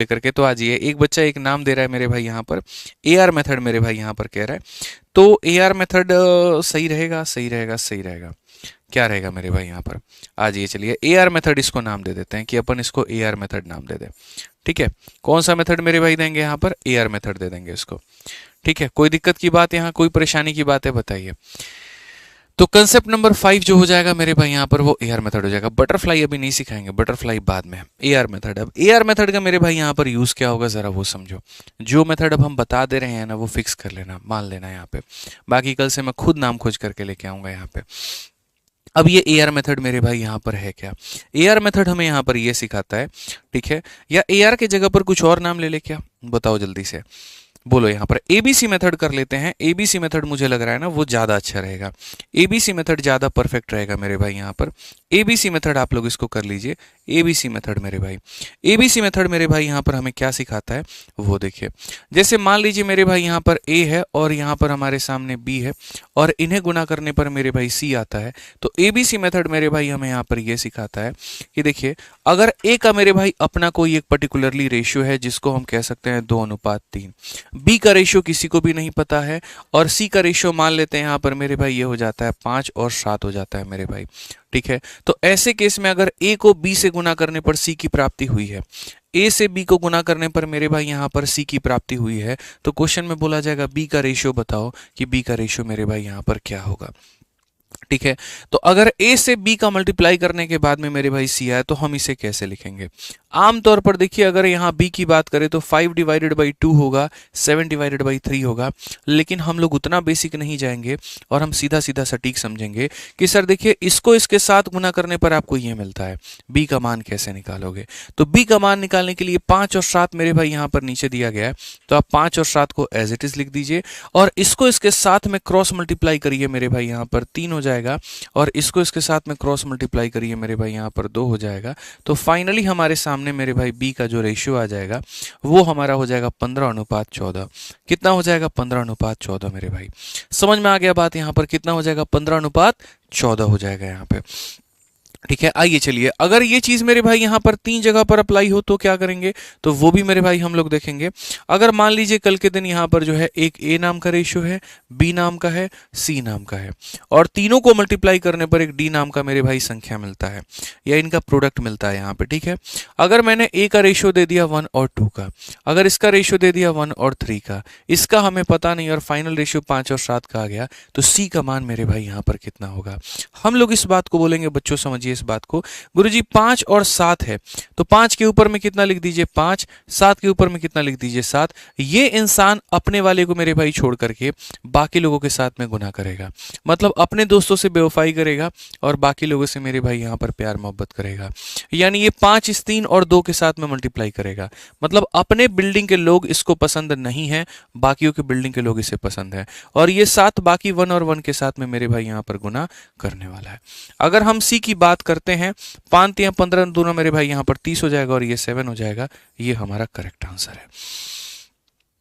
लेकर के। तो आज ये एक बच्चा एक नाम दे रहा है मेरे भाई यहाँ पर, AR मेथड मेरे भाई यहाँ पर कह रहा है। तो AR मेथड सही रहेगा, सही रहेगा, सही रहेगा, क्या रहेगा मेरे भाई यहाँ पर? आज ये चलिए AR मेथड इसको नाम दे देते हैं कि अपन इसको AR मेथड नाम दे दें। ठीक है, कौन सा मेथड मेरे भाई देंगे यहाँ पर? AR मेथड दे देंगे इसको। ठीक है, कोई दिक्कत की बात यहाँ, कोई परेशानी की बात है बताइए। तो कंसेप्ट नंबर 5 जो हो जाएगा मेरे भाई यहाँ पर वो AR मेथड हो जाएगा। बटरफ्लाई अभी नहीं सिखाएंगे, बटरफ्लाई बाद में, AR मेथड। अब AR मेथड का मेरे भाई यहाँ पर यूज क्या होगा जरा वो समझो। जो मेथड अब हम बता दे रहे हैं ना वो फिक्स कर लेना, मान लेना यहाँ पे। बाकी कल से मैं खुद नाम खोज करके लेके आऊंगा यहाँ पे। अब ये AR मेथड मेरे भाई यहाँ पर है क्या? AR मेथड हमें यहाँ पर ये सिखाता है, ठीक है, या AR के जगह पर कुछ और नाम ले ले क्या? बताओ जल्दी से बोलो। यहाँ पर ABC मेथड कर लेते हैं। ABC मेथड मुझे लग रहा है ना वो ज़्यादा अच्छा रहेगा। ABC मेथड ज़्यादा परफेक्ट रहेगा मेरे भाई यहाँ पर। ABC मेथड आप लोग इसको कर लीजिए। ABC मेथड मेरे भाई, ABC मेथड मेरे भाई यहाँ पर हमें क्या सिखाता है वो देखिए। जैसे मान लीजिए मेरे भाई यहाँ पर A है और यहाँ पर हमारे सामने B है और इन्हें गुना करने पर मेरे भाई C आता है। तो ABC मेथड मेरे भाई हमें यहाँ पर ये सिखाता है कि देखिए, अगर A का मेरे भाई अपना कोई एक पर्टिकुलरली रेशियो है जिसको हम कह सकते हैं 2:3, B का रेशियो किसी को भी नहीं पता है और C का रेशियो मान लेते हैं यहाँ पर मेरे भाई ये हो जाता है 5 और 7 हो जाता है मेरे भाई। ठीक है, तो ऐसे केस में अगर A को B से गुना करने पर C की प्राप्ति हुई है, A से B को गुना करने पर मेरे भाई यहाँ पर C की प्राप्ति हुई है, तो क्वेश्चन में बोला जाएगा B का रेशियो बताओ कि B का रेशियो मेरे भाई यहाँ पर क्या होगा। ठीक है, तो अगर A से B का मल्टीप्लाई करने के बाद में मेरे भाई C आया तो हम इसे कैसे लिखेंगे? आमतौर पर देखिए, अगर यहाँ B की बात करें तो 5/2 होगा, 7/3 होगा, लेकिन हम लोग उतना बेसिक नहीं जाएंगे और हम सीधा सीधा सटीक समझेंगे कि सर देखिए इसको इसके साथ गुना करने पर आपको ये मिलता है, B का मान कैसे निकालोगे? तो B का मान निकालने के लिए 5 और 7 मेरे भाई यहाँ पर नीचे दिया गया है, तो आप 5 और 7 को एज इट इज लिख दीजिए और इसको इसके साथ में क्रॉस मल्टीप्लाई करिए मेरे भाई यहाँ पर 3 हो जाएगा और इसको इसके साथ में क्रॉस मल्टीप्लाई करिए मेरे भाई यहाँ पर 2 हो जाएगा। तो फाइनली हमारे सामने मेरे भाई B का जो रेशियो आ जाएगा वो हमारा हो जाएगा 15:14। कितना हो जाएगा? 15:14 मेरे भाई। समझ में आ गया बात? यहाँ पर कितना हो जाएगा? 15:14 हो जाएगा यहाँ पे। ठीक है, आइए चलिए, अगर ये चीज मेरे भाई यहाँ पर 3 जगह पर अप्लाई हो तो क्या करेंगे? तो वो भी मेरे भाई हम लोग देखेंगे। अगर मान लीजिए कल के दिन यहाँ पर जो है एक A नाम का रेशियो है, B नाम का है, C नाम का है और तीनों को मल्टीप्लाई करने पर एक D नाम का मेरे भाई संख्या मिलता है या इनका प्रोडक्ट मिलता है यहाँ पे। ठीक है, अगर मैंने A का रेशियो दे दिया 1 और 2 का, अगर इसका रेशियो दे दिया 1 और 3 का, इसका हमें पता नहीं और फाइनल रेशियो 5 और 7 का आ गया, तो C का मान मेरे भाई यहाँ पर कितना होगा? हम लोग इस बात को बोलेंगे, बच्चों समझिए इस बात को, गुरुजी 5 और 7 है तो 5 के ऊपर में कितना लिख दीजिए? 5, 7 के ऊपर में कितना लिख दीजिए? 7। ये इंसान अपने वाले को मेरे भाई छोड़ करके बाकी लोगों के साथ में गुना करेगा, मतलब अपने दोस्तों से बेवफाई करेगा और बाकी लोगों से मेरे भाई यहाँ पर प्यार मोहब्बत करेगा। यानी ये 5 इस 3 और 2 के साथ में मल्टीप्लाई करेगा, मतलब अपने बिल्डिंग के लोग इसको पसंद नहीं है, बाकियों के बिल्डिंग के लोग इसे पसंद है, और ये 7 बाकी 1 और 1 के साथ में मेरे भाई यहाँ पर गुना करने वाला है। अगर हम C की बात करते हैं, 5 या 15 दोनों मेरे भाई यहाँ पर 30 हो जाएगा और ये 7 हो जाएगा। ये हमारा करेक्ट आंसर है।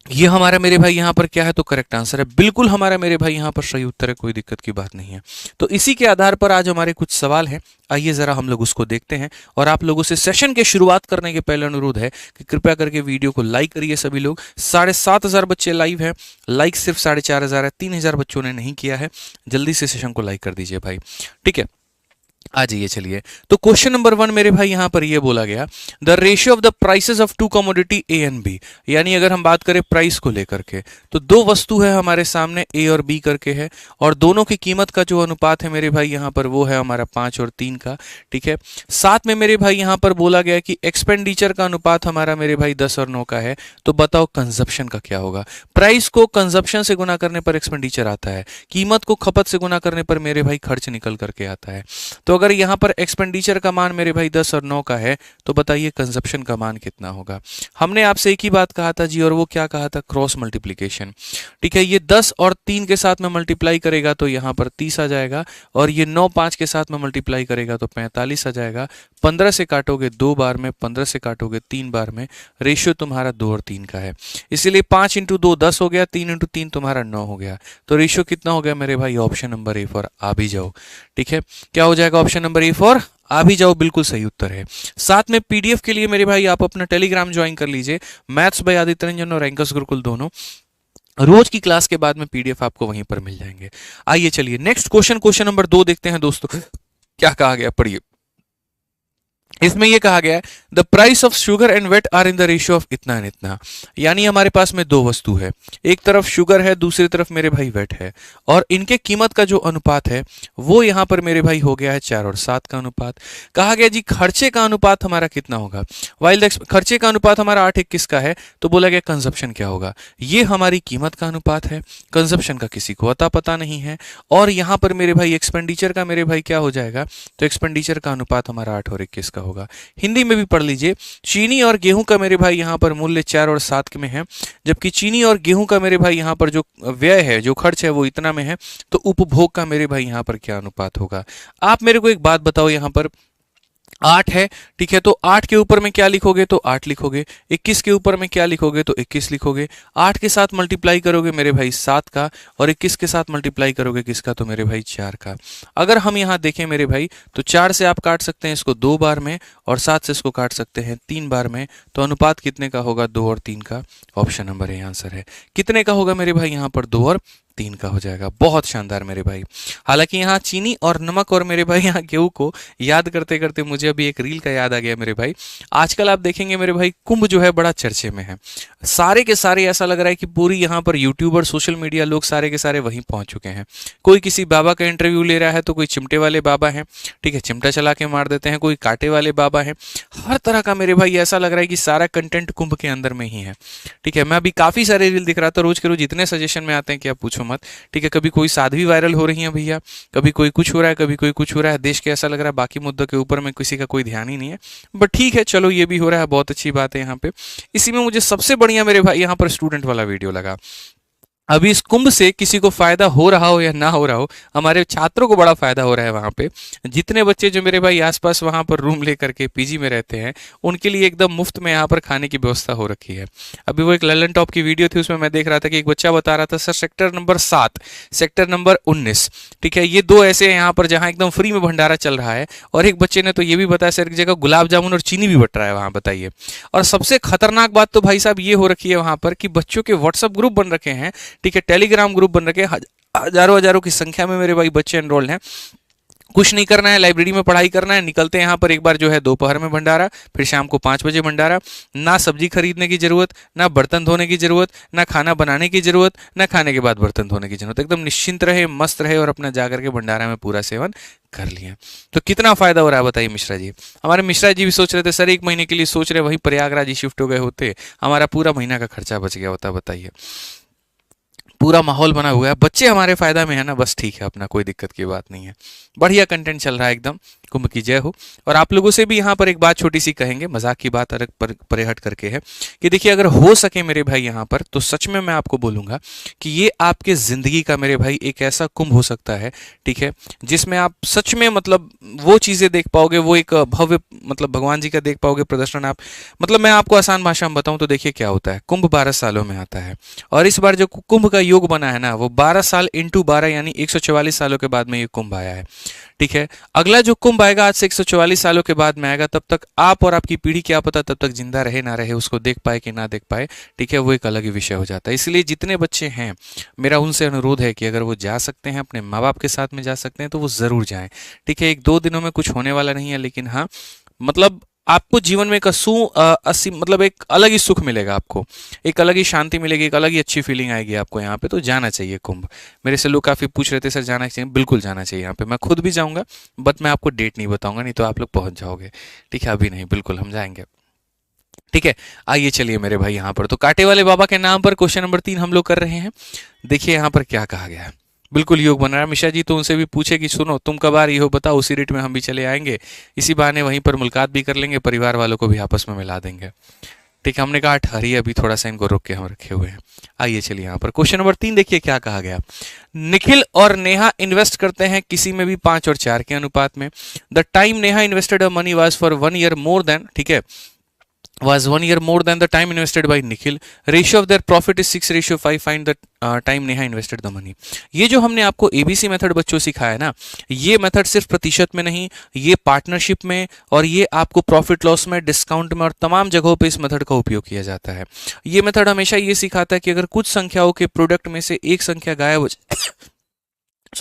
ये हमारा मेरे भाई यहाँ पर क्या है? तो करेक्ट आंसर है, बिल्कुल हमारा मेरे भाई यहाँ पर सही उत्तर है, कोई दिक्कत की बात नहीं है। तो इसी के आधार पर आज हमारे कुछ सवाल हैं, आइए जरा हम लोग उसको देखते हैं। और आप लोगों से सेशन के शुरुआत करने के पहले अनुरोध है कि कृपया करके वीडियो को लाइक करिए सभी लोग। 7,500 बच्चे लाइव हैं, लाइक सिर्फ 4,500 है, 3,000 बच्चों ने नहीं किया है। जल्दी से सेशन को लाइक कर दीजिए भाई। ठीक है, आ जाइए चलिए। तो क्वेश्चन नंबर 1 मेरे भाई यहां पर ये बोला गया, the ratio of the prices of two commodity A and B। यानी अगर हम बात करें प्राइस को लेकर के, तो दो वस्तु है हमारे सामने A और B करके है, और दोनों की कीमत का जो अनुपात है मेरे भाई यहां पर वो है हमारा 5 और 3 का। ठीक है, साथ में मेरे भाई यहां पर बोला गया कि एक्सपेंडिचर का अनुपात हमारा मेरे भाई 10 और 9 का है। तो बताओ कंजप्शन का क्या होगा? प्राइस को कंजप्शन से गुना करने पर एक्सपेंडिचर आता है, कीमत को खपत से गुना करने पर मेरे भाई खर्च निकल करके आता है। तो अगर यहां पर एक्सपेंडिचर का मान मेरे भाई 10 और 9 का है, तो बताइए कंजप्शन का मान कितना होगा? हमने आपसे एक ही बात कहा था जी, और वो क्या कहा था? Cross multiplication. ठीक है, ये 10 और 3 के साथ में मल्टीप्लाई करेगा तो यहां पर 30 आ जाएगा, और ये 9 5 के साथ में मल्टीप्लाई करेगा तो 45 आ जाएगा। 15 से काटोगे 2 बार में, 15 से काटोगे 3 बार में, रेशियो तुम्हारा 2 और 3 का है। इसीलिए 5 × 2 10 हो गया, 3 × 3 तुम्हारा 9 हो गया। तो रेशियो कितना हो गया मेरे भाई? ऑप्शन नंबर ए पर आ भी जाओ। ठीक है, क्या हो जाएगा? ऑप्शन नंबर ए फॉर आ भी जाओ बिल्कुल सही उत्तर है। साथ में पीडीएफ के लिए मेरे भाई आप अपना टेलीग्राम ज्वाइन कर लीजिए, मैथ्स बाय आदित्य रंजन और रैंकर्स गुरुकुल दोनों। रोज की क्लास के बाद में पीडीएफ आपको वहीं पर मिल जाएंगे। आइए चलिए नेक्स्ट क्वेश्चन, क्वेश्चन नंबर 2 देखते हैं दोस्तों, क्या कहा गया, पढ़िए। इसमें यह कहा गया है the price of sugar and wheat are in the ratio of इतना एंड इतना। यानी हमारे पास में दो वस्तु है, एक तरफ शुगर है, दूसरी तरफ मेरे भाई वेट है, और इनके कीमत का जो अनुपात है वो यहां पर मेरे भाई हो गया है 4 और 7 का अनुपात। कहा गया जी खर्चे का अनुपात हमारा कितना होगा। वाइल खर्चे का अनुपात हमारा 8:21 का है, तो बोला गया कंजप्शन क्या होगा। ये हमारी कीमत का अनुपात है, कंजप्शन का किसी को अता पता नहीं है। और यहां पर मेरे भाई एक्सपेंडिचर का मेरे भाई क्या हो जाएगा, तो एक्सपेंडिचर का अनुपात हमारा 8 और 21 का होगा। हिंदी में भी पढ़ लीजिए, चीनी और गेहूं का मेरे भाई यहां पर मूल्य 4 और 7 में है, जबकि चीनी और गेहूं का मेरे भाई यहां पर जो व्यय है, जो खर्च है वो इतना में है, तो उपभोग का मेरे भाई यहां पर क्या अनुपात होगा। आप मेरे को एक बात बताओ, यहां पर 8 है, ठीक है, तो 8 के ऊपर में क्या लिखोगे, तो 8 लिखोगे। 21 के ऊपर में क्या लिखोगे, तो 21 लिखोगे। 8 के साथ मल्टीप्लाई करोगे मेरे भाई 7 का, और 21 के साथ मल्टीप्लाई करोगे किसका, तो मेरे भाई 4 का। अगर हम यहाँ देखें मेरे भाई, तो 4 से आप काट सकते हैं इसको 2 बार में, और 7 से इसको काट सकते हैं 3 बार में, तो अनुपात कितने का होगा, 2 और 3 का। ऑप्शन नंबर ए आंसर है। कितने का होगा मेरे भाई, यहाँ पर 2 और 3 का हो जाएगा। बहुत शानदार मेरे भाई। हालांकि यहाँ चीनी और नमक और मेरे भाई यहाँ गेहूं को याद करते करते मुझे अभी एक रील का याद आ गया मेरे भाई। आजकल आप देखेंगे मेरे भाई कुंभ जो है बड़ा चर्चे में है, सारे के सारे ऐसा लग रहा है कि पूरी यहाँ पर यूट्यूबर सोशल मीडिया लोग सारे के सारे वहीं पहुंच चुके हैं। कोई किसी बाबा का इंटरव्यू ले रहा है, तो कोई चिमटे वाले बाबा हैं, ठीक है, चिमटा चला के मार देते हैं, कोई कांटे वाले बाबा हैं, हर तरह का मेरे भाई ऐसा लग रहा है कि सारा कंटेंट कुंभ के अंदर में ही है। ठीक है, मैं अभी काफी सारे रील दिख रहा था, रोज के रोज इतने सजेशन में आते हैं कि आप पूछो मत। ठीक है, कभी कोई साध्वी वायरल हो रही है भैया, कभी कोई कुछ हो रहा है, कभी कोई कुछ हो रहा है, देश के ऐसा लग रहा है बाकी मुद्दों के ऊपर में किसी का कोई ध्यान ही नहीं है। बट ठीक है, चलो ये भी हो रहा है, बहुत अच्छी बात है। यहाँ पे इसी में मुझे सबसे बढ़िया मेरे भाई यहाँ पर स्टूडेंट वाला वीडियो लगा। अभी इस कुंभ से किसी को फायदा हो रहा हो या ना हो रहा हो, हमारे छात्रों को बड़ा फायदा हो रहा है। वहां पे जितने बच्चे जो मेरे भाई आसपास वहां पर रूम लेकर के पीजी में रहते हैं, उनके लिए एकदम मुफ्त में यहाँ पर खाने की व्यवस्था हो रखी है। अभी वो एक ललन टॉप की वीडियो थी, उसमें मैं देख रहा था कि एक बच्चा बता रहा था, sir sector number 7, sector number 19, ठीक है, ये दो ऐसे हैं यहाँ पर जहाँ एकदम फ्री में भंडारा चल रहा है। और एक बच्चे ने तो ये भी बताया सर, एक जगह गुलाब जामुन और चीनी भी बट रहा है वहां, बताइए। और सबसे खतरनाक बात तो भाई साहब ये हो रखी है वहां पर कि बच्चों के व्हाट्सएप ग्रुप बन रखे हैं, ठीक है, टेलीग्राम ग्रुप बन रखे हैं, हजारों हजारों की संख्या में मेरे भाई बच्चे एनरोल्ड हैं। कुछ नहीं करना है, लाइब्रेरी में पढ़ाई करना है, निकलते हैं यहाँ पर एक बार जो है दोपहर में भंडारा, फिर शाम को 5 बजे भंडारा। ना सब्जी खरीदने की जरूरत, ना बर्तन धोने की जरूरत, ना खाना बनाने की जरूरत, ना खाने के बाद बर्तन धोने की जरूरत। एकदम निश्चिंत रहे, मस्त रहे और अपना जाकर के भंडारा में पूरा सेवन कर लिया। तो कितना फायदा हो रहा है बताइए मिश्रा जी। हमारे मिश्रा जी भी सोच रहे थे सर, 1 महीने के लिए सोच रहे, वहीं प्रयागराज ही शिफ्ट हो गए होते, हमारा पूरा महीना का खर्चा बच गया होता, बताइए। पूरा माहौल बना हुआ है, बच्चे हमारे फायदा में है ना, बस ठीक है, अपना कोई दिक्कत की बात नहीं है। बढ़िया कंटेंट चल रहा है एकदम, कुंभ की जय हो। और आप लोगों से भी यहाँ पर एक बात छोटी सी कहेंगे, मजाक की बात अलग परे हट करके है, कि देखिए अगर हो सके मेरे भाई यहाँ पर, तो सच में मैं आपको बोलूंगा कि ये आपके जिंदगी का मेरे भाई एक ऐसा कुंभ हो सकता है, ठीक है, जिसमें आप सच में मतलब वो चीजें देख पाओगे, वो एक भव्य मतलब भगवान जी का देख पाओगे प्रदर्शन आप। मतलब मैं आपको आसान भाषा में बताऊं तो देखिए क्या होता है, कुंभ 12 सालों में आता है, और इस बार जो कुंभ का योग बना है ना, वो 12 साल इंटू 12 यानी 144 सालों के बाद में ये कुंभ आया है। ठीक है, अगला जो कुंभ आएगा आज से 144 सालों के बाद में आएगा, तब तक आप और आपकी पीढ़ी क्या पता तब तक जिंदा रहे ना रहे, उसको देख पाए कि ना देख पाए, ठीक है, वो एक अलग ही विषय हो जाता है। इसलिए जितने बच्चे हैं, मेरा उनसे अनुरोध है कि अगर वो जा सकते हैं, अपने माँ बाप के साथ में जा सकते हैं, तो वो जरूर जाएं। ठीक है, 1-2 दिनों में कुछ होने वाला नहीं है, लेकिन हाँ मतलब आपको जीवन में एक मतलब एक अलग ही सुख मिलेगा, आपको एक अलग ही शांति मिलेगी, एक अलग ही अच्छी फीलिंग आएगी आपको यहाँ पे। तो जाना चाहिए कुंभ। मेरे से लोग काफी पूछ रहे थे सर जाना चाहिए, बिल्कुल जाना चाहिए यहाँ पे। मैं खुद भी जाऊंगा, बट मैं आपको डेट नहीं बताऊंगा, नहीं तो आप लोग पहुंच जाओगे। ठीक है, अभी नहीं, बिल्कुल हम जाएंगे। ठीक है, आइए चलिए मेरे भाई यहाँ पर तो कांटे वाले बाबा के नाम पर क्वेश्चन नंबर 3 हम लोग कर रहे हैं। देखिए यहाँ पर क्या कहा गया है, बिल्कुल योग बन रहा है। मिश्रा जी तो उनसे भी पूछे कि सुनो तुम कब आ रही हो बताओ, उसी रेट में हम भी चले आएंगे, इसी बहाने वहीं पर मुलाकात भी कर लेंगे, परिवार वालों को भी आपस में मिला देंगे। ठीक है, हमने कहा ठहरिए, अभी थोड़ा सा इनको रोक के हम रखे हुए हैं। आइए चलिए यहाँ पर क्वेश्चन नंबर 3 देखिए क्या कहा गया। निखिल और नेहा इन्वेस्ट करते हैं किसी में भी 5 और 4 के अनुपात में। The time Neha invested money was for 1 year more than, ठीक है, was 1 year more than the time invested by Nikhil. Ratio of their profit is 6:5. Find the time Neha invested the money. ये जो हमने आपको एबीसी मेथड बच्चों सिखाया ना, ये मेथड सिर्फ प्रतिशत में नहीं, ये पार्टनरशिप में और ये आपको प्रॉफिट लॉस में, डिस्काउंट में और तमाम जगहों पे इस मेथड का उपयोग किया जाता है। ये मेथड हमेशा ये सिखाता है कि अगर कुछ संख्याओं के प्रोडक्ट में से एक संख्या गायब हो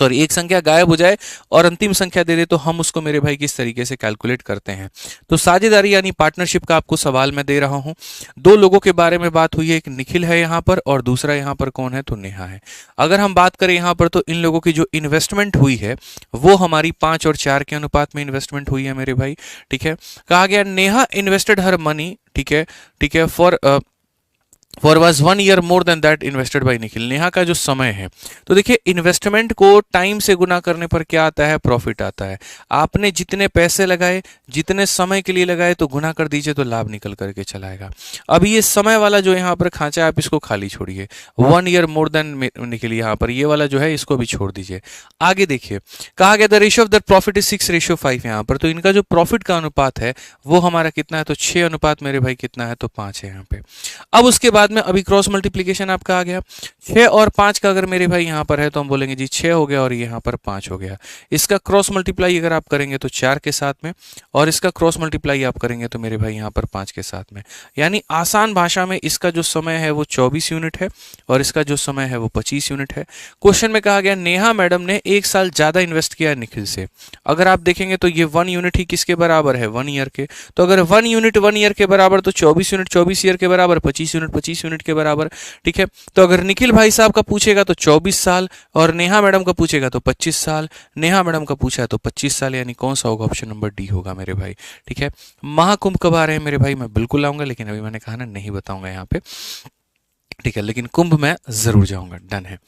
एक संख्या गायब हो जाए और अंतिम संख्या दे दे तो हम उसको मेरे भाई किस तरीके से कैलकुलेट करते हैं। तो साझेदारी यानी पार्टनरशिप का आपको सवाल मैं दे रहा हूं। दो लोगों के बारे में बात हुई है, एक निखिल है यहाँ पर और दूसरा यहाँ पर कौन है, तो नेहा है। अगर हम बात करें यहाँ पर तो इन लोगों की जो इन्वेस्टमेंट हुई है वो हमारी 5 और 4 के अनुपात में इन्वेस्टमेंट हुई है मेरे भाई। ठीक है, कहा गया नेहा इन्वेस्टेड हर मनी, ठीक है, for was 1 year more than that invested by Nikhil. Neha का जो समय है, तो देखिए इन्वेस्टमेंट को टाइम से गुना करने पर क्या आता है, प्रॉफिट आता है। आपने जितने पैसे लगाए, जितने समय के लिए लगाए, तो गुना कर दीजिए तो लाभ निकल करके चलाएगा। अब ये समय वाला जो यहाँ पर खांचा है आप इसको खाली छोड़िए, 1 year मोर देन निखिल, यहाँ पर ये वाला जो है इसको भी छोड़ दीजिए। आगे देखिए, कहा गया the ratio of that profit is 6:5 यहाँ पर, तो इनका जो प्रॉफिट का अनुपात है वो हमारा कितना है, तो 6 अनुपात मेरे भाई कितना है, तो 5 है यहाँ पे। अब उसके बाद में अभी क्रॉस मल्टीप्लीकेशन आपका आ गया, 6 और 5 का अगर मेरे भाई यहाँ पर है तो हम बोलेंगे जी 6 हो गया और यहाँ पर 5 हो गया। इसका क्रॉस मल्टीप्लाई अगर आप करेंगे तो 4 के साथ में, और इसका क्रॉस मल्टीप्लाई आप करेंगे तो मेरे भाई यहाँ पर 5 के साथ में। यानी आसान भाषा में इसका जो समय है वो 24 यूनिट है और इसका जो समय है वो 25 यूनिट है। क्वेश्चन में कहा गया नेहा मैडम ने 1 साल ज्यादा इन्वेस्ट किया है निखिल से। अगर आप देखेंगे तो ये 1 यूनिट ही किसके बराबर है, 1 ईयर के। तो अगर 1 यूनिट 1 ईयर के बराबर तो 24 यूनिट 24 ईयर के बराबर, 25 यूनिट 25 यूनिट के बराबर। ठीक है, तो अगर निखिल भाई साहब का पूछेगा तो 24 साल और नेहा मैडम का पूछेगा तो 25 साल। नेहा मैडम का पूछा है तो 25 साल, यानी कौन सा होगा, ऑप्शन नंबर डी होगा मेरे भाई। ठीक है, महाकुंभ कब आ रहे हैं मेरे भाई, मैं बिल्कुल आऊंगा, लेकिन अभी मैंने कहा ना नहीं बताऊंगा यहाँ पे। ठीक है, लेकिन कुंभ में जरूर जाऊंगा, डन है।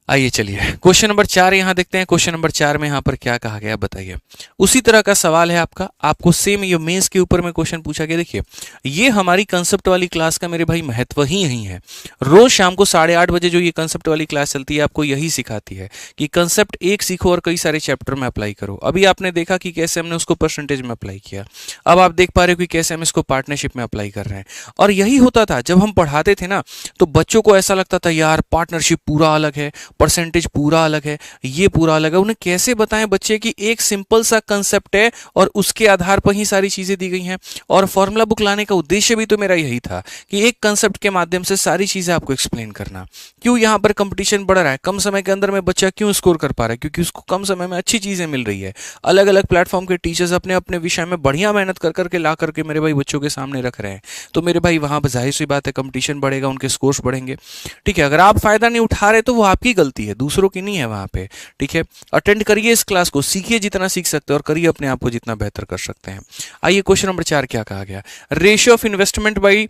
आइए चलिए क्वेश्चन नंबर 4 यहाँ देखते हैं। क्वेश्चन नंबर 4 में यहाँ पर क्या कहा गया बताइए। उसी तरह का सवाल है आपका, आपको सेम ये मेंस के ऊपर में क्वेश्चन पूछा गया। देखिए ये हमारी कंसेप्ट वाली क्लास का मेरे भाई महत्व ही यही है। रोज शाम को 8:30 बजे जो ये कंसेप्ट वाली क्लास चलती है आपको यही सिखाती है कि कंसेप्ट एक सीखो और कई सारे चैप्टर में अप्लाई करो। अभी आपने देखा कि कैसे हमने उसको परसेंटेज में अप्लाई किया, अब आप देख पा रहे हो कि कैसे हम इसको पार्टनरशिप में अप्लाई कर रहे हैं। और यही होता था जब हम पढ़ाते थे ना, तो बच्चों को ऐसा लगता था यार पार्टनरशिप पूरा अलग है, परसेंटेज पूरा अलग है, ये पूरा अलग है। उन्हें कैसे बताएं बच्चे कि एक सिंपल सा कंसेप्ट है और उसके आधार पर ही सारी चीजें दी गई हैं। और फॉर्मूला बुक लाने का उद्देश्य भी तो मेरा यही था कि एक कंसेप्ट के माध्यम से सारी चीजें आपको एक्सप्लेन करना। क्यों यहाँ पर कंपटीशन बढ़ रहा है, कम समय के अंदर में बच्चा क्यों स्कोर कर पा रहा है, क्योंकि उसको कम समय में अच्छी चीजें मिल रही है। अलग अलग प्लेटफॉर्म के टीचर्स अपने अपने विषय में बढ़िया मेहनत कर करके ला करके मेरे भाई बच्चों के सामने रख रहे हैं। तो मेरे भाई वहां पर जाहिर सी बात है कंपटीशन बढ़ेगा, उनके स्कोर्स बढ़ेंगे। ठीक है, अगर आप फायदा नहीं उठा रहे तो वो आपकी गलती है, दूसरों की नहीं है वहां पे। ठीक है, अटेंड करिए इस क्लास को, सीखिए जितना सीख सकते हैं और करिए अपने आप को जितना बेहतर कर सकते हैं। आइए क्वेश्चन नंबर 4 क्या कहा गया, रेशियो ऑफ इन्वेस्टमेंट बाई,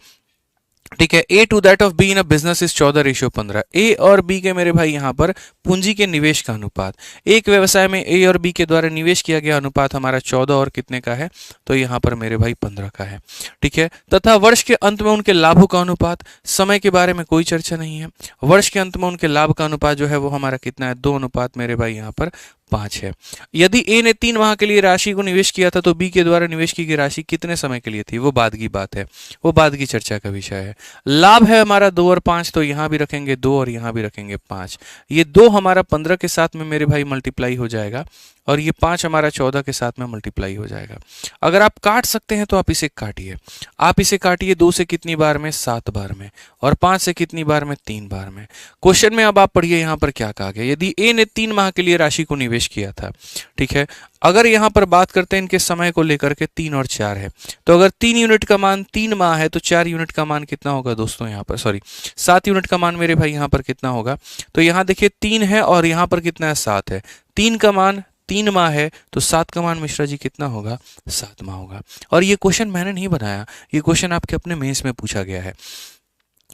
ठीक है, A to that of B in a business is 14:15। A और बी के मेरे भाई यहाँ पर पूंजी के निवेश का अनुपात, एक व्यवसाय में ए और बी के द्वारा निवेश किया गया अनुपात हमारा 14 और कितने का है, तो यहाँ पर मेरे भाई 15 का है। ठीक है, तथा वर्ष के अंत में उनके लाभों का अनुपात, समय के बारे में कोई चर्चा नहीं है। वर्ष के अंत में उनके लाभ का अनुपात जो है वो हमारा कितना है, 2 अनुपात मेरे भाई यहाँ पर 5 है। यदि ए ने 3 माह के लिए राशि को निवेश किया था तो बी के द्वारा निवेश की गई राशि कितने समय के लिए थी, वो बाद की बात है, वो बाद की चर्चा का विषय है। लाभ है हमारा 2 और 5, तो यहां भी रखेंगे 2 और यहां भी रखेंगे 5। ये 2 हमारा 15 के साथ में मेरे भाई मल्टीप्लाई हो जाएगा और ये 5 हमारा 14 के साथ में मल्टीप्लाई हो जाएगा। अगर आप काट सकते हैं तो आप इसे काटिए, आप इसे काटिए 2 से कितनी बार में, 7 बार में, और 5 से कितनी बार में, 3 बार में। क्वेश्चन में अब आप पढ़िए यहाँ पर क्या कहा गया। यदि ए ने 3 माह के लिए राशि को निवेश किया था, ठीक है, अगर यहाँ पर बात करते हैं इनके समय को लेकर के 3 और 4 है, तो अगर 3 यूनिट का मान 3 माह है तो 4 यूनिट का मान कितना होगा दोस्तों, यहाँ पर 7 यूनिट का मान मेरे भाई यहाँ पर कितना होगा। तो यहाँ देखिए 3 है और यहाँ पर कितना है, 7 है। 3 का मान 3 माह है तो 7 का मान मिश्रा जी कितना होगा, 7 माह होगा। और ये क्वेश्चन मैंने नहीं बनाया, ये क्वेश्चन आपके अपने मेंस में पूछा गया है।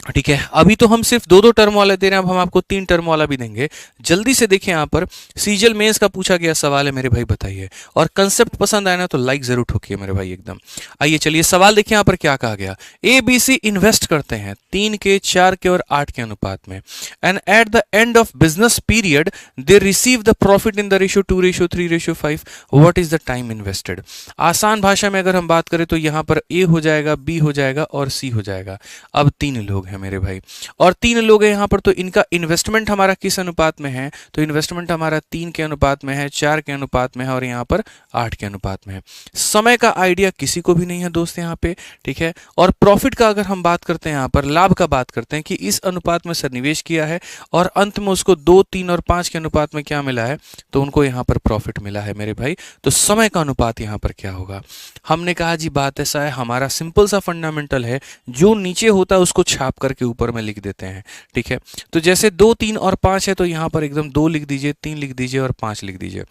ठीक है, अभी तो हम सिर्फ दो दो टर्म वाला दे रहे हैं, अब हम आपको तीन टर्म वाला भी देंगे। जल्दी से देखिए यहाँ पर सीजल मेंस का पूछा गया सवाल है मेरे भाई, बताइए। और कंसेप्ट पसंद आया ना तो लाइक जरूर ठोकिए मेरे भाई एकदम। आइए चलिए सवाल देखिए यहाँ पर क्या कहा गया। ए बी सी इन्वेस्ट करते हैं 3 के, 4 के और 8 के अनुपात में, and at the end of business period they receive the profit in the ratio 2:3:5। What is the time invested. आसान भाषा में अगर हम बात करें तो यहाँ पर ए हो जाएगा, बी हो जाएगा और सी हो जाएगा। अब तीन लोग हैं मेरे भाई, और तीन लोग हैं यहाँ पर, तो इनका इन्वेस्टमेंट हमारा किस अनुपात में है, तो इन्वेस्टमेंट हमारा 3 के अनुपात में है, 4 के अनुपात में है और यहाँ पर 8 के अनुपात में है। समय का आइडिया किसी को भी नहीं है दोस्त यहाँ पे, ठीक है। और प्रॉफिट का अगर हम बात करते हैं, यहाँ पर लाभ का बात करते हैं कि इस अनुपात में सर निवेश किया है और अंत में उसको 2, 3 और 5 के अनुपात में क्या मिला है, तो उनको यहाँ पर प्रॉफिट मिला है मेरे भाई। तो समय का अनुपात यहाँ पर क्या होगा। हमने कहा जी बात ऐसा है, हमारा सिंपल सा फंडामेंटल है, जो नीचे होता है उसको छाप करके ऊपर में लिख देते हैं, ठीक है। तो जैसे 2, 3 और 5 है तो यहाँ पर एकदम 2 लिख दीजिए, 3 लिख दीजिए और 5 लिख दीजिए।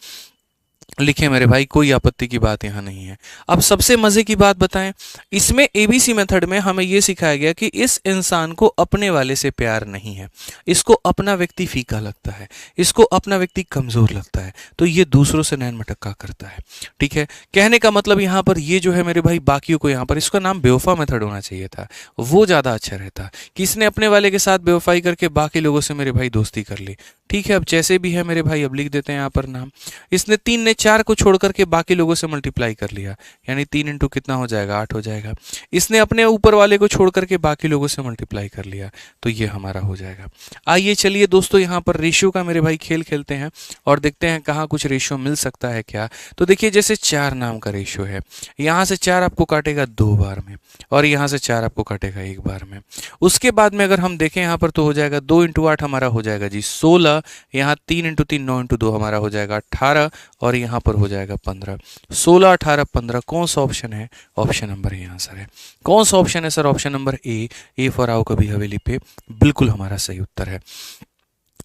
लिखे मेरे भाई, कोई आपत्ति की बात यहाँ नहीं है। अब सबसे मजे की बात बताएं, इसमें एबीसी मेथड में हमें यह सिखाया गया कि इस इंसान को अपने वाले से प्यार नहीं है, इसको अपना व्यक्ति फीका लगता है, इसको अपना व्यक्ति कमजोर लगता है, तो ये दूसरों से नैन मटक्का करता है, ठीक है। कहने का मतलब यहाँ पर ये जो है मेरे भाई, बाकियों को यहाँ पर इसका नाम बेवफा मेथड होना चाहिए था, वो ज्यादा अच्छा रहता कि इसने अपने वाले के साथ बेवफाई करके बाकी लोगों से मेरे भाई दोस्ती कर ली, ठीक है। अब जैसे भी है मेरे भाई, अब लिख देते हैं यहाँ पर नाम। इसने 3 ने 4 को छोड़ करके बाकी लोगों से मल्टीप्लाई कर लिया, यानी 3 इंटू कितना हो जाएगा, 8 हो जाएगा। इसने अपने ऊपर वाले को छोड़ करके बाकी लोगों से मल्टीप्लाई कर लिया, तो ये हमारा हो जाएगा। आइए चलिए दोस्तों यहाँ पर रेशियो का मेरे भाई खेल खेलते हैं और देखते हैं कहाँ कुछ रेशियो मिल सकता है क्या। तो देखिए जैसे 4 नाम का रेशियो है, यहाँ से 4 आपको काटेगा 2 बार में और यहाँ से 4 आपको काटेगा 1 बार में। उसके बाद में अगर हम देखें यहाँ पर तो हो जाएगा 2 इंटू 8 हमारा हो जाएगा जी 16, यहाँ 3 इंटू 3 9 इंटू 2 हमारा हो जाएगा 18 और यहाँ पर हो जाएगा 15। 16, 18, 15 कौन सा ऑप्शन है, ऑप्शन नंबर यहाँ सर है। कौन सा ऑप्शन है sir, option number A for आओ कभी हवेली पे, बिल्कुल हमारा सही उत्तर है,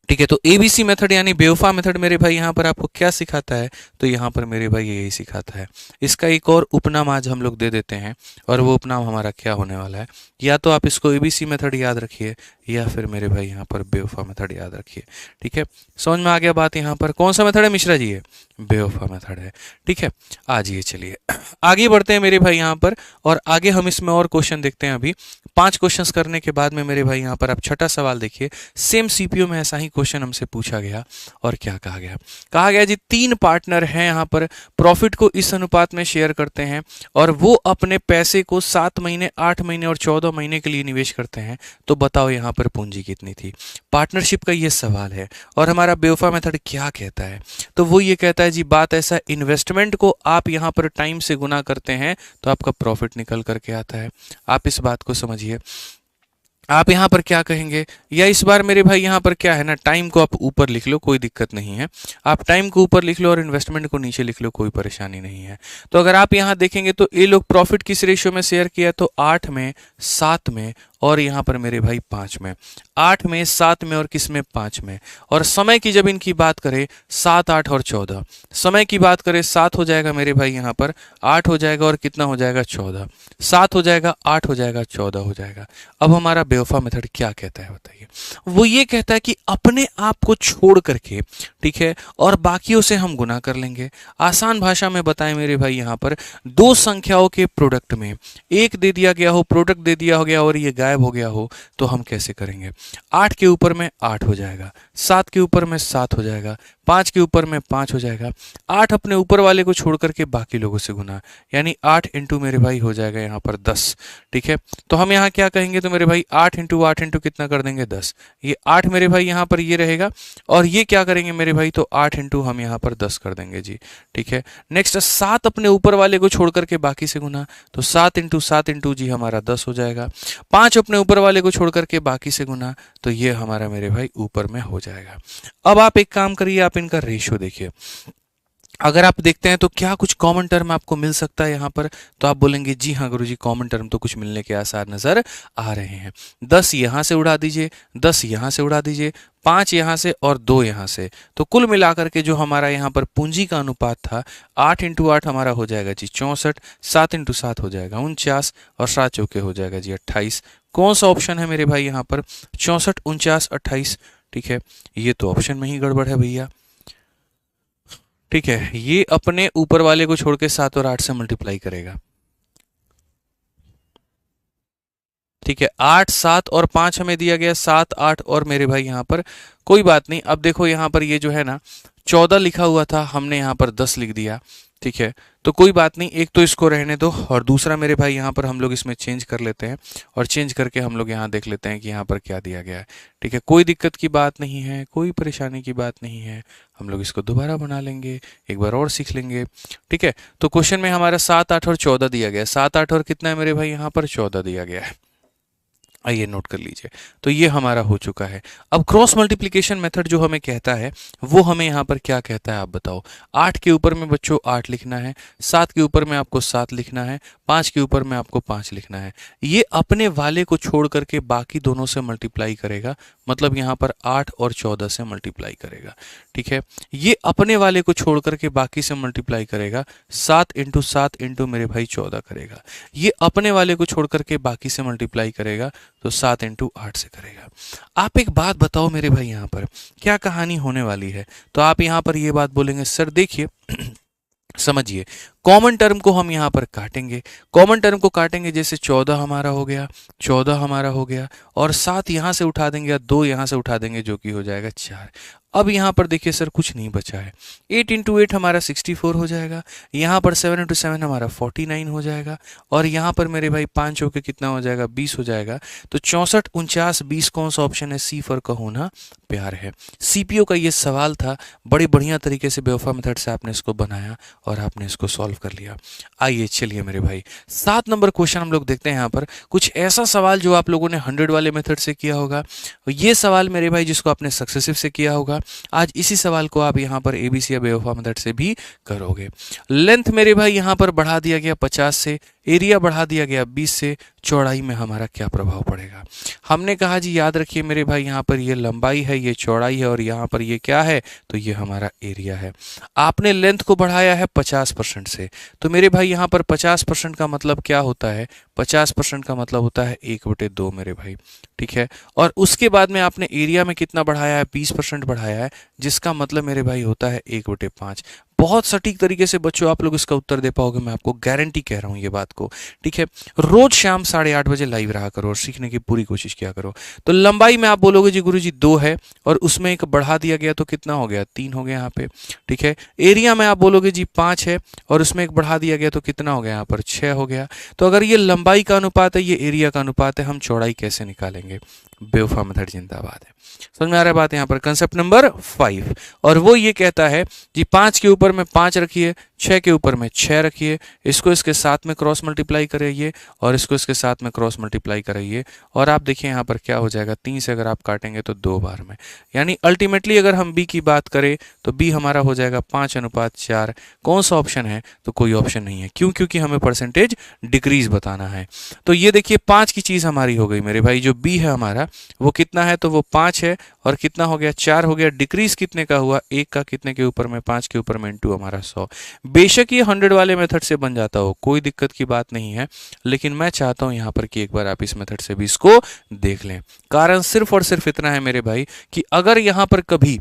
ठीक है। तो एबीसी मेथड यानी बेवफा मेथड मेरे भाई यहाँ पर आपको क्या सिखाता है, तो यहाँ पर मेरे भाई यही सिखाता है। इसका एक और उपनाम आज हम लोग दे देते हैं और वो उपनाम हमारा क्या होने वाला है, या तो आप इसको एबीसी मेथड याद रखिए या फिर मेरे भाई यहाँ पर बेवफा मेथड याद रखिए, ठीक है। समझ में आ गया बात। यहाँ पर कौन सा मेथड है मिश्रा जी, ये बेवफा मेथड है, ठीक है। आज ये चलिए आगे बढ़ते हैं मेरे भाई यहाँ पर, और आगे हम इसमें और क्वेश्चन देखते हैं। अभी 5 क्वेश्चंस करने के बाद में मेरे भाई यहाँ पर आप छठा सवाल देखिए, सेम सीपीयू में ऐसा ही क्वेश्चन हमसे पूछा गया और क्या कहा गया। कहा गया जी 3 पार्टनर हैं यहाँ पर, प्रॉफिट को इस अनुपात में शेयर करते हैं और वो अपने पैसे को 7 महीने, 8 महीने और 14 महीने के लिए निवेश करते हैं, तो बताओ यहाँ पर पूंजी कितनी थी। पार्टनरशिप का ये सवाल है और हमारा बेवफा मेथड क्या कहता है, तो वो ये कहता है जी बात ऐसा, इन्वेस्टमेंट को आप यहाँ पर टाइम से गुना करते हैं तो आपका प्रॉफिट निकल करके आता है। आप इस बात को समझिए। आप यहाँ पर क्या कहेंगे, या इस बार मेरे भाई यहाँ पर क्या है ना, टाइम को आप ऊपर लिख लो, कोई दिक्कत नहीं है। आप टाइम को ऊपर लिख लो और इन्वेस्टमेंट को नीचे लिख लो, कोई परेशानी नहीं है। तो अगर आप यहाँ देखेंगे तो ये लोग प्रॉफिट किस रेशियो में शेयर किया, तो 8 में, 7 में और यहाँ पर मेरे भाई 5 में। 8 में, 7 में और किस में, 5 में। और समय की जब इनकी बात करें 7, 8 और 14, समय की बात करें 7 हो जाएगा मेरे भाई यहाँ पर, 8 हो जाएगा और कितना हो जाएगा 14, 7 हो जाएगा, 8 हो जाएगा, 14 हो जाएगा। अब हमारा बेवफा मेथड क्या कहता है बताइए, वो ये कहता है कि अपने आप को छोड़ करके, ठीक है, और बाकियों से हम गुना कर लेंगे। आसान भाषा में बताएं मेरे भाई, यहाँ पर दो संख्याओं के प्रोडक्ट में एक दे दिया गया हो, प्रोडक्ट दे दिया हो गया और ये गायब हो गया हो, तो हम कैसे करेंगे। 8 के ऊपर में 8 हो जाएगा, 7 के ऊपर में 7 हो जाएगा, 5 के ऊपर में 5 हो जाएगा। 8 अपने ऊपर वाले को छोड़ करके बाकी लोगों से गुना, यानी 8 इंटू मेरे भाई हो जाएगा यहाँ पर 10, ठीक है। तो हम यहाँ क्या कहेंगे, तो मेरे भाई 8 इंटू 8 इंटू कितना कर देंगे 10, ये 8 मेरे भाई यहाँ पर ये रहेगा, और ये क्या करेंगे मेरे भाई, तो 8 इंटू हम यहाँ पर 10 कर देंगे जी, ठीक है। नेक्स्ट 7 अपने ऊपर वाले को छोड़ करके बाकी से गुना, तो 7 इंटू 7 इंटू जी हमारा 10 हो जाएगा। 5 अपने ऊपर वाले को छोड़ करके बाकी से गुना, तो ये हमारा मेरे भाई ऊपर में हो जाएगा। अब आप एक काम करिए, आप इनका रेशियो देखिए। अगर आप देखते हैं तो क्या कुछ कॉमन टर्म आपको मिल सकता है यहाँ पर, तो आप बोलेंगे जी हाँ गुरुजी, कॉमन टर्म तो कुछ मिलने के आसार नजर आ रहे हैं। 10 यहाँ से उड़ा दीजिए, 10 यहाँ से उड़ा दीजिए, 5 यहाँ से और 2 यहाँ से, तो कुल मिलाकर के जो हमारा यहाँ पर पूंजी का अनुपात था 8 इंटू 8 हमारा हो जाएगा जी 64, 7 इंटू 7 हो जाएगा 49 और 7 चौके हो जाएगा जी 28। कौन सा ऑप्शन है मेरे भाई यहाँ पर, 64, 49, 28? ठीक है, ये तो ऑप्शन में ही गड़बड़ है भैया। ठीक है, ये अपने ऊपर वाले को छोड़ के 7 और 8 से मल्टीप्लाई करेगा। ठीक है, 8, 7 और 5 हमें दिया गया, 7, 8 और मेरे भाई यहाँ पर कोई बात नहीं। अब देखो यहाँ पर ये जो है ना 14 लिखा हुआ था, हमने यहाँ पर 10 लिख दिया। ठीक है, तो कोई बात नहीं, एक तो इसको रहने दो और दूसरा मेरे भाई यहाँ पर हम लोग इसमें चेंज कर लेते हैं और चेंज करके हम लोग यहाँ देख लेते हैं कि यहाँ पर क्या दिया गया है। ठीक है, कोई दिक्कत की बात नहीं है, कोई परेशानी की बात नहीं है, हम लोग इसको दोबारा बना लेंगे, एक बार और सीख लेंगे। ठीक है, तो क्वेश्चन में हमारा 7, 8 और 14 दिया गया है। 7, 8 और कितना है मेरे भाई यहाँ पर 14 दिया गया है। आइए नोट कर लीजिए, तो ये हमारा हो चुका है। अब क्रॉस मल्टीप्लिकेशन मेथड जो हमें कहता है वो हमें यहाँ पर क्या कहता है आप बताओ। 8 के ऊपर में बच्चों 8 लिखना है, 7 के ऊपर में आपको 7 लिखना है, 5 के ऊपर में आपको 5 लिखना है। ये अपने वाले को छोड़ करके बाकी दोनों से मल्टीप्लाई करेगा, मतलब यहाँ पर 8 और 14 से मल्टीप्लाई करेगा। ठीक है, ये अपने वाले को छोड़ करके बाकी से मल्टीप्लाई करेगा, 7 इंटू 7 इंटू मेरे भाई 14 करेगा। ये अपने वाले को छोड़ करके बाकी से मल्टीप्लाई करेगा, तो 7 इंटू 8 से करेगा। आप एक बात बताओ मेरे भाई यहाँ पर क्या कहानी होने वाली है, तो आप यहाँ पर ये बात बोलेंगे सर देखिए समझिए, कॉमन टर्म को हम यहाँ पर काटेंगे। कॉमन टर्म को काटेंगे, जैसे 14 हमारा हो गया, 14 हमारा हो गया और 7 यहाँ से उठा देंगे या 2 यहाँ से उठा देंगे, जो कि हो जाएगा 4। अब यहाँ पर देखिए सर कुछ नहीं बचा है। 8 इंटू 8 हमारा 64 हो जाएगा, यहाँ पर 7 इंटू 7 हमारा 49 हो जाएगा और यहाँ पर मेरे भाई 5 चौके कितना हो जाएगा 20 हो जाएगा। तो 64, 49, 20 कौन सा ऑप्शन है, सी फॉर का होना प्यार है। सीपीओ का ये सवाल था, बड़े बढ़िया तरीके से बेवफा मेथड से आपने इसको बनाया और आपने इसको सॉल्व कर लिया। आइए चलिए मेरे भाई 7 नंबर क्वेश्चन हम लोग देखते हैं। यहाँ पर कुछ ऐसा सवाल जो आप लोगों ने 100 वाले मेथड से किया होगा, ये सवाल मेरे भाई जिसको आपने सक्सेसिव से किया होगा, आज इसी सवाल को आप यहाँ पर एबीसी या बेवफा मेथड से भी करोगे। लेंथ मेरे भाई यहाँ पर बढ़ा दिया गया 50 से, एरिया बढ़ा दिया गया 20 से, चौड़ाई में हमारा क्या प्रभाव पड़ेगा। हमने कहा जी याद रखिए मेरे भाई यहाँ पर ये लंबाई है, ये चौड़ाई है और यहाँ पर ये क्या है, तो ये हमारा एरिया है। आपने लेंथ को बढ़ाया है 50% से, तो मेरे भाई यहाँ पर 50% का मतलब क्या होता है, 50% का मतलब होता है 1/2 मेरे भाई। ठीक है, और उसके बाद में आपने एरिया में कितना बढ़ाया है, 20% बढ़ाया है, जिसका मतलब मेरे भाई होता है 1/5। बहुत सटीक तरीके से बच्चों आप लोग इसका उत्तर दे पाओगे, मैं आपको गारंटी कह रहा हूँ ये बात को। ठीक है, रोज शाम 8:30 बजे लाइव रहा करो और सीखने की पूरी कोशिश किया करो। तो लंबाई में आप बोलोगे जी गुरुजी 2 है और उसमें एक बढ़ा दिया गया तो कितना हो गया, 3 हो गया यहाँ पे। ठीक है, एरिया में आप बोलोगे जी 5 है और उसमें एक बढ़ा दिया गया तो कितना हो गया, यहाँ पर 6 हो गया। तो अगर ये लंबाई का अनुपात है, ये एरिया का अनुपात है, हम चौड़ाई कैसे निकालेंगे। बेवफा मेथड जिंदाबाद है। समझ में आ रहा है बात यहाँ पर। कंसेप्ट नंबर 5 और वो ये कहता है कि 5 के ऊपर में 5 रखिए, 6 के ऊपर में 6 रखिए, इसको इसके साथ में क्रॉस मल्टीप्लाई कराइए और इसको इसके साथ में क्रॉस मल्टीप्लाई कराइए और आप देखिए यहाँ पर क्या हो जाएगा, 3 से अगर आप काटेंगे तो 2 बार में, यानी अल्टीमेटली अगर हम बी की बात करें तो बी हमारा हो जाएगा 5:4। कौन सा ऑप्शन है, तो कोई ऑप्शन नहीं है। क्यों, क्योंकि हमें परसेंटेज डिक्रीज बताना है। तो ये देखिए 5 की चीज़ हमारी हो गई मेरे भाई, जो बी है हमारा वो कितना है, तो वो 5 है और कितना हो गया 4 हो गया। डिक्रीज कितने का हुआ, 1 का, कितने के ऊपर में 5 के ऊपर में इंटू हमारा 100। बेशक ये 100 वाले मेथड से बन जाता हो, कोई दिक्कत की बात नहीं है, लेकिन मैं चाहता हूं यहाँ पर कि एक बार आप इस मेथड से भी इसको देख लें। कारण सिर्फ और सिर्फ इतना है मेरे भाई कि अगर यहाँ पर कभी,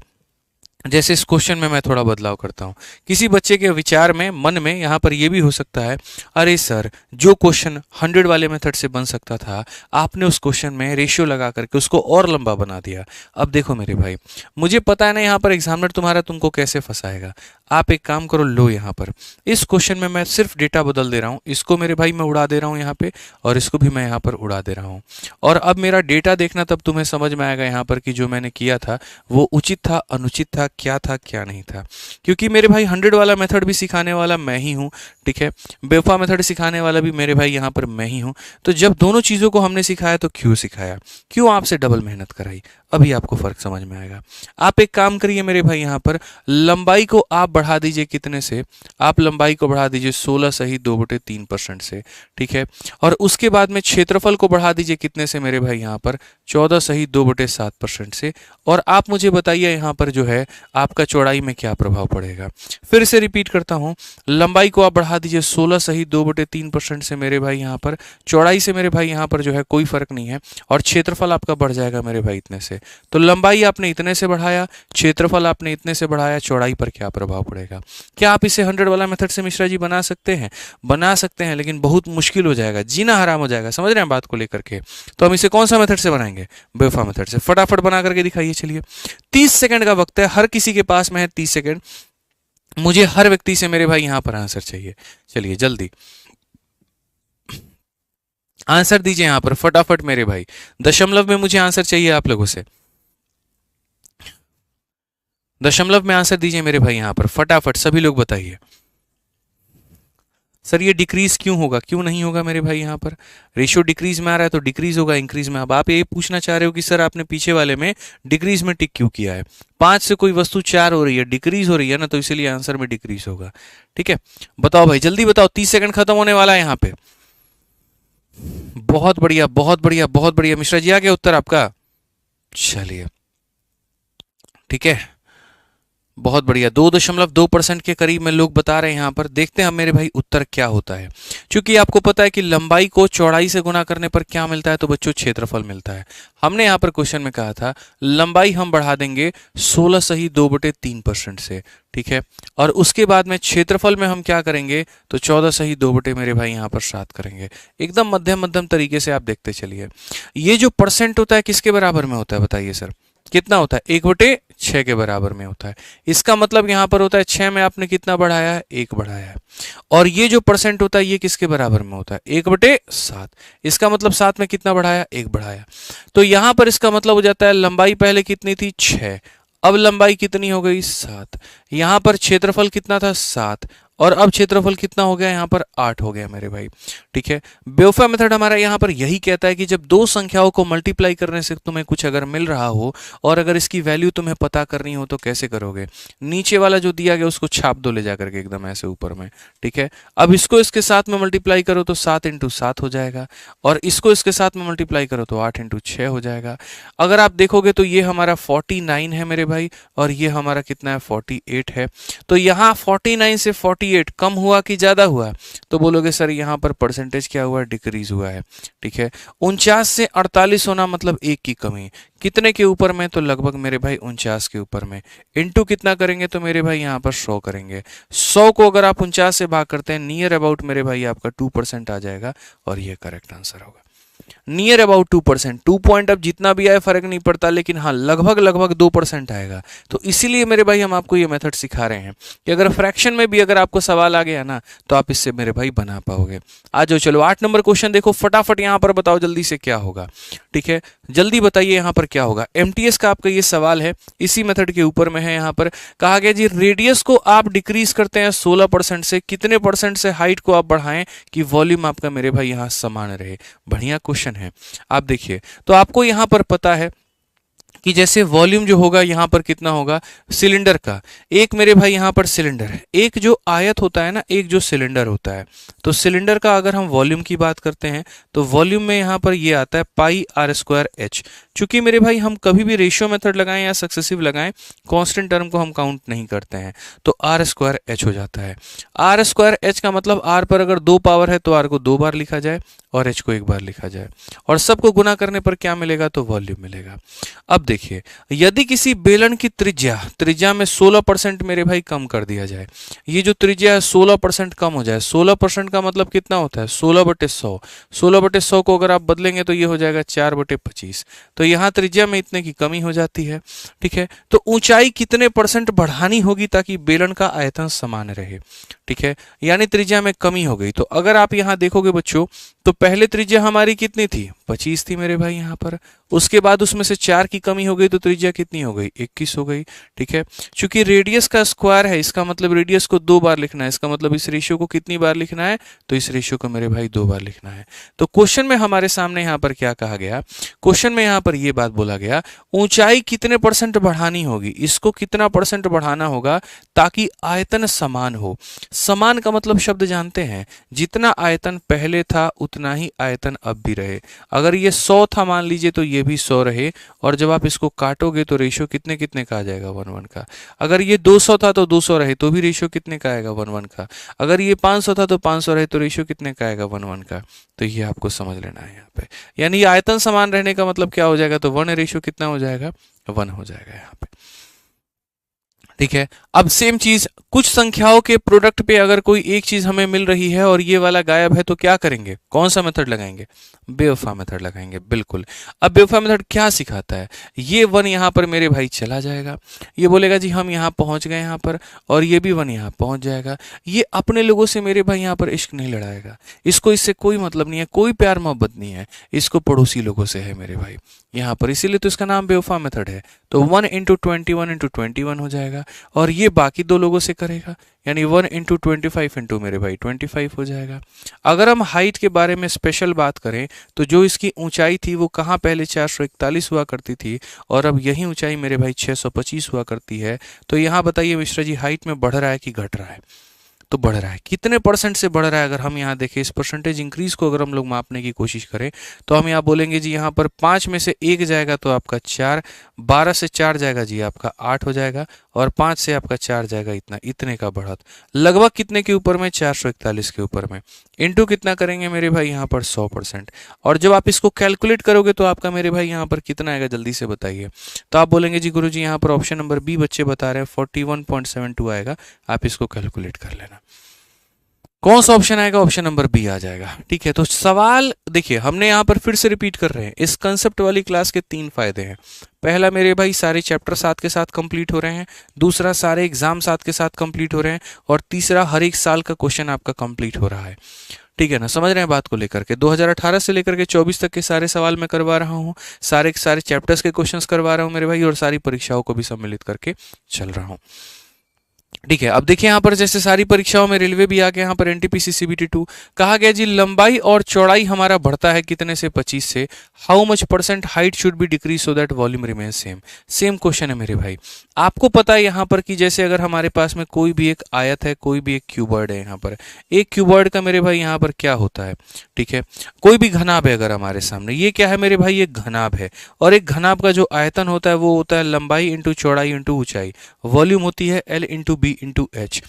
जैसे इस क्वेश्चन में मैं थोड़ा बदलाव करता हूं, किसी बच्चे के विचार में, मन में यहाँ पर यह भी हो सकता है, अरे सर जो क्वेश्चन 100 वाले मेथड से बन सकता था, आपने उस क्वेश्चन में रेशियो लगा करके उसको और लंबा बना दिया। अब देखो मेरे भाई, मुझे पता है ना यहाँ पर एग्जामिनर तुम्हारा तुमको कैसे फंसाएगा। आप एक काम करो, लो यहाँ पर इस क्वेश्चन में मैं सिर्फ डेटा बदल दे रहा हूँ, इसको मेरे भाई मैं उड़ा दे रहा हूँ यहाँ पे और इसको भी मैं यहाँ पर उड़ा दे रहा हूँ। और अब मेरा डेटा देखना, तब तुम्हें समझ में आएगा यहाँ पर कि जो मैंने किया था वो उचित था, अनुचित था, क्या था क्या नहीं था। क्योंकि मेरे भाई 100 वाला मेथड भी सिखाने वाला मैं ही हूँ, ठीक है, बेवफा मेथड सिखाने वाला भी मेरे भाई यहाँ पर मैं ही हूँ। तो जब दोनों चीज़ों को हमने सिखाया तो क्यों सिखाया, क्यों आपसे डबल मेहनत कराई। अभी आपको फर्क समझ में आएगा। आप एक काम करिए मेरे भाई, यहाँ पर लंबाई को आप बढ़ा दीजिए कितने से, आप लंबाई को बढ़ा दीजिए 16 सही 2/3% से, ठीक है। और उसके बाद में क्षेत्रफल को बढ़ा दीजिए कितने से मेरे भाई, यहाँ पर 14 सही 2/7% से। और आप मुझे बताइए यहाँ पर जो है आपका चौड़ाई में क्या प्रभाव पड़ेगा। फिर से रिपीट करता हूँ, लंबाई को आप बढ़ा दीजिए 16 सही 2/3% से मेरे भाई, यहाँ पर चौड़ाई से मेरे भाई यहाँ पर जो है कोई फर्क नहीं है। और क्षेत्रफल आपका बढ़ जाएगा मेरे भाई इतने से। तो लंबाई आपने इतने से बढ़ाया, क्षेत्रफल आपने इतने से बढ़ाया, चौड़ाई पर क्या प्रभाव पड़ेगा। क्या आप इसे 100 वाला मेथड से मिश्रा जी बना सकते हैं? बना सकते हैं, लेकिन बहुत मुश्किल हो जाएगा, जीना हराम हो जाएगा। समझ रहे हैं बात को लेकर के? तो हम इसे कौन सा मेथड से बनाएंगे? बेवफा मेथड से। फटाफट बना करके दिखाइए। चलिए 30 सेकंड का वक्त है, हर किसी के पास में है 30 सेकंड। मुझे हर व्यक्ति से मेरे भाई यहां पर आंसर चाहिए। चलिए जल्दी आंसर दीजिए यहां पर फटाफट मेरे भाई। दशमलव में मुझे आंसर चाहिए आप लोगों से। दशमलव में आंसर दीजिए मेरे भाई यहां पर फटाफट, सभी लोग बताइए। सर ये डिक्रीज क्यों होगा, क्यों नहीं होगा मेरे भाई? यहाँ पर रेशियो डिक्रीज में आ रहा है तो डिक्रीज होगा, इंक्रीज में। अब आप ये पूछना चाह रहे हो कि सर आपने पीछे वाले में डिक्रीज में टिक क्यों किया है? 5 से कोई वस्तु 4 हो रही है, डिक्रीज हो रही है ना, तो इसीलिए आंसर में डिक्रीज होगा। ठीक है, बताओ भाई जल्दी बताओ, 30 सेकंड खत्म होने वाला है यहाँ पे। बहुत बढ़िया बहुत बढ़िया बहुत बढ़िया, मिश्रा जी आ गया उत्तर आपका। चलिए ठीक है, बहुत बढ़िया। 2.2% के करीब में लोग बता रहे हैं यहाँ पर। देखते हैं हम मेरे भाई उत्तर क्या होता है। क्योंकि आपको पता है कि लंबाई को चौड़ाई से गुना करने पर क्या मिलता है, तो बच्चों क्षेत्रफल मिलता है। हमने यहाँ पर क्वेश्चन में कहा था लंबाई हम बढ़ा देंगे 16 सही 2/3% से, ठीक है। और उसके बाद में क्षेत्रफल में हम क्या करेंगे, तो 14 सही 2 मेरे भाई यहाँ पर 7 करेंगे। एकदम मध्यम मध्यम तरीके से आप देखते चलिए। ये जो परसेंट होता है किसके बराबर में होता है बताइए सर? कितना होता है? 1/6 के बराबर में होता है। इसका मतलब यहां पर होता है 6 में आपने कितना बढ़ाया है? 1 बढ़ाया है। और ये जो परसेंट होता है ये किसके बराबर में होता है? 1/7। इसका मतलब 7 में कितना बढ़ाया? 1 बढ़ाया। तो यहां पर इसका मतलब हो जाता है लंबाई पहले कितनी थी? 6, अब लंबाई कितनी हो गई? 7। यहां पर क्षेत्रफल कितना था? 7। और अब क्षेत्रफल कितना हो गया? यहाँ पर 8 हो गया मेरे भाई। ठीक है, बेवफा मेथड हमारा यहाँ पर यही कहता है कि जब दो संख्याओं को मल्टीप्लाई करने से तुम्हें कुछ अगर मिल रहा हो और अगर इसकी वैल्यू तुम्हें पता करनी हो तो कैसे करोगे? नीचे वाला जो दिया गया उसको छाप दो ले जाकर के एकदम ऐसे ऊपर में। ठीक है, अब इसको इसके साथ में मल्टीप्लाई करो तो 7 × 7 हो जाएगा, और इसको इसके साथ में मल्टीप्लाई करो तो 8 × 6 हो जाएगा। अगर आप देखोगे तो ये हमारा 49 है मेरे भाई, और ये हमारा कितना है? 48 है। तो यहाँ 49 से 48 कम हुआ कि ज्यादा हुआ? तो बोलोगे सर यहाँ पर परसेंटेज क्या हुआ? डिक्रीज हुआ है। ठीक है, 49 से 48 होना मतलब 1 की कमी। कितने के ऊपर में? तो लगभग मेरे भाई 49 के ऊपर में। इनटू कितना करेंगे? तो मेरे भाई यहाँ पर 100 करेंगे। 100 को अगर आप 49 से भाग करते हैं, नियर अबाउट मेरे भाई आपका 2% आ जाएगा, और ये करेक्ट आंसर होगा। Near about 2%। 2 पॉइंट अब जितना भी आए फर्क नहीं पड़ता, लेकिन हाँ लगभग लगभग 2% आएगा। तो इसीलिए मेरे भाई हम आपको ये मेथड सिखा रहे हैं कि अगर फ्रैक्शन में भी अगर आपको सवाल आ गया ना, तो आप इससे मेरे भाई बना पाओगे। आ जाओ, चलो 8 नंबर क्वेश्चन देखो फटाफट, यहाँ पर बताओ जल्दी से क्या होगा। ठीक है, जल्दी बताइए यहाँ पर क्या होगा। एमटीएस का आपका ये सवाल है, इसी मेथड के ऊपर में है। यहाँ पर कहा गया जी रेडियस को आप डिक्रीज करते हैं 16% से, कितने परसेंट से हाइट को आप बढ़ाएं कि वॉल्यूम आपका मेरे भाई यहाँ समान रहे। बढ़िया क्वेश्चन है। आप देखिए, तो आपको यहां पर पता है कि जैसे वॉल्यूम जो होगा यहाँ पर कितना होगा सिलेंडर का, एक मेरे भाई यहाँ पर सिलेंडर है, एक जो आयत होता है ना, एक जो सिलेंडर होता है। तो सिलेंडर का अगर हम वॉल्यूम की बात करते हैं तो वॉल्यूम में यहाँ पर ये आता है πr²h। चूंकि मेरे भाई हम कभी भी रेशियो मेथड लगाएं या सक्सेसिव लगाएं, कांस्टेंट टर्म को हम काउंट नहीं करते हैं, तो r² हो जाता है। r² का मतलब r पर अगर 2 पावर है तो r को 2 बार लिखा जाए और h को 1 बार लिखा जाए, और सबको गुना करने पर क्या मिलेगा? तो वॉल्यूम मिलेगा। अब देखिए, यदि किसी बेलन की त्रिज्या में 16% मेरे भाई कम कर दिया जाए, ये जो त्रिज्या है 16% कम हो जाए। 16% का मतलब कितना होता है? 16/100। 16/100 को अगर आप बदलेंगे तो ये हो जाएगा 4/25। तो यहाँ त्रिज्या में इतने की कमी हो जाती है। ठीक है, तो ऊंचाई कितने परसेंट बढ़ानी होगी ताकि बेलन का आयतन समान रहे? ठीक है, यानी त्रिज्या में कमी हो गई। तो अगर आप यहाँ देखोगे बच्चों, तो पहले त्रिज्या हमारी कितनी थी? 25 थी मेरे भाई यहाँ पर। उसके बाद उसमें से 4 की कमी हो गई तो त्रिज्या कितनी हो गई, 21 हो गई। ठीक है, चूंकि रेडियस का स्क्वायर है, इसका मतलब रेडियस को 2 बार लिखना है, इसका मतलब इस रेशियो को कितनी बार लिखना है, तो इस रेशियो को मेरे भाई 2 बार लिखना है। तो क्वेश्चन में हमारे सामने यहाँ पर क्या कहा गया, क्वेश्चन में यहाँ पर ये बात बोला गया, ऊंचाई कितने परसेंट बढ़ानी होगी, इसको कितना परसेंट बढ़ाना होगा ताकि आयतन समान हो। समान का मतलब शब्द जानते हैं, जितना आयतन पहले था उतना ही आयतन अब भी रहे। अगर ये 100 था मान लीजिए तो ये भी 100 रहे, और जब आप इसको काटोगे तो रेशियो कितने कितने का आ जाएगा, 1:1 का। अगर ये 200 था तो 200 रहे तो भी रेशियो कितने का आएगा, 1:1 का। अगर ये 500 था तो 500 रहे तो रेशियो कितने का आएगा, 1:1 का। तो ये आपको समझ लेना है यहाँ पे, यानी आयतन समान रहने का मतलब क्या हो जाएगा, तो 1 रेशियो कितना हो जाएगा, 1 हो जाएगा यहाँ पे। ठीक है, अब सेम चीज कुछ संख्याओं के प्रोडक्ट पे अगर कोई एक चीज हमें मिल रही है और ये वाला गायब है तो क्या करेंगे, कौन सा मेथड लगाएंगे, बेवफा मेथड लगाएंगे, बिल्कुल। अब बेवफा मेथड क्या सिखाता है, ये 1 यहाँ पर मेरे भाई चला जाएगा, ये बोलेगा जी हम यहाँ पहुंच गए यहाँ पर, और ये भी 1 यहाँ पहुंच जाएगा। ये अपने लोगों से मेरे भाई यहाँ पर इश्क नहीं लड़ाएगा, इसको इससे कोई मतलब नहीं है, कोई प्यार मोहब्बत नहीं है, इसको पड़ोसी लोगों से है मेरे भाई यहाँ पर, इसीलिए तो इसका नाम बेवफा मेथड है। तो 1 × 21 × 21 हो जाएगा, और ये बाकी 2 लोगों से करेगा, यानी 1 × 25 × मेरे भाई 25 हो जाएगा। अगर हम हाइट के बारे में स्पेशल बात करें तो जो इसकी ऊंचाई थी वो कहाँ पहले 441 हुआ करती थी, और अब यही ऊंचाई मेरे भाई 625 हुआ करती है। तो यहाँ बताइए मिश्रा जी, हाइट में बढ़ रहा है कि घट रहा है, तो बढ़ रहा है। कितने परसेंट से बढ़ रहा है, अगर हम यहाँ देखें इस परसेंटेज इंक्रीज को अगर हम लोग मापने की कोशिश करें तो हम यहाँ बोलेंगे जी यहाँ पर 5 में से 1 जाएगा तो आपका 4, 12 से 4 जाएगा जी आपका 8 हो जाएगा, और 5 से आपका 4 जाएगा इतना, इतने का बढ़त लगभग कितने के ऊपर में, 441 के ऊपर में। इनटू कितना करेंगे मेरे भाई यहाँ पर 100%, और जब आप इसको कैलकुलेट करोगे तो आपका मेरे भाई यहाँ पर कितना आएगा, जल्दी से बताइए। तो आप बोलेंगे जी गुरुजी यहाँ पर ऑप्शन नंबर बी बच्चे बता रहे हैं 41.72 आएगा, आप इसको कैलकुलेट कर लेना। कौन सा ऑप्शन आएगा, ऑप्शन नंबर बी आ जाएगा। ठीक है, तो सवाल देखिए, हमने यहाँ पर फिर से रिपीट कर रहे हैं, इस कंसेप्ट वाली क्लास के 3 फायदे हैं। पहला मेरे भाई सारे चैप्टर साथ के साथ कंप्लीट हो रहे हैं, दूसरा सारे एग्जाम साथ के साथ कंप्लीट हो रहे हैं, और तीसरा हर एक साल का क्वेश्चन आपका कंप्लीट हो रहा है। ठीक है ना, समझ रहे हैं बात को लेकर के। 2018 से लेकर के 24 तक के सारे सवाल मैं करवा रहा हूँ, सारे सारे चैप्टर्स के क्वेश्चंस करवा रहा हूँ मेरे भाई, और सारी परीक्षाओं को भी सम्मिलित करके चल रहा हूँ। ठीक है, अब देखिए यहाँ पर जैसे सारी परीक्षाओं में रेलवे भी आ गया, यहाँ पर एनटीपीसी सीबीटी 2 कहा गया जी लंबाई और चौड़ाई हमारा बढ़ता है कितने से, 25 से। How much percent height should be decrease so that volume remain same. Same question है मेरे भाई। आपको पता है यहाँ पर कि जैसे अगर हमारे पास में कोई भी एक आयत है, कोई भी एक क्यूबॉइड है, यहाँ पर एक क्यूबॉइड का मेरे भाई यहाँ पर क्या होता है, ठीक है, कोई भी घनाभ है अगर हमारे सामने, ये क्या है मेरे भाई, एक घनाभ है, और एक घनाभ का जो आयतन होता है वो होता है लंबाई इंटू चौड़ाई इंटू ऊंचाई, वॉल्यूम होती है L into B into H.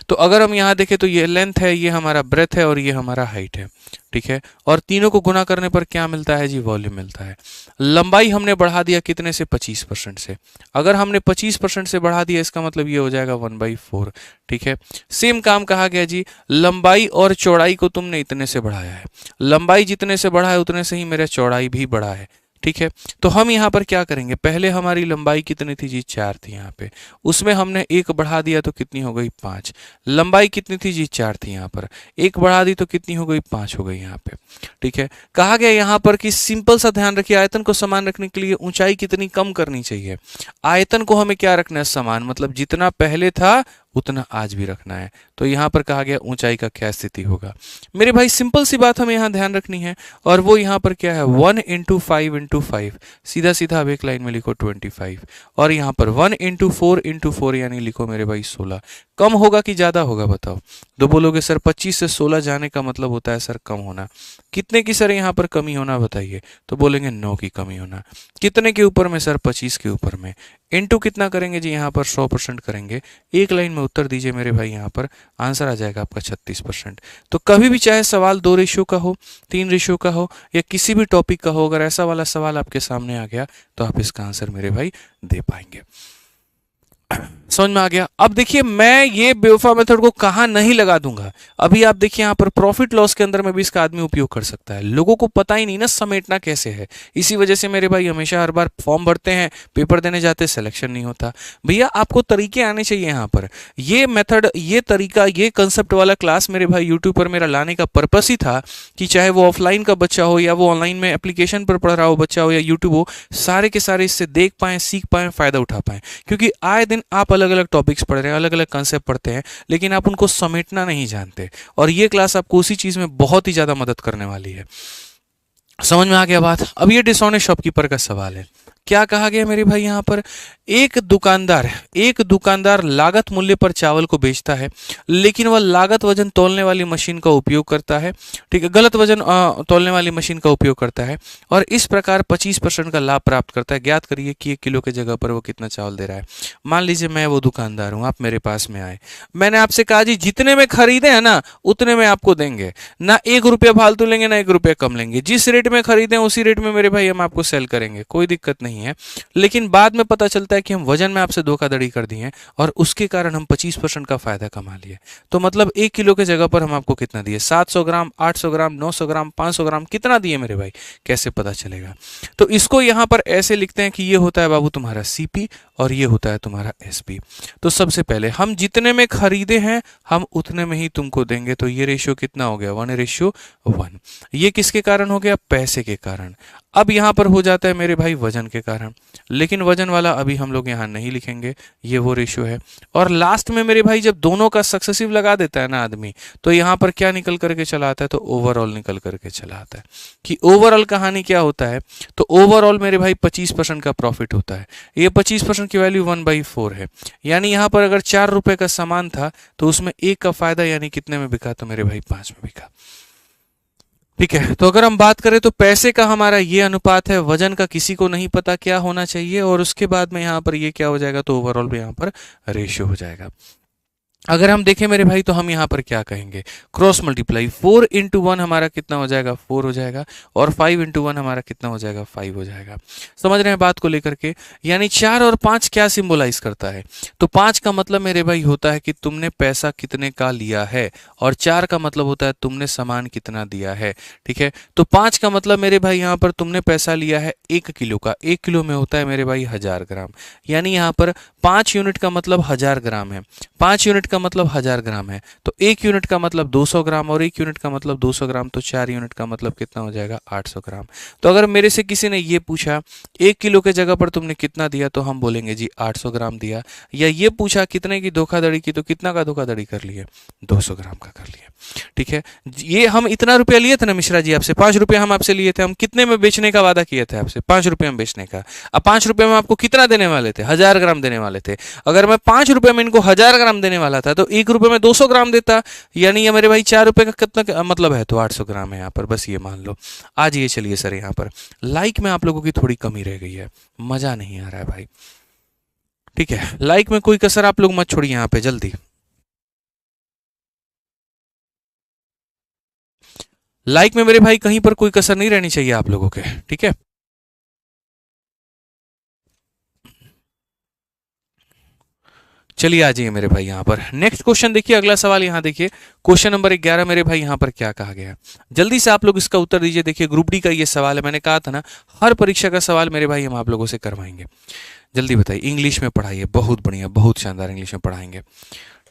तो अगर हम यहाँ देखें तो ये लेंथ है, ये हमारा ब्रेथ है, और ये हमारा हाइट है। ठीक है, और तीनों को गुना करने पर क्या मिलता है जी, वॉल्यूम मिलता है। लंबाई हमने बढ़ा दिया कितने से, 25% से। अगर हमने 25% से बढ़ा दिया इसका मतलब ये हो जाएगा 1/4। ठीक है, सेम काम कहा गया जी, लंबाई और चौड़ाई को तुमने इतने से बढ़ाया है, लंबाई जितने से बढ़ा है उतने से ही मेरा चौड़ाई भी बढ़ा है। ठीक है, तो हम यहाँ पर क्या करेंगे, पहले हमारी लंबाई कितनी थी जी, 4 थी यहाँ पे, उसमें हमने 1 बढ़ा दिया तो कितनी हो गई, 5। लंबाई कितनी थी जी, 4 थी यहाँ पर, 1 बढ़ा दी तो कितनी हो गई, 5 हो गई यहाँ पे। ठीक है, कहा गया यहाँ पर कि सिंपल सा ध्यान रखिए, आयतन को समान रखने के लिए ऊंचाई कितनी कम करनी चाहिए, आयतन को हमें क्या रखना है, समान, मतलब जितना पहले था उतना आज भी रखना है। तो यहाँ पर कहा गया ऊंचाई का क्या स्थिति होगा मेरे भाई, सिंपल सी बात हमें यहाँ ध्यान रखनी है, और वो यहाँ पर क्या है, 1 × 5 × 5, सीधा सीधा अब एक लाइन में लिखो 25, और यहाँ पर 1 × 4 × 4 यानी लिखो मेरे भाई 16। कम होगा कि ज्यादा होगा बताओ, तो बोलोगे सर 25 से 16 जाने का मतलब होता है सर कम होना। कितने की सर यहाँ पर कमी होना बताइए, तो बोलेंगे 9 की कमी होना। कितने के ऊपर में सर, 25 के ऊपर में। इनटू कितना करेंगे जी, यहाँ पर 100% करेंगे। एक लाइन में उत्तर दीजिए मेरे भाई, यहाँ पर आंसर आ जाएगा आपका 36%। तो कभी भी चाहे सवाल 2 रेशियो का हो, 3 रेशियो का हो, या किसी भी टॉपिक का हो, अगर ऐसा वाला सवाल आपके सामने आ गया तो आप इसका आंसर मेरे भाई दे पाएंगे। समझ में आ गया। अब देखिए मैं ये बेवफा मेथड को कहाँ नहीं लगा दूंगा। अभी आप देखिए यहाँ पर प्रॉफिट लॉस के अंदर में भी इसका आदमी उपयोग कर सकता है। लोगों को पता ही नहीं ना समेटना कैसे है, इसी वजह से मेरे भाई हमेशा हर बार फॉर्म भरते हैं, पेपर देने जाते, सिलेक्शन नहीं होता। भैया आपको तरीके आने चाहिए यहाँ पर। ये मेथड, ये तरीका, ये कंसेप्ट वाला क्लास मेरे भाई यूट्यूब पर मेरा लाने का पर्पस ही था कि चाहे वो ऑफलाइन का बच्चा हो या वो ऑनलाइन में एप्लीकेशन पर पढ़ रहा हो बच्चा हो या यूट्यूब हो, सारे के सारे इससे देख पाएं, सीख पाएं, फायदा उठा पाएं। क्योंकि आए दिन आप अलग अलग टॉपिक्स पढ़ रहे हैं, अलग अलग कंसेप्ट पढ़ते हैं, लेकिन आप उनको समेटना नहीं जानते, और ये क्लास आपको उसी चीज में बहुत ही ज्यादा मदद करने वाली है। समझ में आ गया बात। अब ये डिसऑनेस्ट शॉपकीपर का सवाल है। क्या कहा गया मेरे भाई यहाँ पर, एक दुकानदार लागत मूल्य पर चावल को बेचता है, लेकिन वह लागत वजन तौलने वाली मशीन का उपयोग करता है, ठीक है, गलत वजन तौलने वाली मशीन का उपयोग करता है, और इस प्रकार 25% का लाभ प्राप्त करता है। ज्ञात करिए कि 1 किलो के जगह पर वो कितना चावल दे रहा है। मान लीजिए मैं वो दुकानदार हूँ, आप मेरे पास में आए, मैंने आपसे कहा जी जितने में खरीदे है ना उतने में आपको देंगे, ना 1 रुपया फालतू लेंगे ना 1 रुपया कम लेंगे, जिस रेट में खरीदें उसी रेट में मेरे भाई हम आपको सेल करेंगे, कोई दिक्कत नहीं है। लेकिन बाद में पता चलता है कि हम वजन में आपसे धोखाधड़ी कर दिए और उसके कारण हम 25% का फायदा कमा लिए। तो मतलब 1 किलो के जगह पर हम आपको कितना दिए, 700 ग्राम, 800 ग्राम, 900 ग्राम, 500 ग्राम, कितना दिए मेरे भाई, कैसे पता चलेगा। तो इसको यहां पर ऐसे लिखते हैं कि ये होता है बाबू तुम्हारा सीपी और ये होता है तुम्हारा एसपी। तो सबसे पहले हम जितने में खरीदे हैं हम उतने में ही तुमको देंगे, तो ये रेशियो कितना हो गया, 1:1। ये किसके कारण हो गया, पैसे के कारण। अब यहां पर हो जाता है मेरे भाई वजन के कारण, लेकिन वजन वाला अभी हम लोग यहां नहीं लिखेंगे, ये वो रेशियो है। और लास्ट में मेरे भाई जब दोनों का सक्सेसिव लगा देता है ना आदमी, तो यहां पर क्या निकल करके चला आता है, तो ओवरऑल निकल करके चला आता है। कि ओवरऑल कहानी क्या होता है, तो ओवरऑल मेरे भाई 25% का प्रॉफिट होता है। ये 25% की वैल्यू 1/4 है, यानी यहां पर अगर 4 रुपए का सामान था तो उसमें 1 का फायदा यानी कितने में बिका, तो मेरे भाई 5 में बिका। ठीक है, तो अगर हम बात करें तो पैसे का हमारा ये अनुपात है, वजन का किसी को नहीं पता क्या होना चाहिए, और उसके बाद में यहाँ पर ये क्या हो जाएगा, तो ओवरऑल भी यहाँ पर रेशियो हो जाएगा। अगर हम देखें मेरे भाई तो हम यहाँ पर क्या कहेंगे, क्रॉस मल्टीप्लाई, 4 × 1 हमारा कितना हो जाएगा, 4 हो जाएगा, और 5 × 1 हमारा कितना हो जाएगा, 5 हो जाएगा। समझ रहे हैं बात को लेकर के। यानी 4 और 5 क्या सिंबलाइज करता है, तो 5 का मतलब मेरे भाई होता है कि तुमने पैसा कितने का लिया है, और 4 का मतलब होता है तुमने सामान कितना दिया है। ठीक है, तो 5 का मतलब मेरे भाई यहाँ पर तुमने पैसा लिया है 1 किलो का, 1 किलो में होता है मेरे भाई 1000 ग्राम, यानी यहाँ पर 5 यूनिट का मतलब 1000 ग्राम है, 5 यूनिट का मतलब 1000 ग्राम है, तो 1 यूनिट का मतलब 200 ग्राम, और 1 यूनिट का मतलब 200 ग्राम, तो 4 यूनिट का मतलब कितना हो जाएगा, 800 ग्राम। तो अगर मेरे से किसी ने ये पूछा 1 किलो के जगह पर तुमने कितना दिया, तो हम बोलेंगे जी 800 ग्राम दिया। या ये पूछा कितने की धोखाधड़ी की, तो कितना का धोखाधड़ी कर लिए, 200 ग्राम का कर लिए। ठीक है, ये हम इतना रुपया लिए थे ना मिश्रा जी आपसे, 5 रुपये हम आपसे लिए थे, हम कितने में बेचने का वादा किए थे आपसे, 5 रुपये में बेचने का। अब 5 रुपये में आपको कितना देने वाले थे, 1000 ग्राम देने वाले थे। अगर मैं 5 रुपये में इनको 1000 ग्राम देने वाला था तो 1 रुपये में 200 ग्राम देता, यानी ये मेरे भाई 4 रुपये का कितना मतलब है, तो 800 ग्राम है यहाँ पर, बस ये मान लो। आज ये चलिए सर यहाँ पर लाइक में आप लोगों की थोड़ी कमी रह गई है, मजा नहीं आ रहा है भाई। ठीक है, लाइक में कोई कसर आप लोग मत छोड़िए यहाँ पे जल्दी। लाइक में मेरे भाई कहीं पर कोई कसर नहीं रहनी चाहिए आप लोगों के। ठीक है, चलिए आ जाइए मेरे भाई यहाँ पर नेक्स्ट क्वेश्चन देखिए, अगला सवाल यहाँ देखिए, क्वेश्चन नंबर 11 मेरे भाई यहाँ पर क्या कहा गया है, जल्दी से आप लोग इसका उत्तर दीजिए। देखिए ग्रुप डी का ये सवाल है, मैंने कहा था ना हर परीक्षा का सवाल मेरे भाई हम आप लोगों से करवाएंगे। जल्दी बताइए, इंग्लिश में पढ़ाइए, बहुत बढ़िया, बहुत शानदार इंग्लिश में पढ़ाएंगे।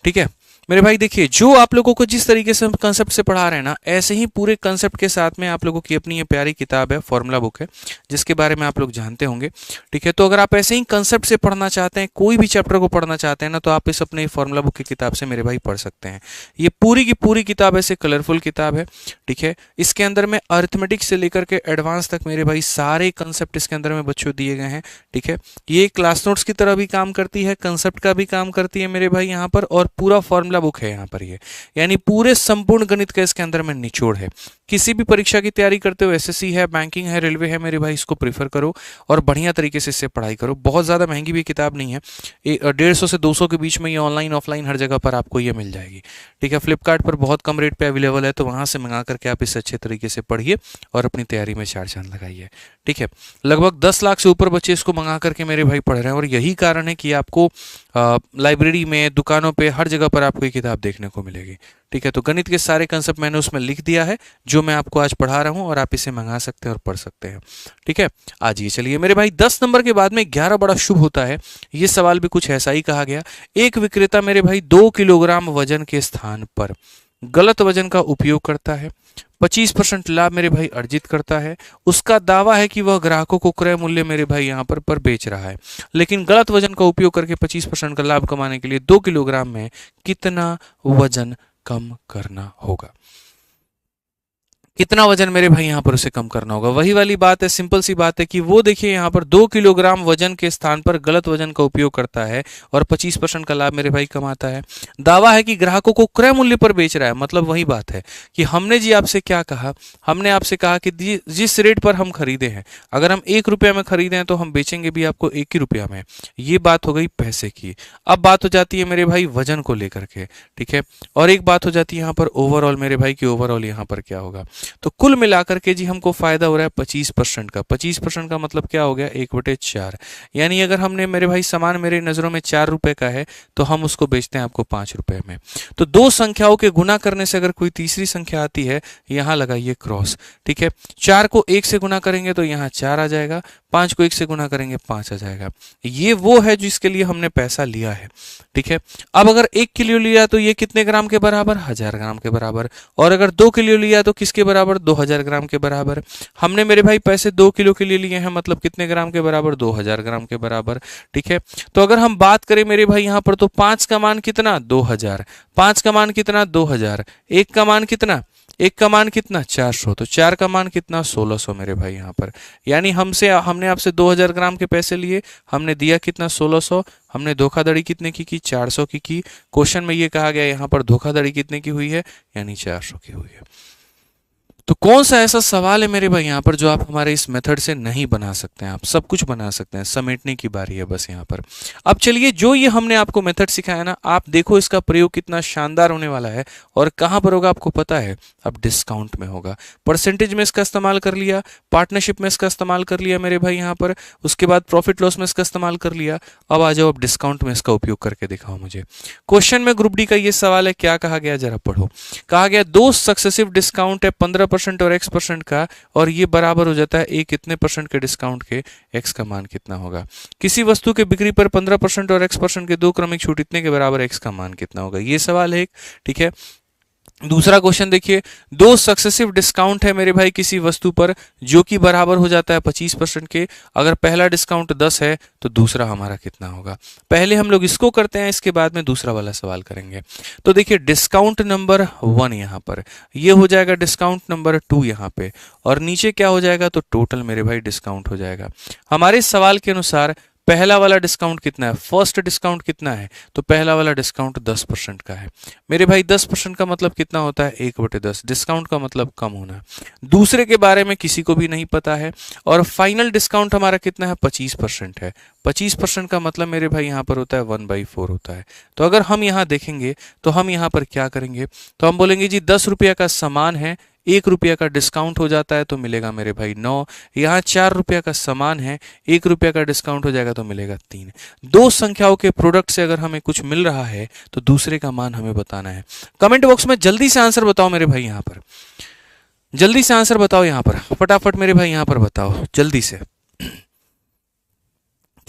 ठीक है मेरे भाई, देखिए जो आप लोगों को जिस तरीके से हम कंसेप्ट से पढ़ा रहे हैं ना, ऐसे ही पूरे कंसेप्ट के साथ में आप लोगों की अपनी ये प्यारी किताब है, फॉर्मूला बुक है, जिसके बारे में आप लोग जानते होंगे। ठीक है, तो अगर आप ऐसे ही कंसेप्ट से पढ़ना चाहते हैं, कोई भी चैप्टर को पढ़ना चाहते हैं ना, तो आप इस अपने फॉर्मूला बुक की किताब से मेरे भाई पढ़ सकते हैं। ये पूरी की पूरी किताब ऐसे कलरफुल किताब है। ठीक है, इसके अंदर में अरिथमेटिक से लेकर के एडवांस तक मेरे भाई सारे कंसेप्ट इसके अंदर में बच्चों दिए गए हैं। ठीक है, ये क्लास नोट्स की तरह भी काम करती है, कंसेप्ट का भी काम करती है मेरे भाई यहाँ पर, और पूरा फॉर्मूला बुक है यहाँ पर ये, यानी पूरे संपूर्ण गणित का इसके अंदर में निचोड़ है किसी भी परीक्षा की तैयारी करते हो, एसएससी है, बैंकिंग है, रेलवे है, मेरे भाई इसको प्रीफर करो और बढ़िया तरीके से इससे पढ़ाई करो। बहुत ज़्यादा महंगी भी किताब नहीं है, 150 से 200 के बीच में ये ऑनलाइन ऑफलाइन हर जगह पर आपको ये मिल जाएगी। ठीक है, फ्लिपकार्ट पर बहुत कम रेट पे अवेलेबल है, तो वहाँ से मंगा करके आप इसे अच्छे तरीके से पढ़िए और अपनी तैयारी में चार चांद लगाइए। ठीक है, लगभग 10 लाख से ऊपर बच्चे इसको मंगा करके मेरे भाई पढ़ रहे हैं और यही कारण है कि आपको लाइब्रेरी में, दुकानों पे, हर जगह पर आपको ये किताब देखने को मिलेगी। ठीक है, तो गणित के सारे कंसेप्ट मैंने उसमें लिख दिया है जो मैं आपको आज पढ़ा रहा हूँ और आप इसे मंगा सकते हैं और पढ़ सकते हैं। ठीक है, आज ये चलिए मेरे भाई 10 नंबर के बाद में 11 बड़ा शुभ होता है। ये सवाल भी कुछ ऐसा ही कहा गया। एक विक्रेता मेरे भाई 2 किलोग्राम वजन के स्थान पर गलत वजन का उपयोग करता है, 25% लाभ मेरे भाई अर्जित करता है। उसका दावा है कि वह ग्राहकों को क्रय मूल्य मेरे भाई यहाँ पर बेच रहा है, लेकिन गलत वजन का उपयोग करके 25% का लाभ कमाने के लिए 2 किलोग्राम में कितना वजन कम करना होगा? कितना वजन मेरे भाई यहाँ पर उसे कम करना होगा? वही वाली बात है, सिंपल सी बात है कि वो देखिए यहाँ पर 2 किलोग्राम वजन के स्थान पर गलत वजन का उपयोग करता है और 25% का लाभ मेरे भाई कमाता है। दावा है कि ग्राहकों को क्रय मूल्य पर बेच रहा है। मतलब वही बात है कि हमने जी आपसे क्या कहा, हमने आपसे कहा कि जिस रेट पर हम खरीदे हैं, अगर हम 1 रुपया में खरीदे हैं तो हम बेचेंगे भी आपको 1 ही रुपया में। ये बात हो गई पैसे की। अब बात हो जाती है मेरे भाई वजन को लेकर के। ठीक है, और एक बात हो जाती है यहाँ पर ओवरऑल मेरे भाई की, ओवरऑल यहाँ पर क्या होगा? तो कुल मिलाकर के जी हमको फायदा हो रहा है 25% का। 25% का मतलब क्या हो गया? 1/4। यानी अगर हमने मेरे भाई सामान मेरे नजरों में 4 रुपए का है तो हम उसको बेचते हैं आपको 5 रुपए में। तो दो संख्याओं के गुना करने से अगर कोई तीसरी संख्या आती है, यहां लगाइए क्रॉस। ठीक है, 4 को 1 से गुना करेंगे तो यहाँ 4 आ जाएगा, 5 को 1 से गुना करेंगे 5 आ जाएगा। ये वो है जिसके लिए हमने पैसा लिया है। ठीक है, अब अगर 1 किलो लिया तो ये कितने ग्राम के बराबर? 1000 ग्राम के बराबर। और अगर 2 किलो लिया तो किसके बराबर? 2000 ग्राम के बराबर। हमने मेरे भाई पैसे 2 किलो के लिए लिए हैं, मतलब कितने ग्राम के बराबर? 2000 ग्राम के बराबर। ठीक है, तो अगर हम बात करें मेरे भाई यहाँ पर, तो 5 का मान कितना? 2000। 5 का मान कितना? 2000। 1 का मान कितना? 1 का मान कितना? 400। तो 4 का मान कितना? 1600 मेरे भाई यहाँ पर। यानी हमने आपसे 2000 ग्राम के पैसे लिए, हमने दिया कितना? 1600। हमने धोखाधड़ी कितने की? 400 की। क्वेश्चन में ये कहा गया यहाँ पर धोखाधड़ी कितने की हुई है? यानी 400 की हुई है। तो कौन सा ऐसा सवाल है मेरे भाई यहाँ पर जो आप हमारे इस मेथड से नहीं बना सकते हैं? आप सब कुछ बना सकते हैं, समेटने की बारी है बस यहाँ पर। अब चलिए, जो ये हमने आपको मेथड सिखाया ना, आप देखो इसका प्रयोग कितना शानदार होने वाला है। और कहाँ पर होगा आपको पता है? अब डिस्काउंट में होगा। परसेंटेज में इसका इस्तेमाल कर लिया, पार्टनरशिप में इसका इस्तेमाल कर लिया मेरे भाई यहाँ पर, उसके बाद प्रॉफिट लॉस में इसका इस्तेमाल कर लिया। अब आ जाओ, अब डिस्काउंट में इसका उपयोग करके दिखाओ मुझे। क्वेश्चन में ग्रुप डी का ये सवाल है, क्या कहा गया जरा पढ़ो। कहा गया 2 सक्सेसिव डिस्काउंट है 15% और x% का, और ये बराबर हो जाता है a कितने परसेंट के डिस्काउंट के? x का मान कितना होगा? किसी वस्तु के बिक्री पर 15% और x% के 2 क्रमिक छूट इतने के बराबर x का मान कितना होगा? ये सवाल है एक। ठीक है, दूसरा क्वेश्चन देखिए, 2 सक्सेसिव डिस्काउंट है मेरे भाई किसी वस्तु पर जो कि बराबर हो जाता है 25% के। अगर पहला डिस्काउंट 10 है तो दूसरा हमारा कितना होगा? पहले हम लोग इसको करते हैं, इसके बाद में दूसरा वाला सवाल करेंगे। तो देखिए, डिस्काउंट नंबर 1 यहाँ पर, ये हो जाएगा डिस्काउंट नंबर 2 यहाँ पे, और नीचे क्या हो जाएगा? तो टोटल मेरे भाई डिस्काउंट हो जाएगा। हमारे सवाल के अनुसार पहला वाला डिस्काउंट कितना है? फर्स्ट डिस्काउंट कितना है? तो पहला वाला डिस्काउंट 10% का है मेरे भाई। 10% का मतलब कितना होता है? 1/10। डिस्काउंट का मतलब कम होना। दूसरे के बारे में किसी को भी नहीं पता है। और फाइनल डिस्काउंट हमारा कितना है? 25% है। 25% का मतलब मेरे भाई यहाँ पर होता है 1/4 होता है। तो अगर हम यहाँ देखेंगे तो हम यहाँ पर क्या करेंगे? तो हम बोलेंगे जी 10 रुपया का सामान है, 1 रुपया का डिस्काउंट हो जाता है तो मिलेगा मेरे भाई 9। यहाँ 4 रुपया का सामान है, 1 रुपया का डिस्काउंट हो जाएगा तो मिलेगा 3। दो संख्याओं के प्रोडक्ट से अगर हमें कुछ मिल रहा है तो दूसरे का मान हमें बताना है। कमेंट बॉक्स में जल्दी से आंसर बताओ मेरे भाई यहाँ पर, जल्दी से आंसर बताओ यहाँ पर, फटाफट मेरे भाई यहाँ पर बताओ जल्दी से।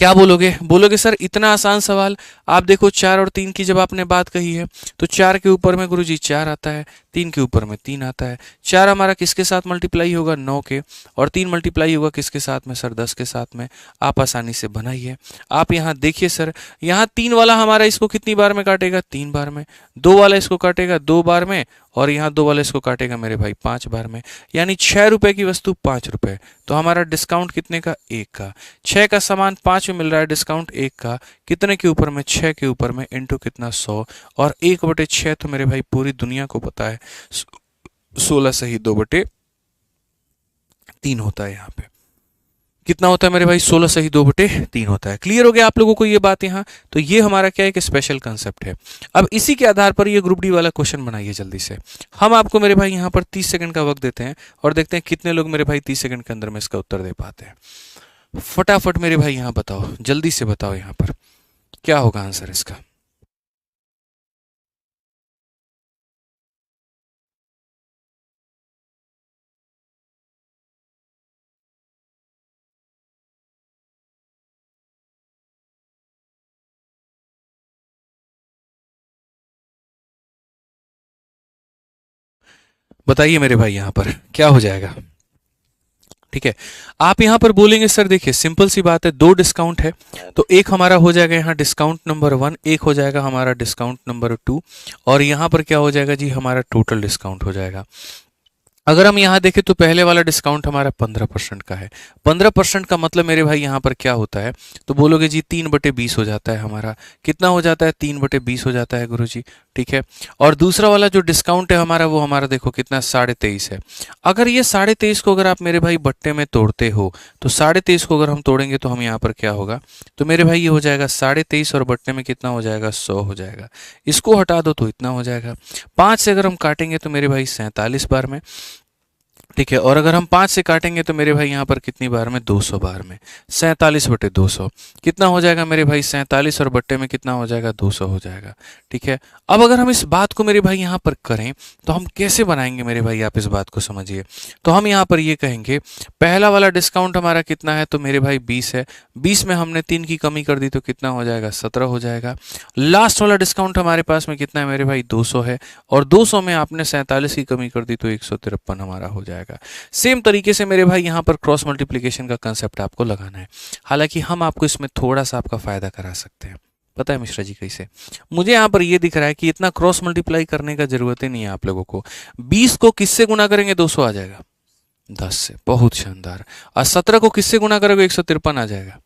क्या बोलोगे सर इतना आसान सवाल? आप देखो 4 और 3 की जब आपने बात कही है तो 4 के ऊपर में गुरुजी 4 आता है, 3 के ऊपर में 3 आता है। 4 हमारा किसके साथ मल्टीप्लाई होगा? 9 के, और 3 मल्टीप्लाई होगा किसके साथ में सर? 10 के साथ में। आप आसानी से बनाइए। आप यहाँ देखिए सर, यहाँ 3 वाला हमारा इसको कितनी बार में काटेगा? 3 बार में। 2 वाला इसको काटेगा 2 बार में, और यहाँ 2 वाला इसको काटेगा मेरे भाई 5 बार में। यानी 6 रुपए की वस्तु 5 रुपए। तो हमारा डिस्काउंट कितने का? 1 का। 6 का सामान 5 में मिल रहा है, डिस्काउंट 1 का। कितने के ऊपर में? 6 के ऊपर में, इंटू कितना? 100। और 1/6 तो मेरे भाई पूरी दुनिया को पता है 16 सही 2/। 3 होता है यहाँ पे। कितना होता है मेरे भाई? 16 सही 2/3 होता है। क्लियर हो गया आप लोगों को ये बात यहाँ? तो ये हमारा क्या है, एक स्पेशल कंसेप्ट है। अब इसी के आधार पर ये ग्रुप डी वाला क्वेश्चन बनाइए जल्दी से। हम आपको मेरे भाई यहाँ पर 30 सेकंड का वक्त देते हैं और देखते हैं कितने लोग मेरे भाई 30 सेकंड के अंदर में इसका उत्तर दे पाते हैं। फटाफट मेरे भाई यहाँ बताओ, जल्दी से बताओ यहाँ पर क्या होगा आंसर इसका। बताइए मेरे भाई यहाँ पर क्या हो जाएगा? ठीक है, आप यहां पर बोलेंगे सर देखिए सिंपल सी बात है, 2 डिस्काउंट है तो एक हमारा हो जाएगा यहाँ डिस्काउंट नंबर 1, एक हो जाएगा हमारा डिस्काउंट नंबर 2 और यहाँ पर क्या हो जाएगा जी, हमारा टोटल डिस्काउंट हो जाएगा। अगर हम यहाँ देखें तो पहले वाला डिस्काउंट हमारा 15% का है। 15% का मतलब मेरे भाई यहाँ पर क्या होता है, तो बोलोगे जी 3/20 हो जाता है हमारा। कितना हो जाता है? 3/20 हो जाता है गुरुजी। ठीक है, और दूसरा वाला जो डिस्काउंट है हमारा वो हमारा देखो कितना 23.5 है। अगर ये 23.5 को अगर आप मेरे भाई बट्टे में तोड़ते हो तो 23.5 को अगर हम तोड़ेंगे तो हम यहाँ पर क्या होगा, तो मेरे भाई ये हो जाएगा 23.5 और बट्टे में कितना हो जाएगा, 100 हो जाएगा। इसको हटा दो तो इतना हो जाएगा। 5 से अगर हम काटेंगे तो मेरे भाई 47 बार में। ठीक है, और अगर हम 5 से काटेंगे तो मेरे भाई यहाँ पर कितनी बार में, 200 बार में। 47/200 कितना हो जाएगा मेरे भाई, 47 और बट्टे में कितना हो जाएगा, 200 हो जाएगा। ठीक है, अब अगर हम इस बात को मेरे भाई यहाँ पर करें तो हम कैसे बनाएंगे मेरे भाई, आप इस बात को समझिए। तो हम यहाँ पर ये कहेंगे पहला वाला डिस्काउंट हमारा कितना है, तो मेरे भाई 20 है। 20 में हमने 3 की कमी कर दी तो कितना हो जाएगा, 17 हो जाएगा। लास्ट वाला डिस्काउंट हमारे पास में कितना है मेरे भाई, 200 है और 200 में आपने 47 की कमी कर दी तो 153 हमारा हो जाएगा। सेम तरीके से मेरे भाई यहाँ पर क्रॉस मल्टीप्लिकेशन का कंसेप्ट आपको लगाना है। हालांकि हम आपको इसमें थोड़ा सा आपका फायदा करा सकते हैं। पता है मिश्रा जी कैसे? मुझे यहाँ पर ये दिख रहा है कि इतना क्रॉस मल्टीप्लाई करने का जरूरत ही नहीं है आप लोगों को। 20 को किससे गुना करेंगे, 200 आ जाएगा। 10 से, बहुत शानदार। और 17 को किससे गुना करोगे, 153 आ जाएगा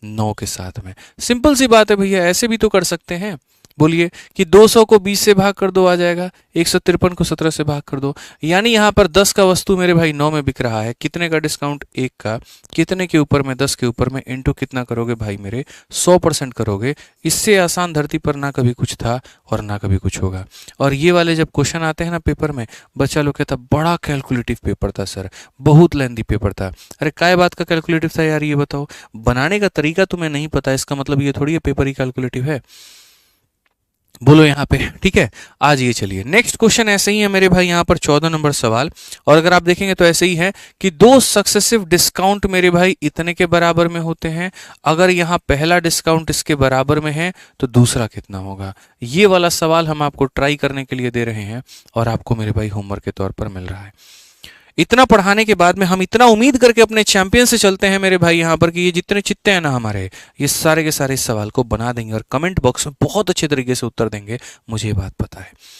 9 के साथ में। सिंपल सी बात है भैया, ऐसे भी तो कर सकते हैं। बोलिए कि 200 को 20 से भाग कर दो आ जाएगा, 153 को 17 से भाग कर दो। यानी यहाँ पर 10 का वस्तु मेरे भाई 9 में बिक रहा है। कितने का डिस्काउंट, 1 का। कितने के ऊपर में, 10 के ऊपर में, इनटू कितना करोगे भाई मेरे, 100% करोगे। इससे आसान धरती पर ना कभी कुछ था और ना कभी कुछ होगा। और ये वाले जब क्वेश्चन आते हैं ना पेपर में, बच्चा लोग कहता बड़ा कैलकुलेटिव पेपर था सर, बहुत लेंथी पेपर था। अरे काय बात का कैलकुलेटिव था यार, ये बताओ। बनाने का तरीका तुम्हें नहीं पता, इसका मतलब ये थोड़ी है पेपर ही कैलकुलेटिव है। बोलो यहाँ पे। ठीक है, आज ये चलिए नेक्स्ट क्वेश्चन ऐसे ही है मेरे भाई, यहाँ पर 14 नंबर सवाल। और अगर आप देखेंगे तो ऐसे ही है कि 2 सक्सेसिव डिस्काउंट मेरे भाई इतने के बराबर में होते हैं। अगर यहाँ पहला डिस्काउंट इसके बराबर में है तो दूसरा कितना होगा। ये वाला सवाल हम आपको ट्राई करने के लिए दे रहे हैं और आपको मेरे भाई होमवर्क के तौर पर मिल रहा है। इतना पढ़ाने के बाद में हम इतना उम्मीद करके अपने चैंपियन से चलते हैं मेरे भाई यहाँ पर कि ये जितने चित्ते हैं ना हमारे, ये सारे के सारे इस सवाल को बना देंगे और कमेंट बॉक्स में बहुत अच्छे तरीके से उत्तर देंगे, मुझे ये बात पता है।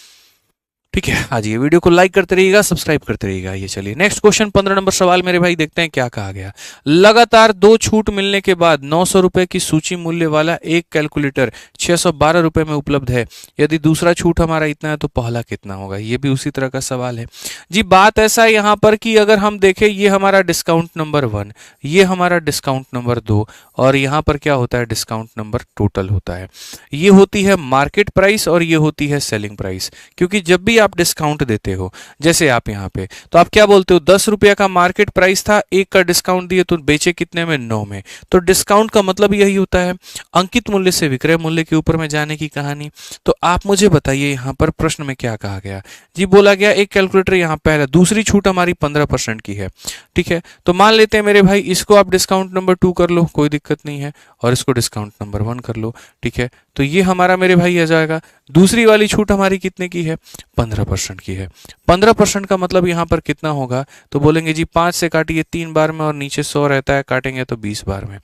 ठीक है, आज ये वीडियो को लाइक करते रहिएगा, सब्सक्राइब करते रहिएगा। ये चलिए नेक्स्ट क्वेश्चन 15 नंबर सवाल मेरे भाई, देखते हैं क्या कहा गया। लगातार 2 छूट मिलने के बाद 900 रुपए की सूची मूल्य वाला एक कैलकुलेटर 612 रुपए में उपलब्ध है। यदि दूसरा छूट हमारा इतना है तो पहला कितना होगा। ये भी उसी तरह का सवाल है जी। बात ऐसा है यहाँ पर कि अगर हम देखें ये हमारा डिस्काउंट नंबर 1, ये हमारा डिस्काउंट नंबर 2 और यहाँ पर क्या होता है, डिस्काउंट नंबर टोटल होता है। ये होती है मार्केट प्राइस और ये होती है सेलिंग प्राइस। क्योंकि जब भी आप डिस्काउंट देते हो, जैसे आप यहाँ पे, तो आप क्या बोलते हो, 10 रुपया का मार्केट प्राइस था, 1 का डिस्काउंट दिए तो बेचे कितने में, 9 में। तो डिस्काउंट का मतलब यही होता है अंकित मूल्य से विक्रय मूल्य के ऊपर में जाने की कहानी। तो आप मुझे बताइए यहाँ पर प्रश्न में क्या कहा गया जी। बोला गया एक कैलकुलेटर यहाँ पहला, दूसरी छूट हमारी 15% की है। ठीक है, तो मान लेते हैं मेरे भाई इसको आप डिस्काउंट नंबर 2 कर लो, कोई दिक्कत नहीं है, और इसको डिस्काउंट नंबर 1 कर लो। ठीक है, तो ये हमारा मेरे भाई आ जाएगा। दूसरी वाली छूट हमारी कितने की है, 15% की है। 15% का मतलब यहाँ पर कितना होगा, तो बोलेंगे जी 5 से काटिए 3 बार में और नीचे 100 रहता है, काटेंगे तो 20 बार में।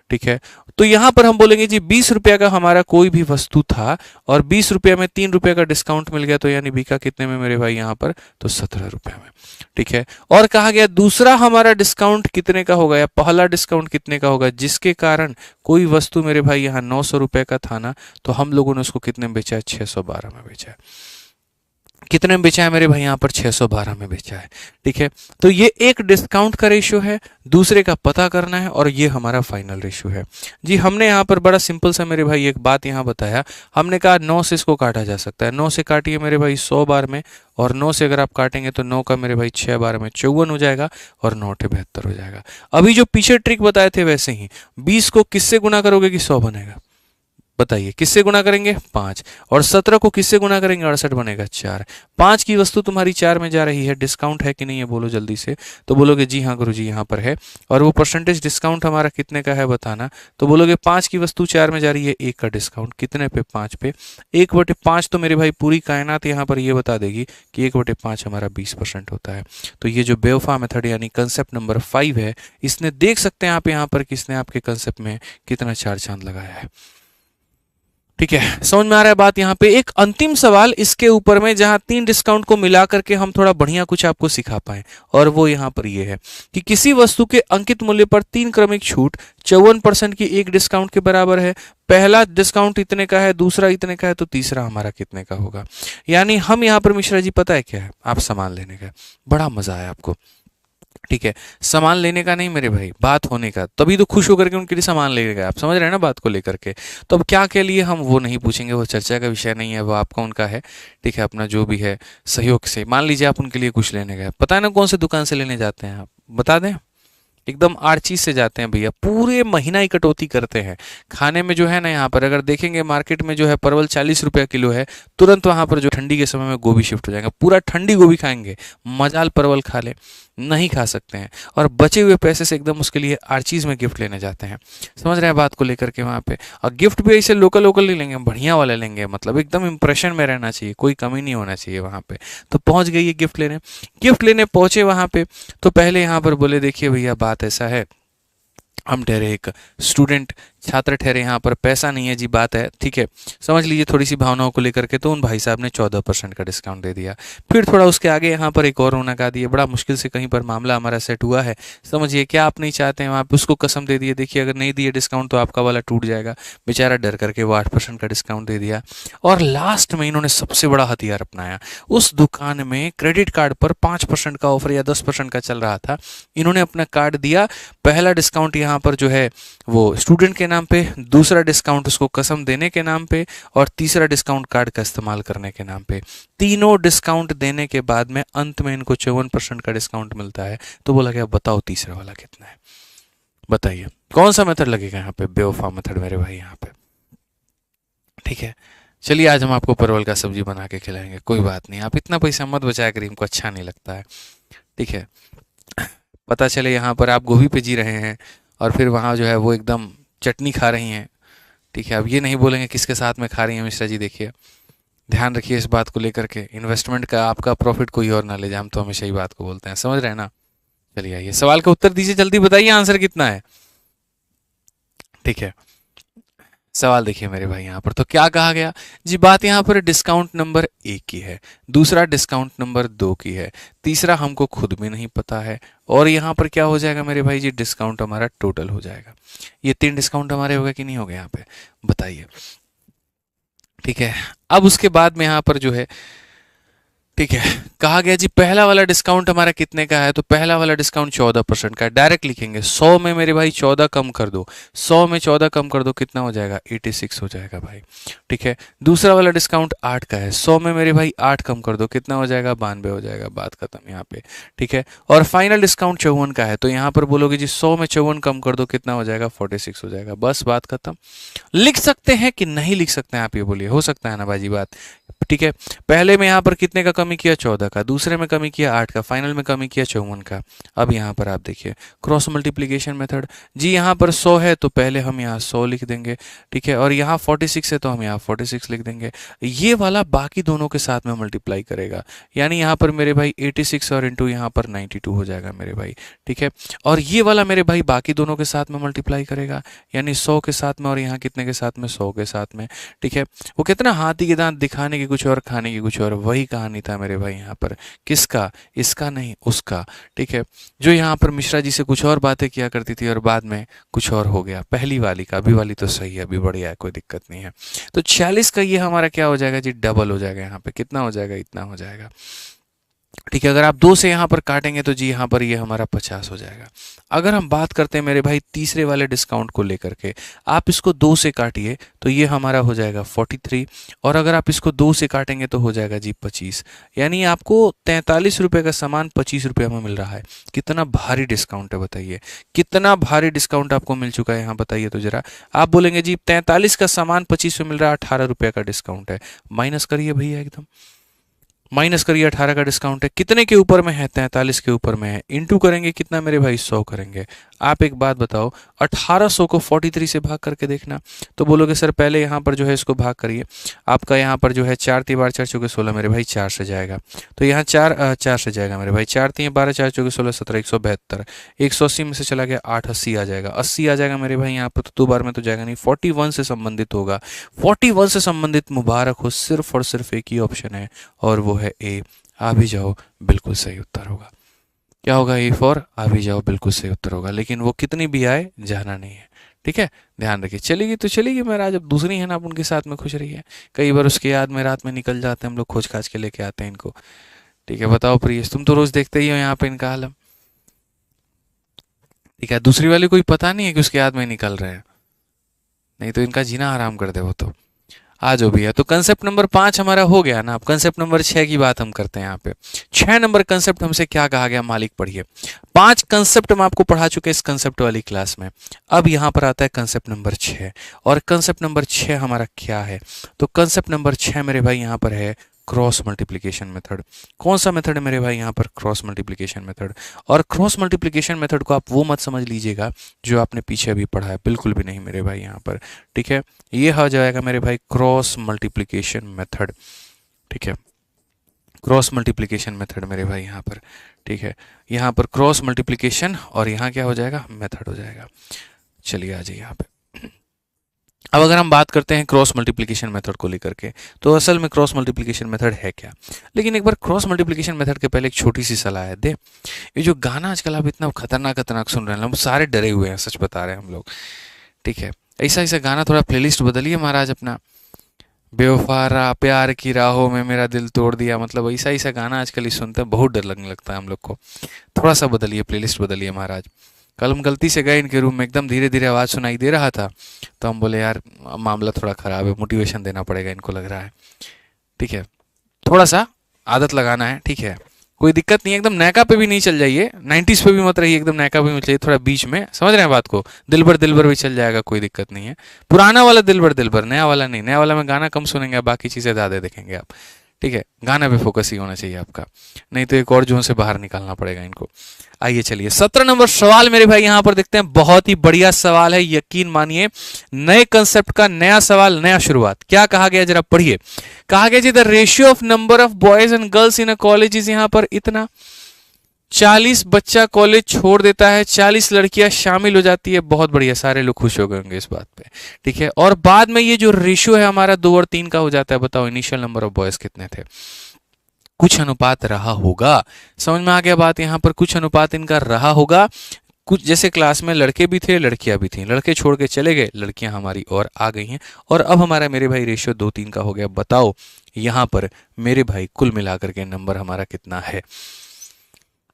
ठीक है, तो यहाँ पर हम बोलेंगे जी 20 रुपया का हमारा कोई भी वस्तु था और 20 रुपया में 3 रुपये का डिस्काउंट मिल गया, तो यानी बिका कितने में मेरे भाई यहाँ पर, तो 17 रुपये में। ठीक है, और कहा गया दूसरा हमारा डिस्काउंट कितने का होगा या पहला डिस्काउंट कितने का होगा, जिसके कारण कोई वस्तु मेरे भाई यहाँ 900 रुपये का था ना, तो हम लोगों ने उसको कितने में बेचा है, 612 में बेचा है। कितने में बेचा है मेरे भाई यहाँ पर 612 में बेचा है। ठीक है, तो ये एक डिस्काउंट का रेशियो है, दूसरे का पता करना है, और ये हमारा फाइनल रेशियो है। जी हमने यहाँ पर बड़ा सिंपल सा मेरे भाई एक बात यहाँ बताया, हमने कहा 9 से इसको काटा जा सकता है। 9 से काटिए मेरे भाई 100 बार में, और 9 से अगर आप काटेंगे तो 9 का मेरे भाई 6 बार में 54 हो जाएगा, और 9 72 हो जाएगा। अभी जो पीछे ट्रिक बताए थे वैसे ही 20 को किससे गुना करोगे कि 100 बनेगा, बताइए किससे गुना करेंगे 5, और 17 को किससे गुना करेंगे 68 बनेगा 4। 5 की वस्तु तुम्हारी 4 में जा रही है, डिस्काउंट है कि नहीं है बोलो जल्दी से। तो बोलोगे जी हाँ गुरुजी यहाँ पर है, और वो परसेंटेज डिस्काउंट हमारा कितने का है बताना। तो बोलोगे 5 की वस्तु 4 में जा रही है, 1 का डिस्काउंट कितने पे 5 पे, 1/5। तो मेरे भाई पूरी कायनात यहाँ पर ये बता देगी कि 1/5 हमारा 20% होता है। तो ये जो बेवफा मेथड यानी कंसेप्ट नंबर 5 है, इसने देख सकते हैं आप यहाँ पर किसने आपके कंसेप्ट में कितना 4 चांद लगाया है। ठीक है, समझ में आ रहा है बात। यहाँ पे एक अंतिम सवाल इसके ऊपर में, जहां 3 डिस्काउंट को मिला करके हम थोड़ा बढ़िया कुछ आपको सिखा पाए, और वो यहाँ पर ये है कि किसी वस्तु के अंकित मूल्य पर 3 क्रमिक छूट 54% की एक डिस्काउंट के बराबर है। पहला डिस्काउंट इतने का है, दूसरा इतने का है, तो तीसरा हमारा कितने का होगा। यानी हम यहाँ पर मिश्रा जी पता है क्या है, आप सामान लेने का, बड़ा मजा आया आपको। ठीक है, सामान लेने का नहीं मेरे भाई, बात होने का, तभी तो खुश होकर के उनके लिए सामान ले गए, आप समझ रहे हैं ना बात को लेकर के। तो अब क्या के लिए हम वो नहीं पूछेंगे, वो चर्चा का विषय नहीं है, वो आपका उनका है। ठीक है, अपना जो भी है सहयोग से, मान लीजिए आप उनके लिए कुछ लेने गए, पता है ना कौन से दुकान से लेने जाते हैं आप, बता दें। एकदम आर्ची से जाते हैं भैया, पूरे महीना ही कटौती करते हैं खाने में जो है ना। यहाँ पर अगर देखेंगे मार्केट में जो है परवल 40 रुपये किलो है, तुरंत वहाँ पर जो ठंडी के समय में गोभी शिफ्ट हो जाएगा, पूरा ठंडी गोभी खाएंगे, मजाल परवल खा ले, नहीं खा सकते हैं, और बचे हुए पैसे से एकदम उसके लिए आर्चीज में गिफ्ट लेने जाते हैं। समझ रहे हैं बात को लेकर के वहाँ पे। और गिफ्ट भी ऐसे लोकल लोकल नहीं लेंगे, बढ़िया वाले लेंगे, मतलब एकदम इंप्रेशन में रहना चाहिए, कोई कमी नहीं होना चाहिए वहाँ पे। तो पहुँच गई ये गिफ्ट लेने, गिफ्ट लेने पहुँचे वहाँ पे, तो पहले यहाँ पर बोले देखिए भैया बात ऐसा है, हम ठहरे एक स्टूडेंट, छात्र ठहरे, यहाँ पर पैसा नहीं है जी, बात है। ठीक है, समझ लीजिए थोड़ी सी भावनाओं को लेकर के, तो उन भाई साहब ने 14% का डिस्काउंट दे दिया। फिर थोड़ा उसके आगे यहाँ पर एक और रोना गा दिए, बड़ा मुश्किल से कहीं पर मामला हमारा सेट हुआ है, समझिए क्या आप नहीं चाहते हैं, वहाँ पे उसको कसम दे दिए देखिए अगर नहीं दिए डिस्काउंट तो आपका वाला टूट जाएगा। बेचारा डर करके वो 8% का डिस्काउंट दे दिया। और लास्ट में इन्होंने सबसे बड़ा हथियार अपनाया, उस दुकान में क्रेडिट कार्ड पर 5% का ऑफर या 10% का चल रहा था, इन्होंने अपना कार्ड दिया, पहला डिस्काउंट यहाँ पर जो है वो स्टूडेंट के नाम पे, दूसरा डिस्काउंट उसको कसम देने के नाम पे, और तीसरा डिस्काउंट कार्ड का इस्तेमाल करने के नाम पे। तीनों डिस्काउंट देने के बाद में अंत में इनको 54% का डिस्काउंट मिलता है। तो बोला गया बताओ तीसरा वाला कितना है, बताइए कौन सा मेथड लगेगा यहाँ पे, बेवफा मेथड मेरे भाई यहाँ पे। ठीक है, चलिए आज हम आपको परवल का सब्जी बना के खिलाएंगे, कोई बात नहीं, आप इतना पैसा मत बचाया करिए, हमको अच्छा नहीं लगता है। ठीक है, पता चले यहाँ पर आप गोभी पे जी रहे हैं, और फिर वहाँ जो है वो एकदम चटनी खा रही हैं। ठीक है, अब ये नहीं बोलेंगे किसके साथ में खा रही हैं मिश्रा जी, देखिए ध्यान रखिए इस बात को लेकर के, इन्वेस्टमेंट का आपका प्रॉफिट कोई और ना ले जाए, हम तो हमेशा ही बात को बोलते हैं, समझ रहे हैं ना। चलिए आइए सवाल का उत्तर दीजिए, जल्दी बताइए आंसर कितना है। ठीक है, सवाल देखिए मेरे भाई यहाँ पर, तो क्या कहा गया जी, बात यहाँ पर डिस्काउंट नंबर 1 की है, दूसरा डिस्काउंट नंबर 2 की है, तीसरा हमको खुद भी नहीं पता है, और यहाँ पर क्या हो जाएगा मेरे भाई जी, डिस्काउंट हमारा टोटल हो जाएगा। ये 3 डिस्काउंट हमारे हो गए कि नहीं हो गए यहाँ पे, बताइए। ठीक है, अब उसके बाद में यहाँ पर जो है, ठीक है, कहा गया जी पहला वाला डिस्काउंट हमारा कितने का है, तो पहला वाला डिस्काउंट 14% का है, डायरेक्ट लिखेंगे 100 में मेरे भाई 14 कम कर दो, 100 में 14 कम कर दो, कितना हो जाएगा 86 हो जाएगा भाई। ठीक है, दूसरा वाला डिस्काउंट 8 का है, 100 में मेरे भाई 8 कम कर दो, कितना हो जाएगा 92 हो जाएगा, बात खत्म यहाँ पे। ठीक है, और फाइनल डिस्काउंट 54 का है, तो यहाँ पर बोलोगे जी 100 में 54 कम कर दो, कितना हो जाएगा 46 हो जाएगा, बस बात खत्म। लिख सकते हैं कि नहीं लिख सकते हैं आप, ये बोलिए, हो सकता है ना बाजी बात। ठीक है, पहले में यहाँ पर कितने का कमी किया 14 का, दूसरे में कमी किया 8 का, फाइनल में कमी किया 54 का। अब यहाँ पर आप देखिए क्रॉस मल्टीप्लिकेशन मेथड, जी यहाँ पर 100 है तो पहले हम यहाँ 100 लिख देंगे। ठीक है, और यहाँ 46 है तो हम यहाँ 46 लिख देंगे, ये वाला बाकी दोनों के साथ में मल्टीप्लाई करेगा, यानी यहाँ पर मेरे भाई 86 और इंटू यहाँ पर 92 हो जाएगा मेरे भाई। ठीक है, और ये वाला मेरे भाई बाकी दोनों के साथ में मल्टीप्लाई करेगा, यानी 100 के साथ में, और यहाँ कितने के साथ में 100 के साथ में। ठीक है, वो कितना हाथी के दांत दिखाने की कुछ और, खाने की कुछ और, वही कहानी था मेरे भाई यहाँ पर। किसका? इसका नहीं, उसका। ठीक है, जो यहाँ पर मिश्रा जी से कुछ और बातें किया करती थी और बाद में कुछ और हो गया। पहली वाली का, अभी वाली तो सही है, अभी बढ़िया है, कोई दिक्कत नहीं है। तो 46 का ये हमारा क्या हो जाएगा जी? डबल हो जाएगा। यहाँ पे कितना हो जाएगा? इतना हो जाएगा। ठीक है, अगर आप 2 से यहाँ पर काटेंगे तो जी यहाँ पर ये हमारा 50 हो जाएगा। अगर हम बात करते हैं मेरे भाई तीसरे वाले डिस्काउंट को लेकर के, आप इसको 2 से काटिए तो ये हमारा हो जाएगा 43, और अगर आप इसको 2 से काटेंगे तो हो जाएगा जी 25। यानी आपको 43 रुपये का सामान 25 रुपये में मिल रहा है। कितना भारी डिस्काउंट है बताइए, कितना भारी डिस्काउंट आपको मिल चुका है यहाँ, बताइए तो जरा। आप बोलेंगे जी 43 का सामान 25 में मिल रहा है, 18 रुपये का डिस्काउंट है। माइनस करिए भैया, एकदम माइनस करिए। 18 का डिस्काउंट है, कितने के ऊपर में है? 43 के ऊपर में है। इंटू करेंगे कितना मेरे भाई? 100 करेंगे। आप एक बात बताओ, 1800 को 43 से भाग करके देखना, तो बोलोगे सर पहले यहाँ पर जो है इसको भाग करिए। आपका यहाँ पर जो है 4 3 12 4 चौके 16 मेरे भाई 4 से जाएगा, तो यहाँ 4 से जाएगा मेरे भाई। 4 3 12 4 चौके 16 17 172, 180 में से चला गया 8, 80 आ जाएगा। 80 आ जाएगा मेरे भाई यहाँ पर, तो 2 बार में तो जाएगा नहीं, 41 से संबंधित होगा। 41 से संबंधित मुबारक हो, सिर्फ और सिर्फ एक ही ऑप्शन है और वो है ए। आ भी जाओ, बिल्कुल सही उत्तर होगा। क्या होगा? ए फॉर आ भी जाओ, बिल्कुल सही उत्तर होगा। लेकिन वो कितनी भी आए, जाना नहीं है। ठीक है, ध्यान रखिए। चलेगी तो चलेगी महाराज, अब दूसरी है ना, आप उनके साथ में खुश रहिए। कई बार उसके याद में रात में निकल जाते हैं हम लोग, खोज खाज के लेके आते हैं इनको। ठीक है, बताओ प्रियेश, तुम तो रोज देखते ही हो यहाँ पे इनका आलम। ठीक है, दूसरी वाली कोई पता नहीं है कि उसके याद में निकल रहे हैं, नहीं तो इनका जीना आराम कर दे वो तो। आ जाओ भैया, तो कंसेप्ट नंबर 5 हमारा हो गया ना। अब कंसेप्ट नंबर 6 की बात हम करते हैं यहाँ पे। 6 नंबर कंसेप्ट हमसे क्या कहा गया, मालिक पढ़िए। 5 कंसेप्ट हम आपको पढ़ा चुके हैं इस कंसेप्ट वाली क्लास में। अब यहाँ पर आता है कंसेप्ट नंबर 6, और कंसेप्ट नंबर 6 हमारा क्या है? तो कंसेप्ट नंबर 6 मेरे भाई यहाँ पर है क्रॉस मल्टीप्लिकेशन मेथड। कौन सा मेथड है मेरे भाई यहाँ पर? Cross multiplication method. और क्रॉस मल्टीप्लिकेशन मेथड को आप वो मत समझ लीजिएगा जो आपने पीछे अभी पढ़ा है, बिल्कुल भी नहीं मेरे भाई यहाँ पर। ठीक है, ये हो जाएगा मेरे भाई क्रॉस मल्टीप्लिकेशन मेथड। ठीक है, क्रॉस मल्टीप्लिकेशन मेथड मेरे भाई यहाँ पर। ठीक है, यहाँ पर क्रॉस मल्टीप्लिकेशन और यहाँ क्या हो जाएगा? मेथड हो जाएगा। चलिए आ जाइए यहाँ पे। अब अगर हम बात करते हैं क्रॉस मल्टीप्लिकेशन मेथड को लेकर के, तो असल में क्रॉस मल्टीप्लिकेशन मेथड है क्या? लेकिन एक बार क्रॉस मल्टीप्लिकेशन मेथड के पहले एक छोटी सी सलाह है। दे, ये जो गाना आजकल आप इतना खतरनाक खतरनाक सुन रहे हैं, हम सारे डरे हुए हैं, सच बता रहे हैं हम लोग। ठीक है, ऐसा ऐसा गाना थोड़ा प्लेलिस्ट बदलिए महाराज अपना। बेवफा प्यार की राहों में मेरा दिल तोड़ दिया, मतलब ऐसा ऐसा गाना आजकल ही सुनते हैं, बहुत डर लगने लगता है हम लोग को। थोड़ा सा बदलिए, प्लेलिस्ट बदलिए महाराज। कल हम गलती से गए इनके रूम में, एकदम धीरे धीरे आवाज़ सुनाई दे रहा था, तो हम बोले यार मामला थोड़ा ख़राब है, मोटिवेशन देना पड़ेगा इनको, लग रहा है। ठीक है, थोड़ा सा आदत लगाना है। ठीक है, कोई दिक्कत नहीं है, एकदम नैका पे भी नहीं चल जाइए, 90s पे भी मत रहिए, एकदम नैका पे भी मत जाइए, थोड़ा बीच में, समझ रहे हैं बात को। दिलबर भी चल जाएगा, कोई दिक्कत नहीं है। पुराना वाला दिलबर, नया वाला नहीं। नया वाला में गाना कम सुनेंगे, बाकी चीज़ें ज़्यादा देखेंगे आप। ठीक है, गाना पे फोकस ही होना चाहिए आपका, नहीं तो एक और जोन से बाहर निकालना पड़ेगा इनको। आइए चलिए 17 नंबर सवाल मेरे भाई यहां पर देखते हैं। बहुत ही बढ़िया सवाल है, यकीन मानिए, नए कंसेप्ट का नया सवाल, नया शुरुआत। क्या कहा गया जरा पढ़िए। कहा गया जी the ratio of number of boys and girls in a college is, यहां पर इतना 40 बच्चा कॉलेज छोड़ देता है, 40 लड़कियां शामिल हो जाती है। बहुत बढ़िया, सारे लोग खुश हो गए होंगे इस बात पे। ठीक है, और बाद में ये जो रेशियो है हमारा 2 और 3 का हो जाता है। बताओ इनिशियल नंबर ऑफ बॉयज कितने थे? कुछ अनुपात रहा होगा, समझ में आ गया बात। यहां पर कुछ अनुपात इनका रहा होगा। कुछ जैसे क्लास में लड़के भी थे, लड़कियां भी थी, लड़के छोड़ के चले गए, लड़कियां हमारी और आ गई हैं, और अब हमारा मेरे भाई रेशियो 2-3 का हो गया। बताओ यहां पर मेरे भाई कुल मिलाकर के नंबर हमारा कितना है?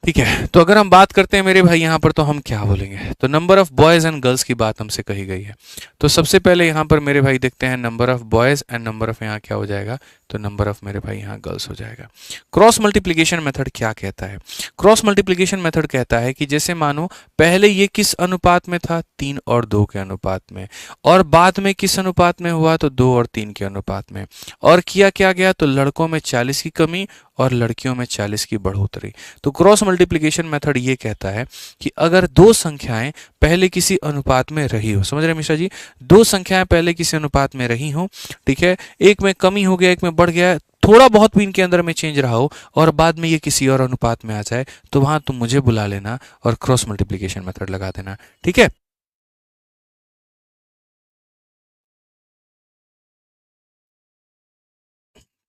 ठीक है, तो अगर हम बात करते हैं मेरे भाई यहाँ पर, तो हम क्या बोलेंगे? तो number of boys and girls की बात हमसे कही गई है। तो सबसे पहले यहाँ पर मेरे भाई देखते हैं number of boys and number of यहाँ क्या हो जाएगा? तो नंबर ऑफ मेरे भाई यहाँ गर्ल्स हो जाएगा। क्रॉस मल्टीप्लिकेशन मेथड क्या कहता है? क्रॉस मल्टीप्लिकेशन मेथड कहता है कि जैसे मानो पहले ये किस अनुपात में था? 3 और 2 के अनुपात में, और बाद में किस अनुपात में हुआ? तो 2 और 3 के अनुपात में। और किया क्या गया? तो लड़कों में 40 की कमी और लड़कियों में 40 की बढ़ोतरी। तो क्रॉस मल्टीप्लिकेशन मेथड ये कहता है कि अगर 2 संख्याएं पहले किसी अनुपात में रही हो, समझ रहे मिश्रा जी, 2 संख्याएं पहले किसी अनुपात में रही हो, ठीक है, एक में कमी हो गया, एक में बढ़ गया, थोड़ा बहुत भी इनके अंदर में चेंज रहा हो, और बाद में ये किसी और अनुपात में आ जाए, तो वहां तुम मुझे बुला लेना और क्रॉस मल्टीप्लिकेशन मेथड लगा देना। ठीक है,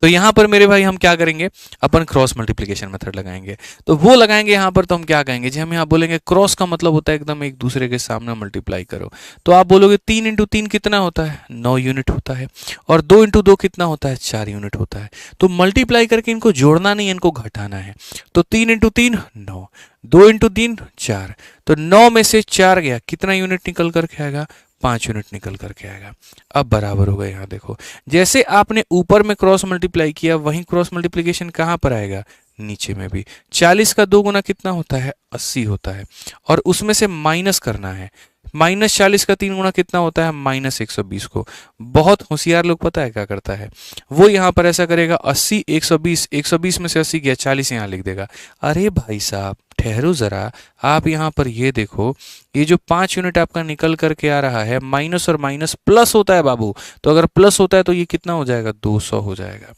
तो यहाँ पर मेरे भाई हम क्या करेंगे, अपन क्रॉस मल्टीप्लिकेशन मेथड लगाएंगे। तो वो लगाएंगे यहाँ पर, तो हम क्या कहेंगे जी, हम यहाँ बोलेंगे क्रॉस का मतलब होता है एकदम एक दूसरे के सामने मल्टीप्लाई करो। तो आप बोलोगे 3 इंटू 3 कितना होता है, 9 यूनिट होता है, और 2 इंटू 2 कितना होता है, 4 यूनिट होता है। तो मल्टीप्लाई करके इनको जोड़ना नहीं, इनको घटाना है। तो 3 इंटू 3 9, 2 इंटू 3 4, तो 9 में से 4 गया, कितना यूनिट निकल करके आएगा, 5 यूनिट निकल करके आएगा। अब बराबर होगा, यहाँ देखो जैसे आपने ऊपर में क्रॉस मल्टीप्लाई किया, वहीं क्रॉस मल्टीप्लिकेशन कहाँ पर आएगा, नीचे में भी। 40 का 2 गुना कितना होता है, 80 होता है, और उसमें से माइनस करना है। -40 का 3 गुना कितना होता है, -120 को। बहुत होशियार लोग पता है क्या करता है, वो यहाँ पर ऐसा करेगा 80 120, 120 में से 80 गया, 40 यहाँ लिख देगा। अरे भाई साहब ठहरो जरा, आप यहाँ पर ये देखो, ये जो 5 यूनिट आपका निकल करके आ रहा है, माइनस और माइनस प्लस होता है बाबू। तो अगर प्लस होता है तो ये कितना हो जाएगा, 200 हो जाएगा,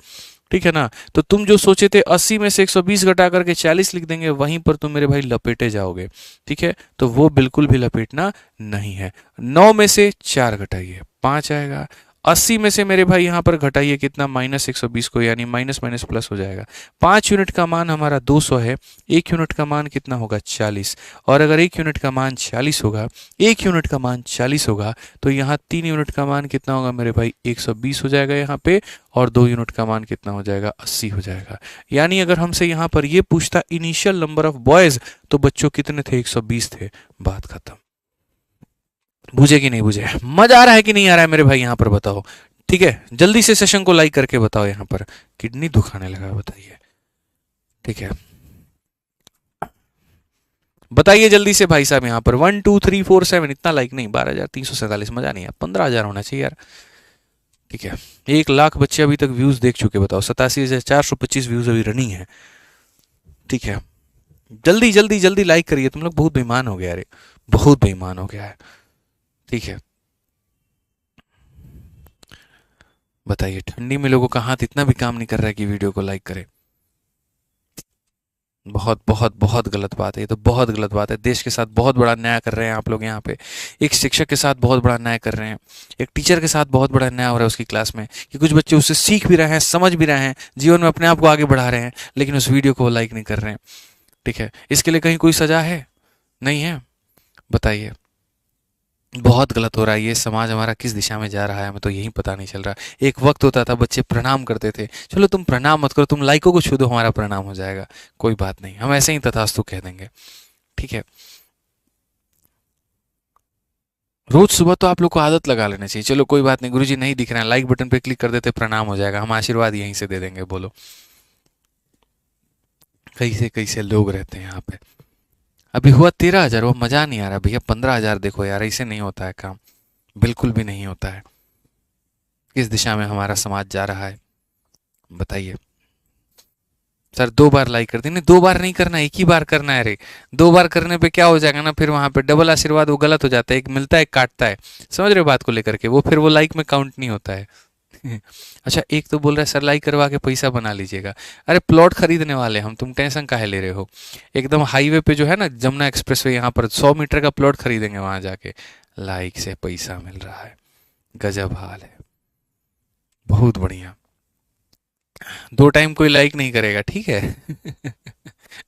ठीक है ना। तो तुम जो सोचे थे 80 में से 120 घटा करके 40 लिख देंगे, वहीं पर तुम मेरे भाई लपेटे जाओगे, ठीक है। तो वो बिल्कुल भी लपेटना नहीं है। 9 में से 4 घटाइए, 5 आएगा। 80 में से मेरे भाई यहाँ पर घटाइए कितना, -120 को, यानी माइनस माइनस प्लस हो जाएगा। 5 यूनिट का मान हमारा 200 है, 1 यूनिट का मान कितना होगा, 40। और अगर 1 यूनिट का मान 40 होगा, 1 यूनिट का मान 40 होगा, तो यहाँ 3 यूनिट का मान कितना होगा मेरे भाई, 120 हो जाएगा यहाँ पे, और 2 यूनिट का मान कितना हो जाएगा, 80 हो जाएगा। यानी अगर हमसे यहाँ पर ये पूछता इनिशियल नंबर ऑफ बॉयज, तो बच्चों कितने थे, 120 थे, बात खत्म। बुझे कि नहीं बुझे, मजा आ रहा है कि नहीं आ रहा है मेरे भाई, यहाँ पर बताओ, ठीक है। जल्दी से सेशन को लाइक करके बताओ, यहाँ पर किडनी दुखाने लगा बताइए, ठीक है। बताइए जल्दी से भाई साहब, यहाँ पर 1 2 3 4 7, इतना लाइक नहीं, 12,347, मजा नहीं है, 15,000 होना चाहिए यार, ठीक है। 1 लाख बच्चे अभी तक व्यूज देख चुके, बताओ 87,425 व्यूज अभी रनिंग है, ठीक है। जल्दी जल्दी जल्दी लाइक करिए, तुम लोग बहुत बेईमान हो गया, अरे बहुत बेईमान हो गया है, ठीक है। बताइए ठंडी में लोगों का हाथ इतना भी काम नहीं कर रहा है कि वीडियो को लाइक करे। बहुत बहुत बहुत गलत बात है, ये तो बहुत गलत बात है। देश के साथ बहुत बड़ा अन्याय कर रहे हैं आप लोग यहाँ पे। एक शिक्षक के साथ बहुत बड़ा अन्याय कर रहे हैं, एक टीचर के साथ बहुत बड़ा अन्याय हो रहा है उसकी क्लास में, कि कुछ बच्चे उससे सीख भी रहे हैं, समझ भी रहे हैं, जीवन में अपने आप को आगे बढ़ा रहे हैं, लेकिन उस वीडियो को लाइक नहीं कर रहे हैं, ठीक है। इसके लिए कहीं कोई सजा है, नहीं है, बताइए। बहुत गलत हो रहा है, ये समाज हमारा किस दिशा में जा रहा है हमें तो यही पता नहीं चल रहा। एक वक्त होता था बच्चे प्रणाम करते थे, चलो तुम प्रणाम मत करो, तुम लाइकों को छू दो, हमारा प्रणाम हो जाएगा, कोई बात नहीं, हम ऐसे ही तथास्तु कह देंगे, ठीक है। रोज सुबह तो आप लोग को आदत लगा लेना चाहिए। चलो कोई बात नहीं, गुरुजी नहीं दिख रहे हैं, लाइक बटन पे क्लिक कर देते, प्रणाम हो जाएगा, हम आशीर्वाद यहीं से दे देंगे। बोलो कैसे कैसे लोग रहते हैं यहाँ पे। अभी हुआ 13,000, वो मजा नहीं आ रहा भैया, 15,000 देखो यार, ऐसे नहीं होता है काम, बिल्कुल भी नहीं होता है। किस दिशा में हमारा समाज जा रहा है बताइए। सर 2 बार लाइक कर देने, 2 बार नहीं करना, एक ही बार करना है रे। 2 बार करने पे क्या हो जाएगा ना, फिर वहां पे डबल आशीर्वाद वो गलत हो जाता है, एक मिलता है एक काटता है, समझ रहे हो बात को लेकर के, वो फिर वो लाइक में काउंट नहीं होता है। अच्छा एक तो बोल रहा है सर लाइक करवा के पैसा बना लीजिएगा। अरे प्लॉट खरीदने वाले हम, तुम टेंशन काहे ले रहे हो। एकदम हाईवे पे जो है ना, जमुना एक्सप्रेस वे, यहाँ पर 100 मीटर का प्लॉट खरीदेंगे, वहां जाके लाइक से पैसा मिल रहा है, गजब हाल है, बहुत बढ़िया। 2 टाइम कोई लाइक नहीं करेगा, ठीक है।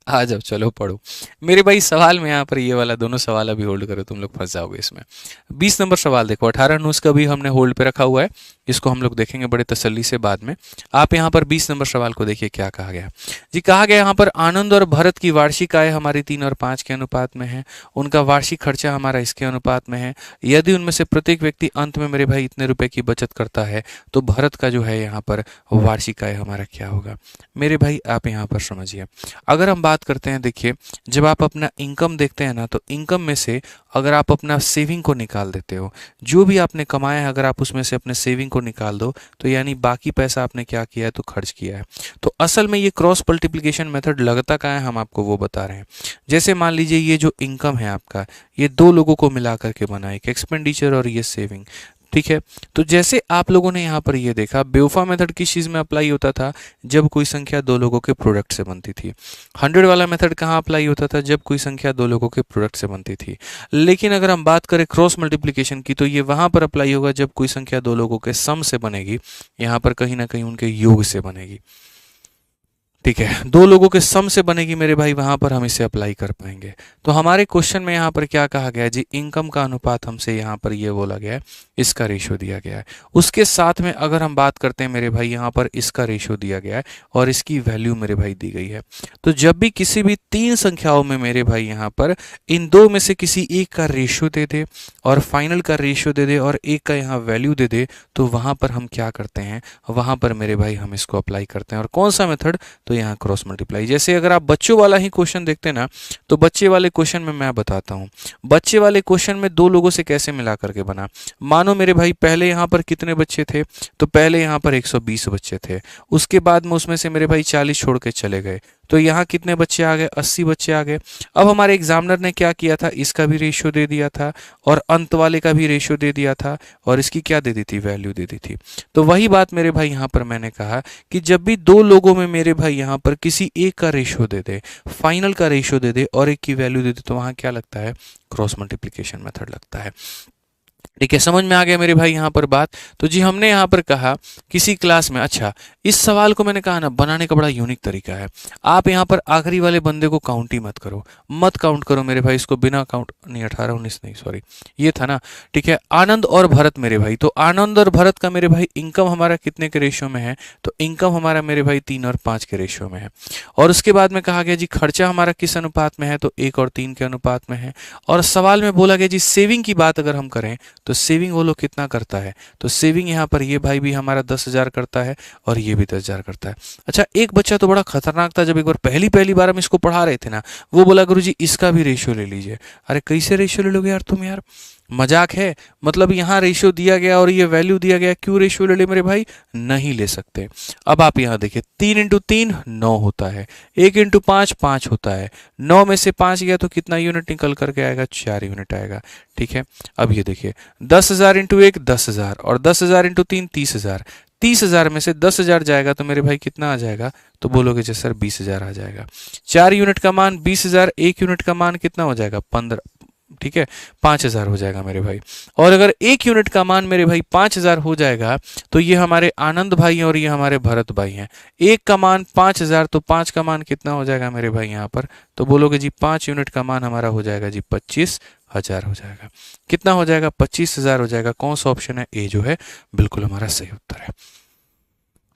आ जाओ चलो पढ़ो मेरे भाई। सवाल में यहाँ पर ये वाला दोनों सवाल अभी होल्ड करो, तुम लोग फंस जाओगे इसमें। 20 नंबर सवाल देखो, 18 नूस का भी हमने होल्ड पे रखा हुआ है, इसको हम लोग देखेंगे बड़े तसल्ली से बाद में। आप यहाँ पर 20 नंबर सवाल को देखिए क्या कहा गया जी। कहा गया यहाँ पर आनंद और भरत की वार्षिक आय हमारी 3 और 5 के अनुपात में है, उनका वार्षिक खर्चा हमारा इसके अनुपात में है। यदि उनमें से प्रत्येक व्यक्ति अंत में मेरे भाई इतने रुपए की बचत करता है, तो भरत का जो है यहाँ पर वार्षिक आय हमारा क्या होगा। मेरे भाई आप यहाँ पर समझिए, अगर हम बात करते हैं, देखिए जब आप अपना इनकम देखते हैं ना, तो इनकम में से अगर आप अपना सेविंग को निकाल देते हो, जो भी आपने कमाया है अगर आप उसमें से अपने सेविंग को निकाल दो, तो यानी बाकी पैसा आपने क्या किया है, तो खर्च किया है। तो असल में ये क्रॉस मल्टीप्लिकेशन मेथड लगता क्या है, हम आपको वो बता रहे हैं। जैसे मान लीजिए ये जो इनकम है आपका, ये 2 लोगों को मिला करके बना, एक एक्सपेंडिचर और ये सेविंग। ठीक है। तो जैसे आप लोगों ने यहाँ पर ये देखा, बेवफा मेथड किस चीज़ में अप्लाई होता था, जब कोई संख्या दो लोगों के प्रोडक्ट से बनती थी। 100 वाला मेथड कहाँ अप्लाई होता था, जब कोई संख्या दो लोगों के प्रोडक्ट से बनती थी। लेकिन अगर हम बात करें क्रॉस मल्टीप्लिकेशन की, तो ये वहाँ पर अप्लाई होगा जब कोई संख्या दो लोगों के सम से बनेगी, यहाँ पर कहीं ना कहीं उनके योग से बनेगी। ठीक है, दो लोगों के सम से बनेगी मेरे भाई, वहां पर हम इसे अप्लाई कर पाएंगे। तो हमारे क्वेश्चन में यहाँ पर क्या कहा गया है जी, इनकम का अनुपात हमसे यहाँ पर ये बोला गया है, इसका रेशियो दिया गया है। उसके साथ में अगर हम बात करते हैं मेरे भाई, यहाँ पर इसका रेशियो दिया गया है और इसकी वैल्यू मेरे भाई दी गई है। तो जब भी किसी भी तीन संख्याओं में मेरे भाई यहाँ पर इन दो में से किसी एक का रेशियो दे दे और फाइनल का रेशियो दे दे और एक का यहाँ वैल्यू दे दे, तो वहां पर हम क्या करते हैं, वहां पर मेरे भाई हम इसको अप्लाई करते हैं। और कौन सा मेथड, तो यहाँ क्रॉस मल्टीप्लाई। जैसे अगर आप बच्चों वाला ही क्वेश्चन देखते हैं ना, तो बच्चे वाले क्वेश्चन में मैं बताता हूँ, बच्चे वाले क्वेश्चन में दो लोगों से कैसे मिला करके बना। मानो मेरे भाई पहले यहाँ पर कितने बच्चे थे, तो पहले यहाँ पर 120 बच्चे थे, उसके बाद में उसमें से मेरे भाई 40 छोड़ के चले गए, तो यहाँ कितने बच्चे आ गए, 80 बच्चे आ गए। अब हमारे एग्जामिनर ने क्या किया था, इसका भी रेशियो दे दिया था और अंत वाले का भी रेशियो दे दिया था और इसकी क्या दे दी थी, वैल्यू दे दी थी। तो वही बात मेरे भाई यहाँ पर मैंने कहा कि जब भी दो लोगों में मेरे भाई यहाँ पर किसी एक का रेशियो दे दे, फाइनल का रेशियो दे दे और एक की वैल्यू दे दे, तो वहाँ क्या लगता है, क्रॉस मल्टीप्लिकेशन मेथड लगता है। ठीक है, समझ में आ गया मेरे भाई यहाँ पर बात। तो जी हमने यहाँ पर कहा किसी क्लास में, अच्छा इस सवाल को मैंने कहा ना बनाने का बड़ा यूनिक तरीका है। आप यहाँ पर आखिरी वाले बंदे को काउंट ही मत करो, मत काउंट करो मेरे भाई, इसको बिना काउंट नहीं, 18 19 नहीं, सॉरी ये था ना। ठीक है, आनंद और भरत मेरे भाई, तो आनंद और भरत का मेरे भाई इनकम हमारा कितने के रेशियो में है, तो इनकम हमारा मेरे भाई 3 और 5 के रेशियो में है। और उसके बाद में कहा गया जी खर्चा हमारा किस अनुपात में है, तो 1 और 3 के अनुपात में है। और सवाल में बोला गया जी सेविंग की बात अगर हम करें, तो सेविंग वो लोग कितना करता है, तो सेविंग यहाँ पर ये भाई भी हमारा 10,000 करता है और ये भी 10,000 करता है। अच्छा एक बच्चा तो बड़ा खतरनाक था, जब एक बार पहली पहली बार हम इसको पढ़ा रहे थे ना, वो बोला गुरुजी इसका भी रेशियो ले लीजिए। अरे कैसे रेशियो ले लोगे यार तुम, यार मजाक है, मतलब यहाँ रेशियो दिया गया और ये वैल्यू दिया गया, क्यों रेशियो ले ले मेरे भाई, नहीं ले सकते। अब आप यहाँ देखिए 3 इंटू 3 9 होता है, 1 इंटू 5 5 होता है, 9 में से 5 गया तो कितना यूनिट निकल करके आएगा, 4 यूनिट आएगा। ठीक है, अब ये देखिए 10,000 इंटू 1 10,000 और 10,000 इंटू 3 30,000, 30,000 में से 10,000 जाएगा तो मेरे भाई कितना आ जाएगा, तो बोलोगे जी सर 20,000 आ जाएगा। 4 यूनिट का मान 20,000, 1 यूनिट का मान कितना हो जाएगा 15, ठीक है 5,000 हो जाएगा मेरे भाई। और अगर 1 यूनिट का मान मेरे भाई 5,000 हो जाएगा, तो ये हमारे आनंद भाई हैं और ये हमारे भरत भाई हैं। 1 का मान 5,000, तो 5 का मान कितना हो जाएगा मेरे भाई यहाँ पर, तो बोलोगे जी 5 यूनिट का मान हमारा हो जाएगा जी 25,000 हो जाएगा। कितना हो जाएगा, 25,000 हो जाएगा। कौन सा ऑप्शन है, ए जो है बिल्कुल हमारा सही उत्तर है।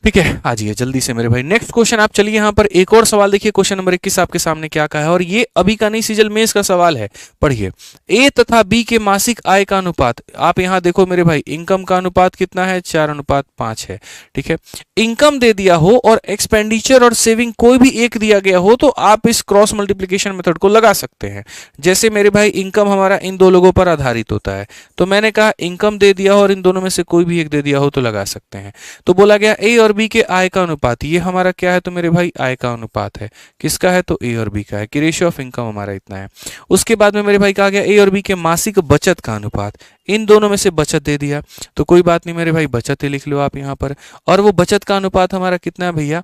ठीक है, आ जाइए जल्दी से मेरे भाई नेक्स्ट क्वेश्चन। आप चलिए यहाँ पर एक और सवाल देखिए, क्वेश्चन नंबर 21 आपके सामने क्या कहा है, और ये अभी का नहीं सीजल मेंस का सवाल है, पढ़िए। ए तथा बी के मासिक आय का अनुपात, आप यहाँ देखो मेरे भाई इनकम का अनुपात कितना है, 4:5 है। ठीक है, इनकम दे दिया हो और एक्सपेंडिचर और सेविंग कोई भी एक दिया गया हो, तो आप इस क्रॉस मल्टीप्लीकेशन मेथड को लगा सकते हैं। जैसे मेरे भाई इनकम हमारा इन दो लोगों पर आधारित होता है, तो मैंने कहा इनकम दे दिया हो और इन दोनों में से कोई भी एक दे दिया हो तो लगा सकते हैं। तो बोला गया ए और बी के आय का अनुपात, ये हमारा क्या है, तो मेरे भाई आय का अनुपात है, किसका है, तो ए और बी का है, कि रेशियो ऑफ इनकम हमारा इतना है। उसके बाद में मेरे भाई कहा गया ए और बी के मासिक बचत का अनुपात, इन दोनों में से बचत दे दिया, तो कोई बात नहीं मेरे भाई बचत ही लिख लो आप यहाँ पर। और वो बचत का अनुपात हमारा कितना है भैया,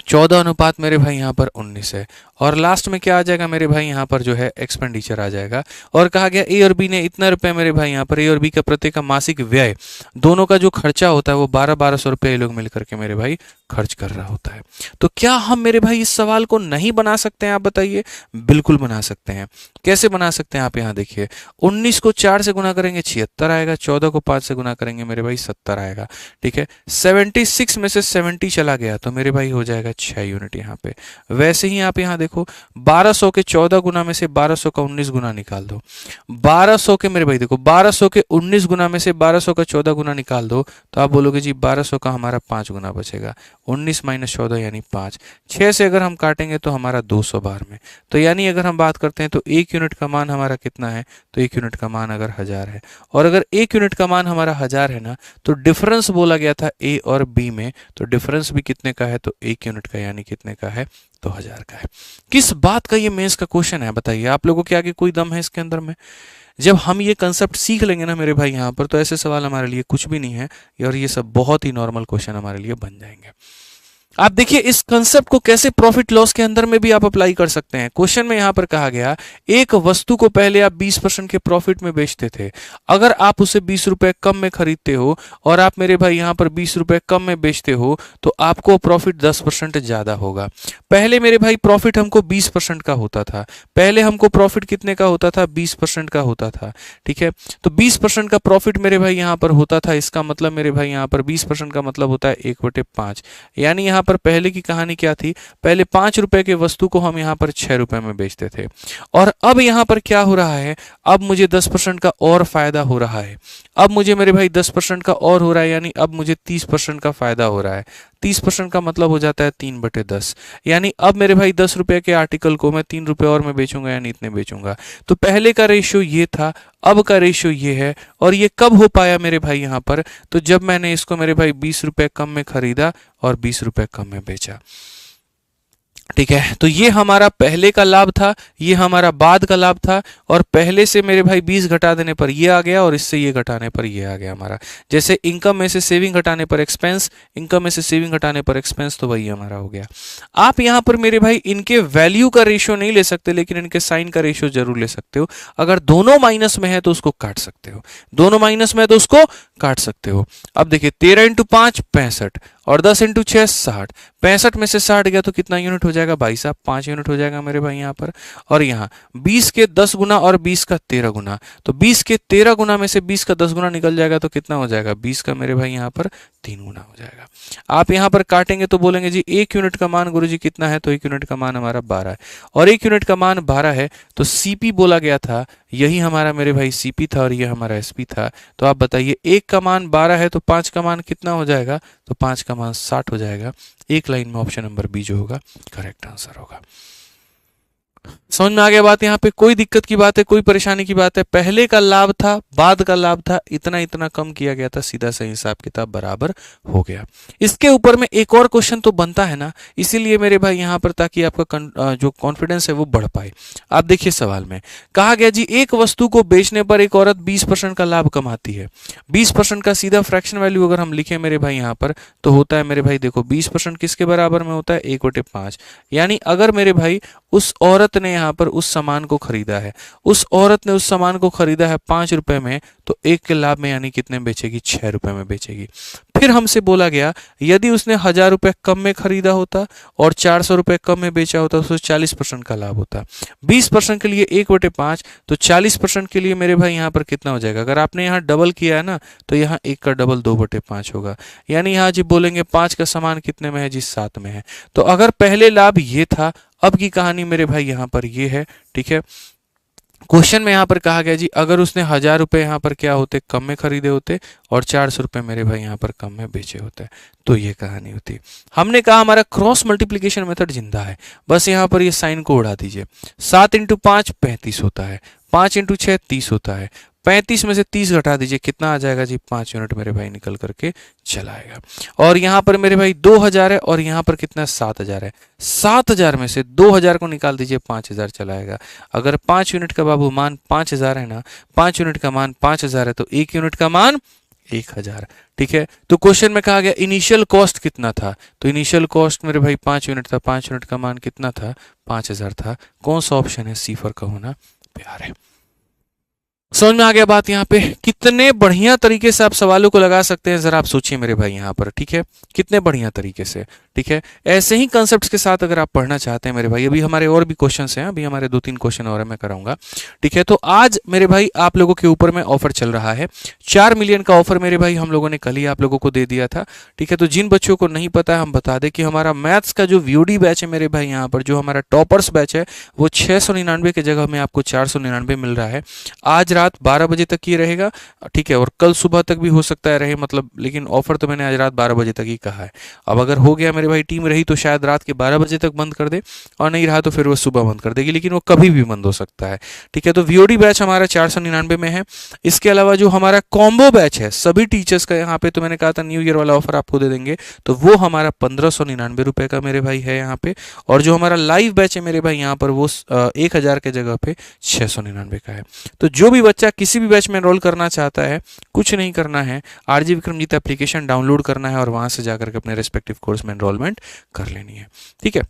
14 अनुपात मेरे भाई यहाँ पर 19 है। और लास्ट में क्या आ जाएगा मेरे भाई यहाँ पर जो है एक्सपेंडिचर आ जाएगा। और कहा गया ए और बी ने इतना रुपए मेरे भाई यहाँ पर ए और बी का प्रत्येक का मासिक व्यय, दोनों का जो खर्चा होता है वो 1200 रुपये ये लोग मिलकर के मेरे भाई खर्च कर रहा होता है। तो क्या हम मेरे भाई इस सवाल को नहीं बना सकते हैं, आप बताइए। बिल्कुल बना सकते हैं। कैसे बना सकते हैं, आप यहाँ देखिए 19 को 4 से गुना करेंगे 76 आएगा, 14 को 5 से गुना करेंगे मेरे भाई 70 आएगा। ठीक है, 76 में से 70 चला गया तो मेरे भाई हो जाएगा 6 यूनिट यहाँ पे। वैसे ही आप यहाँ देखो 1200 के 14 गुना में से 1200 का 19 गुना निकाल दो, 1200 के मेरे भाई देखो 1200 के 19 गुना में से 1200 का 14 गुना निकाल दो, तो आप बोलोगे जी 1200 का हमारा 5 गुना बचेगा, 19 - 14 यानी 5। 6 से अगर हम काटेंगे तो हमारा 200 बार में, तो यानी अगर हम बात करते हैं तो 1 यूनिट का मान हमारा कितना है, तो 1 यूनिट का मान अगर 1000 है, और अगर 1 यूनिट का मान हमारा 1000 है ना, तो डिफरेंस बोला गया था ए और बी में, तो डिफरेंस भी कितने का है, तो 1 यूनिट का, यानी कितने का है, तो 1000 का है। किस बात का ये मेंस का क्वेश्चन है बताइए, आप लोगों के आगे कोई दम है इसके अंदर में? जब हम ये कंसेप्ट सीख लेंगे ना मेरे भाई यहाँ पर, तो ऐसे सवाल हमारे लिए कुछ भी नहीं है, और ये सब बहुत ही नॉर्मल क्वेश्चन हमारे लिए बन जाएंगे। आप देखिए इस कंसेप्ट को कैसे प्रॉफिट लॉस के अंदर में भी आप अप्लाई कर सकते हैं। क्वेश्चन में यहां पर कहा गया, एक वस्तु को पहले आप 20% के प्रॉफिट में बेचते थे, अगर आप उसे 20 रुपए कम में खरीदते हो और आप मेरे भाई यहां पर 20 रुपए कम में बेचते हो, तो आपको प्रॉफिट 10% ज्यादा होगा। पहले मेरे भाई प्रॉफिट हमको 20% का होता था, पहले हमको प्रॉफिट कितने का होता था, 20% का होता था। ठीक है, तो 20% का प्रॉफिट मेरे भाई यहां पर होता था, इसका मतलब मेरे भाई यहां पर 20% का मतलब होता है 1/5, यानी यहां पर पहले की कहानी क्या थी, पहले 5 रुपए के वस्तु को हम यहां पर 6 रुपए में बेचते थे, और अब यहां पर क्या हो रहा है, अब मुझे 10% का और फायदा हो रहा है। अब मुझे मेरे भाई 10% का और हो रहा है, यानी अब मुझे 30% का फायदा हो रहा है। 30% का मतलब हो जाता है 3/10, यानी अब मेरे भाई 10 रुपए के आर्टिकल को मैं 3 रुपए और में बेचूंगा, यानी इतने बेचूंगा। तो पहले का रेशियो ये था, अब का रेशियो ये है, और ये कब हो पाया मेरे भाई यहाँ पर, तो जब मैंने इसको मेरे भाई 20 रुपए कम में खरीदा और 20 रुपए कम में बेचा। ठीक है, तो ये हमारा पहले का लाभ था, ये हमारा बाद का लाभ था, और पहले से मेरे भाई 20 घटा देने पर ये आ गया, और इससे ये घटाने पर ये आ गया हमारा। जैसे इनकम में से सेविंग घटाने पर एक्सपेंस, इनकम में से सेविंग घटाने पर एक्सपेंस, तो वही हमारा हो गया। आप यहाँ पर मेरे भाई इनके वैल्यू का रेशियो नहीं ले सकते, लेकिन इनके साइन का रेशियो जरूर ले सकते हो। अगर दोनों माइनस में है तो उसको काट सकते हो, दोनों माइनस में है तो उसको काट सकते हो। अब देखिए 13 × 5 65, और 10 × 6 60। 65 में से 60 गया तो कितना यूनिट हो जाएगा भाई साहब, 5 यूनिट हो जाएगा मेरे भाई यहाँ पर। और यहाँ 20 के 10 गुना और 20 का 13 गुना, तो 20 के 13 गुना में से 20 का 10 गुना निकल जाएगा, तो कितना हो जाएगा, 20 का मेरे भाई यहाँ पर 3 गुना हो जाएगा। आप यहाँ पर काटेंगे तो बोलेंगे जी 1 यूनिट का मान गुरुजी कितना है, तो 1 यूनिट का मान हमारा 12 है, और 1 यूनिट का मान 12 है, तो सीपी बोला गया था, यही हमारा मेरे भाई सीपी था, और ये हमारा एसपी था। तो आप बताइए 1 का मान 12 है, तो 5 का मान कितना हो जाएगा, तो 5 का मान 60 हो जाएगा। एक लाइन में ऑप्शन नंबर बी जो होगा करेक्ट आंसर होगा। समझ में आ गया बात, यहाँ पे कोई दिक्कत की बात है, कोई परेशानी की बात है, पहले का लाभ था, बाद का लाभ था, इतना इतना कम किया गया था, सीधा सही हिसाब किताब बराबर हो गया। इसके ऊपर में एक और क्वेश्चन तो बनता है ना, इसीलिए मेरे भाई यहाँ पर, ताकि आपका जो कॉन्फिडेंस है वो बढ़ पाए। आप देखिए सवाल में कहा गया जी, एक वस्तु को बेचने पर एक औरत 20% का लाभ कमाती है। 20% का सीधा फ्रैक्शन वैल्यू अगर हम लिखें मेरे भाई यहाँ पर, तो होता है मेरे भाई देखो 20% किसके बराबर में होता है, 1/5, यानी अगर मेरे भाई उस औरत ने यहाँ पर उस सामान को खरीदा है, उस औरत ने उस सामान को खरीदा है 5 रुपए में, तो 1 के लाभ में यानी कितने में बेचेगी, 6 रुपए में बेचेगी। फिर हमसे बोला गया, यदि उसने 1000 रुपए कम में खरीदा होता और 400 रुपए कम में बेचा होता, तो 40% का लाभ होता। 20% के लिए 1/5, तो 40% के लिए मेरे भाई यहाँ पर कितना हो जाएगा, अगर आपने यहाँ डबल किया है ना, तो यहाँ 1 का डबल 2/5 होगा, यानी यहाँ जी बोलेंगे 5 का समान कितने में है जी, 7 में है। तो अगर पहले लाभ ये था, अब की कहानी मेरे भाई यहाँ पर ये है। ठीक है, क्वेश्चन में यहाँ पर कहा गया जी, अगर उसने 1000 रुपए यहाँ पर क्या होते, कम में खरीदे होते, और 400 रुपए मेरे भाई यहाँ पर कम में बेचे होते, तो ये कहानी होती। हमने कहा हमारा क्रॉस मल्टीप्लिकेशन मेथड जिंदा है, बस यहाँ पर ये साइन को उड़ा दीजिए। 7 × 5 35 होता है, 5 × 6 30 होता है, 35 में से 30 घटा दीजिए, कितना आ जाएगा जी, 5 यूनिट मेरे भाई निकल करके चला आएगा। और यहाँ पर मेरे भाई 2000 है, और यहाँ पर कितना 7000 है, 7000 में से 2000 को निकाल दीजिए, 5000 चला आएगा। अगर 5 यूनिट का बाबू मान 5000 है ना, 5 यूनिट का मान 5000 है, तो 1 यूनिट का मान 1000। ठीक है, तो क्वेश्चन में कहा गया इनिशियल कॉस्ट कितना था, तो इनिशियल कॉस्ट मेरे भाई 5 यूनिट था, 5 यूनिट का मान कितना था, 5000 था। कौन सा ऑप्शन है, सी फॉर का होना प्यार है। समझ में आ गया बात, यहाँ पे कितने बढ़िया तरीके से आप सवालों को लगा सकते हैं, जरा आप सोचिए मेरे भाई यहाँ पर। ठीक है, कितने बढ़िया तरीके से। ठीक है, ऐसे ही कंसेप्ट्स के साथ अगर आप पढ़ना चाहते हैं मेरे भाई, अभी हमारे और भी क्वेश्चंस हैं, अभी हमारे 2-3 क्वेश्चन और मैं कराऊंगा। ठीक है, तो आज मेरे भाई आप लोगों के ऊपर में ऑफर चल रहा है, 4 मिलियन का ऑफर मेरे भाई हम लोगों ने कल ही आप लोगों को दे दिया था। ठीक है, तो जिन बच्चों को नहीं पता है हम बता दें कि हमारा मैथ्स का जो VOD बैच है मेरे भाई यहाँ पर, जो हमारा टॉपर्स बैच है, वो 699 के जगह में आपको 499 मिल रहा है। आज रात 12 बजे तक ये रहेगा। ठीक है, और कल सुबह तक भी हो सकता है रहे, मतलब, लेकिन ऑफर तो मैंने आज रात 12 बजे तक ही कहा है। अब अगर हो गया मेरे भाई, टीम रही तो शायद रात के 12 बजे तक बंद कर दे, और नहीं रहा तो फिर वो सुबह बंद कर देगी, लेकिन वो कभी भी बंद हो सकता है। ठीक है, तो VOD बैच हमारा 499 में है। इसके अलावा जो हमारा कॉम्बो बैच है सभी टीचर्स का, यहाँ पे तो मैंने कहा था न्यू ईयर वाला ऑफर आपको दे देंगे, तो वो हमारा 1599 रुपए का मेरे भाई है यहाँ पे। और जो हमारा लाइव बैच है मेरे भाई यहाँ पर, वो 1000 के जगह पे 699 का है। तो जो भी बच्चा किसी भी बैच में एनरोल करना चाहता है, कुछ नहीं करना है, आरजी विक्रमजीत एप्लीकेशन डाउनलोड करना है और वहां से जाकर के अपने रेस्पेक्टिव कोर्स में एनरोलमेंट कर लेनी है। ठीक है,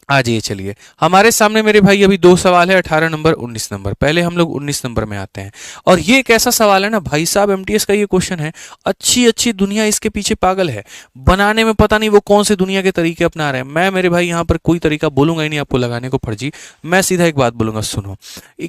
आज ये चलिए हमारे सामने मेरे भाई अभी दो सवाल है, 18 नंबर 19 नंबर। पहले हम लोग 19 नंबर में आते हैं और ये एक ऐसा सवाल है ना भाई साहब, एमटीएस का ये क्वेश्चन है, अच्छी अच्छी दुनिया इसके पीछे पागल है, बनाने में पता नहीं वो कौन से दुनिया के तरीके अपना रहे हैं। मैं मेरे भाई यहाँ पर कोई तरीका बोलूंगा ही नहीं आपको लगाने को फर्जी, मैं सीधा एक बात बोलूंगा, सुनो।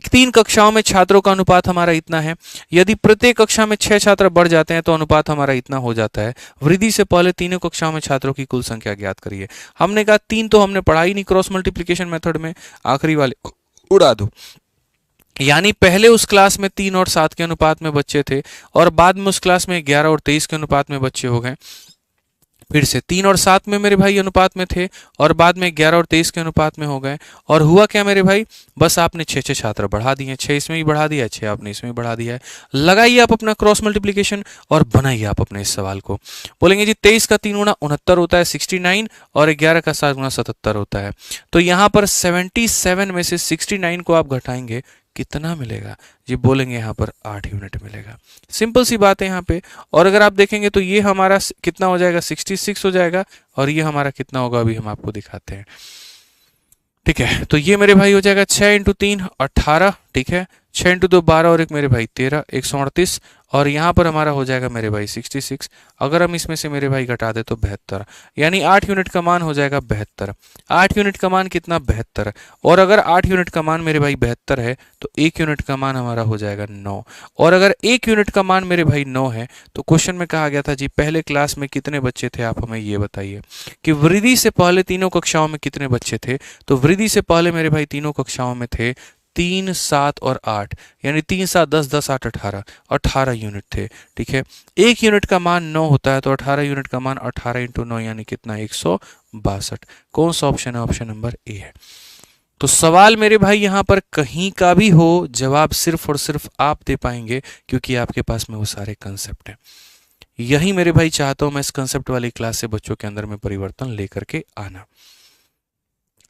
3 कक्षाओं में छात्रों का अनुपात हमारा इतना है, यदि प्रत्येक कक्षा में 6 छात्र बढ़ जाते हैं तो अनुपात हमारा इतना हो जाता है। वृद्धि से पहले तीनों कक्षाओं में छात्रों की कुल संख्या ज्ञात करिए। हमने कहा 3 तो हमने पढ़ा ही नहीं क्रॉस मल्टीप्लिकेशन मेथड में, आखिरी वाले उड़ा दो। यानी पहले उस क्लास में 3 और 7 के अनुपात में बच्चे थे और बाद में उस क्लास में 11 और 23 के अनुपात में बच्चे हो गए। फिर से 3 और 7 में मेरे भाई अनुपात में थे और बाद में 11 और 23 के अनुपात में हो गए। और हुआ क्या मेरे भाई, बस आपने 6 छात्र बढ़ा दिए, 6 इसमें भी बढ़ा दिया, 6 आपने इसमें भी बढ़ा दिया है। लगाइए आप अपना क्रॉस मल्टीप्लिकेशन और बनाइए आप अपने इस सवाल को। बोलेंगे जी 23 का 3 गुना 69 होता है 69 और 11 का 7 गुना 77 होता है। तो यहाँ पर 77 में से 69 को आप घटाएंगे, कितना मिलेगा जी? बोलेंगे यहाँ पर 8 यूनिट मिलेगा। सिंपल सी बात है यहाँ पे। और अगर आप देखेंगे तो ये हमारा कितना हो जाएगा, 66 हो जाएगा और ये हमारा कितना होगा अभी हम आपको दिखाते हैं। ठीक है, तो ये मेरे भाई हो जाएगा 6 इंटू 3 18, ठीक है, 6 इंटू 2 12 और एक मेरे भाई 13, 138 और यहाँ पर हमारा हो जाएगा मेरे भाई 66। अगर हम इसमें से मेरे भाई घटा दे तो 72, यानी 8 यूनिट का मान हो जाएगा 72। 8 यूनिट का मान कितना, 72। और अगर 8 यूनिट का मान मेरे भाई 72 है तो 1 यूनिट का मान हमारा हो जाएगा 9। और अगर 1 यूनिट का मान मेरे भाई 9 है तो क्वेश्चन में कहा गया था जी पहले क्लास में कितने बच्चे थे, आप हमें ये बताइए कि वृद्धि से पहले तीनों कक्षाओं में कितने बच्चे थे। तो वृद्धि से पहले मेरे भाई तीनों कक्षाओं में थे 3 7 और 8, यानी 3 7 10 10 8 18, 18 यूनिट थे। ठीक है, 1 यूनिट का मान 9 होता है तो 18 यूनिट का मान 18 इंटू 9 यानी कितना, 162। कौन सा ऑप्शन है? ऑप्शन नंबर ए है। तो सवाल मेरे भाई यहाँ पर कहीं का भी हो, जवाब सिर्फ और सिर्फ आप दे पाएंगे क्योंकि आपके पास में वो सारे कंसेप्ट हैं। यही मेरे भाई चाहता हूं मैं इस कंसेप्ट वाली क्लास से बच्चों के अंदर में परिवर्तन लेकर के आना।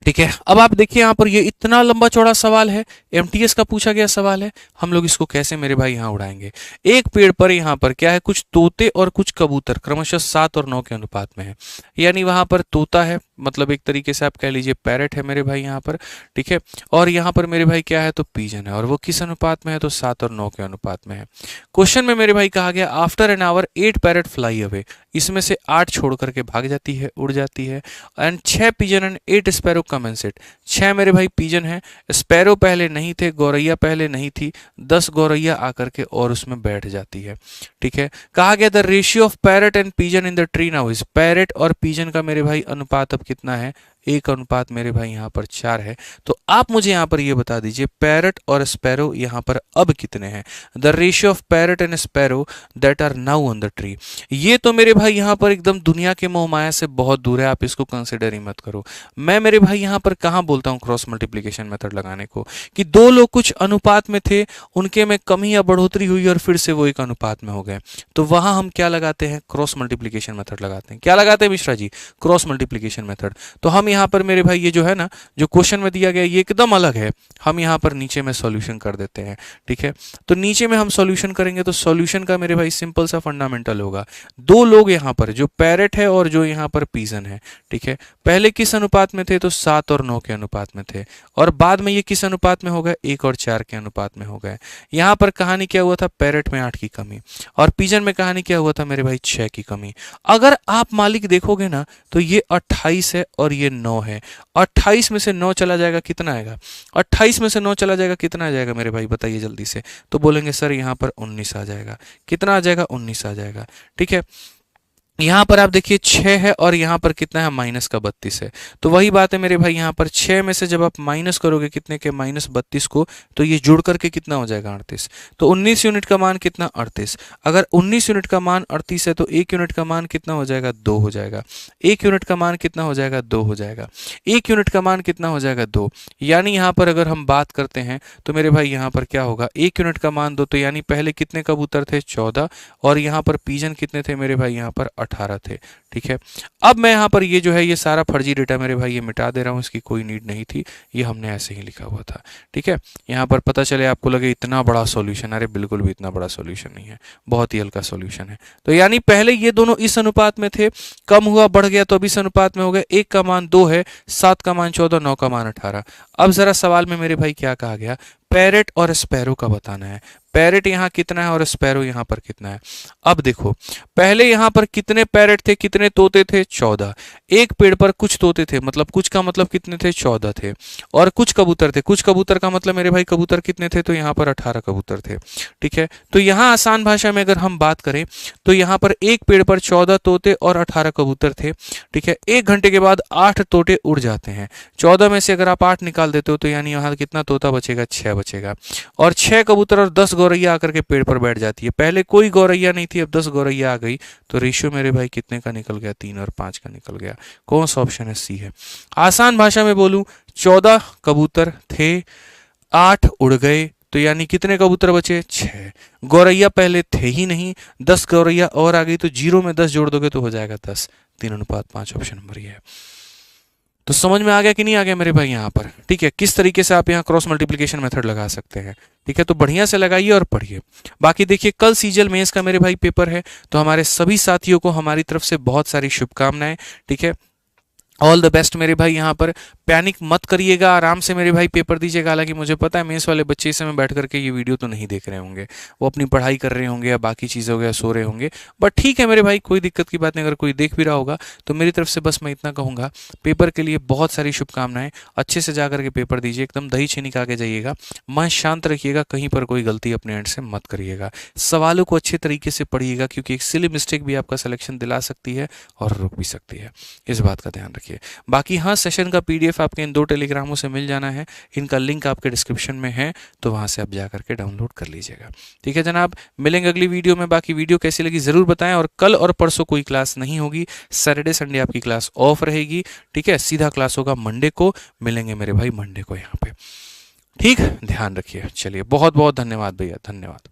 ठीक है, अब आप देखिए यहाँ पर ये इतना लंबा चौड़ा सवाल है, एमटीएस का पूछा गया सवाल है, हम लोग इसको कैसे मेरे भाई यहाँ उड़ाएंगे। एक पेड़ पर यहाँ पर क्या है, कुछ तोते और कुछ कबूतर क्रमशः 7 और 9 के अनुपात में है। यानी वहां पर तोता है, मतलब एक तरीके से आप कह लीजिए पैरेट है मेरे भाई यहाँ पर। ठीक है, और यहाँ पर मेरे भाई क्या है, तो पीजन है और वो किस अनुपात में है, तो 7 और 9 के अनुपात में है। क्वेश्चन में मेरे भाई कहा गया after an hour 8 parrot fly away, इसमें से 8 छोड़ करके भाग जाती है, उड़ जाती है। And 6 pigeon and 8 sparrow come and sit, 6 मेरे भाई पिजन है, स्पैरो पहले नहीं थे, गौरैया पहले नहीं थी, 10 गौरैया आकर के और उसमें बैठ जाती है। ठीक है, कहा गया the ratio of parrot and pigeon in the tree now is, parrot और पिजन का मेरे भाई अनुपात अब कितना है, 1 अनुपात मेरे भाई यहाँ पर 4 है। तो आप मुझे यहाँ पर ये बता दीजिए पैरेट और स्पैरो यहाँ पर अब कितने हैं। The ratio of parrot and sparrow that are now on the tree. ये तो मेरे भाई यहाँ पर एकदम दुनिया के मोह माया से बहुत दूर है, आप इसको कंसिडर ही मत करो। मैं मेरे भाई यहाँ पर कहाँ बोलता हूँ क्रॉस मल्टीप्लीकेशन मेथड लगाने को, कि दो लोग कुछ अनुपात में थे, उनके में कमी या बढ़ोतरी हुई और फिर से वो एक अनुपात में हो गए, तो वहां हम क्या लगाते हैं, क्रॉस मल्टीप्लीकेशन मेथड लगाते हैं। क्या लगाते हैं Mishra ji, cross multiplication method. तो हम यहाँ पर मेरे भाई ये जो है ना, जो क्वेश्चन में दिया गया ये एकदम अलग है, हम यहाँ पर नीचे में सॉल्यूशन कर देते हैं। ठीक है, तो नीचे में हम सॉल्यूशन करेंगे तो सॉल्यूशन का मेरे भाई सिंपल सा फंडामेंटल होगा, दो लोग यहाँ पर जो पैरेट है और जो यहाँ पर पीजन है, ठीक है, पहले किस अनुपात में थे, तो 7 और 9 के अनुपात में थे, और बाद में ये किस अनुपात में हो गए, 1 और 4 के अनुपात में हो गए। यहाँ पर कहानी क्या हुआ था, पैरेट में 8 की कमी, और पीजन में कहानी क्या हुआ था मेरे भाई, 6 की कमी। अगर आप मालिक देखोगे ना तो ये 28 है और ये 9 है। 28 में से 9 चला जाएगा, कितना आएगा, 28 में से 9 चला जाएगा, कितना आ जाएगा मेरे भाई, बताइए जल्दी से। तो बोलेंगे सर यहाँ पर 19 आ जाएगा। कितना आ जाएगा, 19 आ जाएगा। ठीक है, यहाँ पर आप देखिए 6 है और यहाँ पर कितना है, माइनस का 32 है। तो वही बात है मेरे भाई, यहाँ पर 6 में से जब आप माइनस करोगे कितने के, -32 को, तो ये जुड़ करके कितना हो जाएगा, 38। तो 19 यूनिट का मान कितना, 38। अगर 19 यूनिट का मान 38 है तो 1 यूनिट का मान कितना हो जाएगा, 2 हो जाएगा। 1 यूनिट का मान कितना हो जाएगा, 2 हो जाएगा। 1 यूनिट का मान कितना हो जाएगा, 2। यानी यहाँ पर अगर हम बात करते हैं तो मेरे भाई यहाँ पर क्या होगा, 1 यूनिट का मान 2, तो यानी पहले कितने कबूतर थे, 14, और यहाँ पर पीजन कितने थे मेरे भाई, यहाँ पर 18 थे। ठीक है, अब मैं यहाँ पर ये जो है ये सारा फर्जी डेटा मेरे भाई ये मिटा दे रहा हूँ, इसकी कोई नीड नहीं थी, ये हमने ऐसे ही लिखा हुआ था। ठीक है, यहाँ पर पता चले आपको लगे इतना बड़ा सॉल्यूशन, अरे बिल्कुल भी इतना बड़ा सॉल्यूशन नहीं है, बहुत ही हल्का सॉल्यूशन है। तो यानी पहले ये दोनों इस अनुपात में थे, कम हुआ बढ़ गया तो अब इस अनुपात में हो गया, 1 का मान 2 है, 7 का मान 14, 9 का मान 18। अब जरा सवाल में मेरे भाई क्या कहा गया, पैरेट और स्पैरो का बताना है। पैरेट यहाँ कितना है और स्पैरो यहाँ पर कितना है। अब देखो पहले यहाँ पर कितने पैरेट थे, कितने तोते थे, 14। एक पेड़ पर कुछ तोते थे, मतलब कुछ का मतलब कितने थे, 14 थे। और कुछ कबूतर थे, कुछ कबूतर का मतलब मेरे भाई कबूतर कितने थे, तो यहाँ पर 18 कबूतर थे। ठीक है, तो यहाँ आसान भाषा में अगर हम बात करें तो यहाँ पर एक पेड़ पर 14 तोते और 18 कबूतर थे। ठीक है, 1 घंटे के बाद 8 तोते उड़ जाते हैं। 14 में से अगर आप 8 निकाल देते हो तो यानी यहाँ कितना तोता बचेगा, 6 बचेगा। और 6 कबूतर और 10 गौरैया आकर के पेड़ पर बैठ जाती है। पहले कोई गौरैया नहीं थी, अब 10 गौरैया आ गई, तो रेशियो मेरे भाई कितने का निकल गया, 3 और 5 का निकल गया। कौन सा ऑप्शन है, सी है। आसान भाषा में बोलूं, 14 कबूतर थे, 8 उड़ गए, तो यानी कितने कबूतर बचे, 6। गौरैया पहले थे ही नहीं, 10 गौरैया और आ गई, तो 0 में 10 जोड़ दोगे तो हो जाएगा 10। 3:5 ऑप्शन नंबर ये है। तो समझ में आ गया कि नहीं आ गया मेरे भाई यहाँ पर। ठीक है, किस तरीके से आप यहाँ क्रॉस मल्टीप्लिकेशन मेथड लगा सकते हैं। ठीक है, तो बढ़िया से लगाइए और पढ़िए। बाकी देखिए कल सीजल मेंस का मेरे भाई पेपर है, तो हमारे सभी साथियों को हमारी तरफ से बहुत सारी शुभकामनाएं। ठीक है, ऑल द बेस्ट मेरे भाई। यहाँ पर पैनिक मत करिएगा, आराम से मेरे भाई पेपर दीजिएगा। हालांकि मुझे पता है मेंस वाले बच्चे इस समय बैठ करके ये वीडियो तो नहीं देख रहे होंगे, वो अपनी पढ़ाई कर रहे होंगे या बाकी चीज़ें हो गया सो रहे होंगे, बट ठीक है मेरे भाई, कोई दिक्कत की बात नहीं। अगर कोई देख भी रहा होगा तो मेरी तरफ से बस मैं इतना कहूँगा, पेपर के लिए बहुत सारी शुभकामनाएं। अच्छे से जा करके पेपर दीजिए, एकदम दही छीनी खा के जाइएगा, मन शांत रखिएगा, कहीं पर कोई गलती अपने एंड से मत करिएगा। सवालों को अच्छे तरीके से पढ़िएगा, क्योंकि एक सिली मिस्टेक भी आपका सिलेक्शन दिला सकती है और रुक भी सकती है, इस बात का ध्यान रखिए। बाकी हाँ, सेशन का PDF आपके इन 2 टेलीग्रामों से मिल जाना है, इनका लिंक आपके डिस्क्रिप्शन में है, तो वहाँ से आप जा करके डाउनलोड कर लीजिएगा। ठीक है जनाब, मिलेंगे अगली वीडियो में। बाकी वीडियो कैसी लगी ज़रूर बताएं, और कल और परसों कोई क्लास नहीं होगी, सैटरडे संडे आपकी क्लास ऑफ रहेगी। ठीक है, सीधा क्लास होगा मंडे को, मिलेंगे मेरे भाई मंडे को यहाँ पे। ठीक, ध्यान रखिए। चलिए, बहुत बहुत धन्यवाद भैया, धन्यवाद।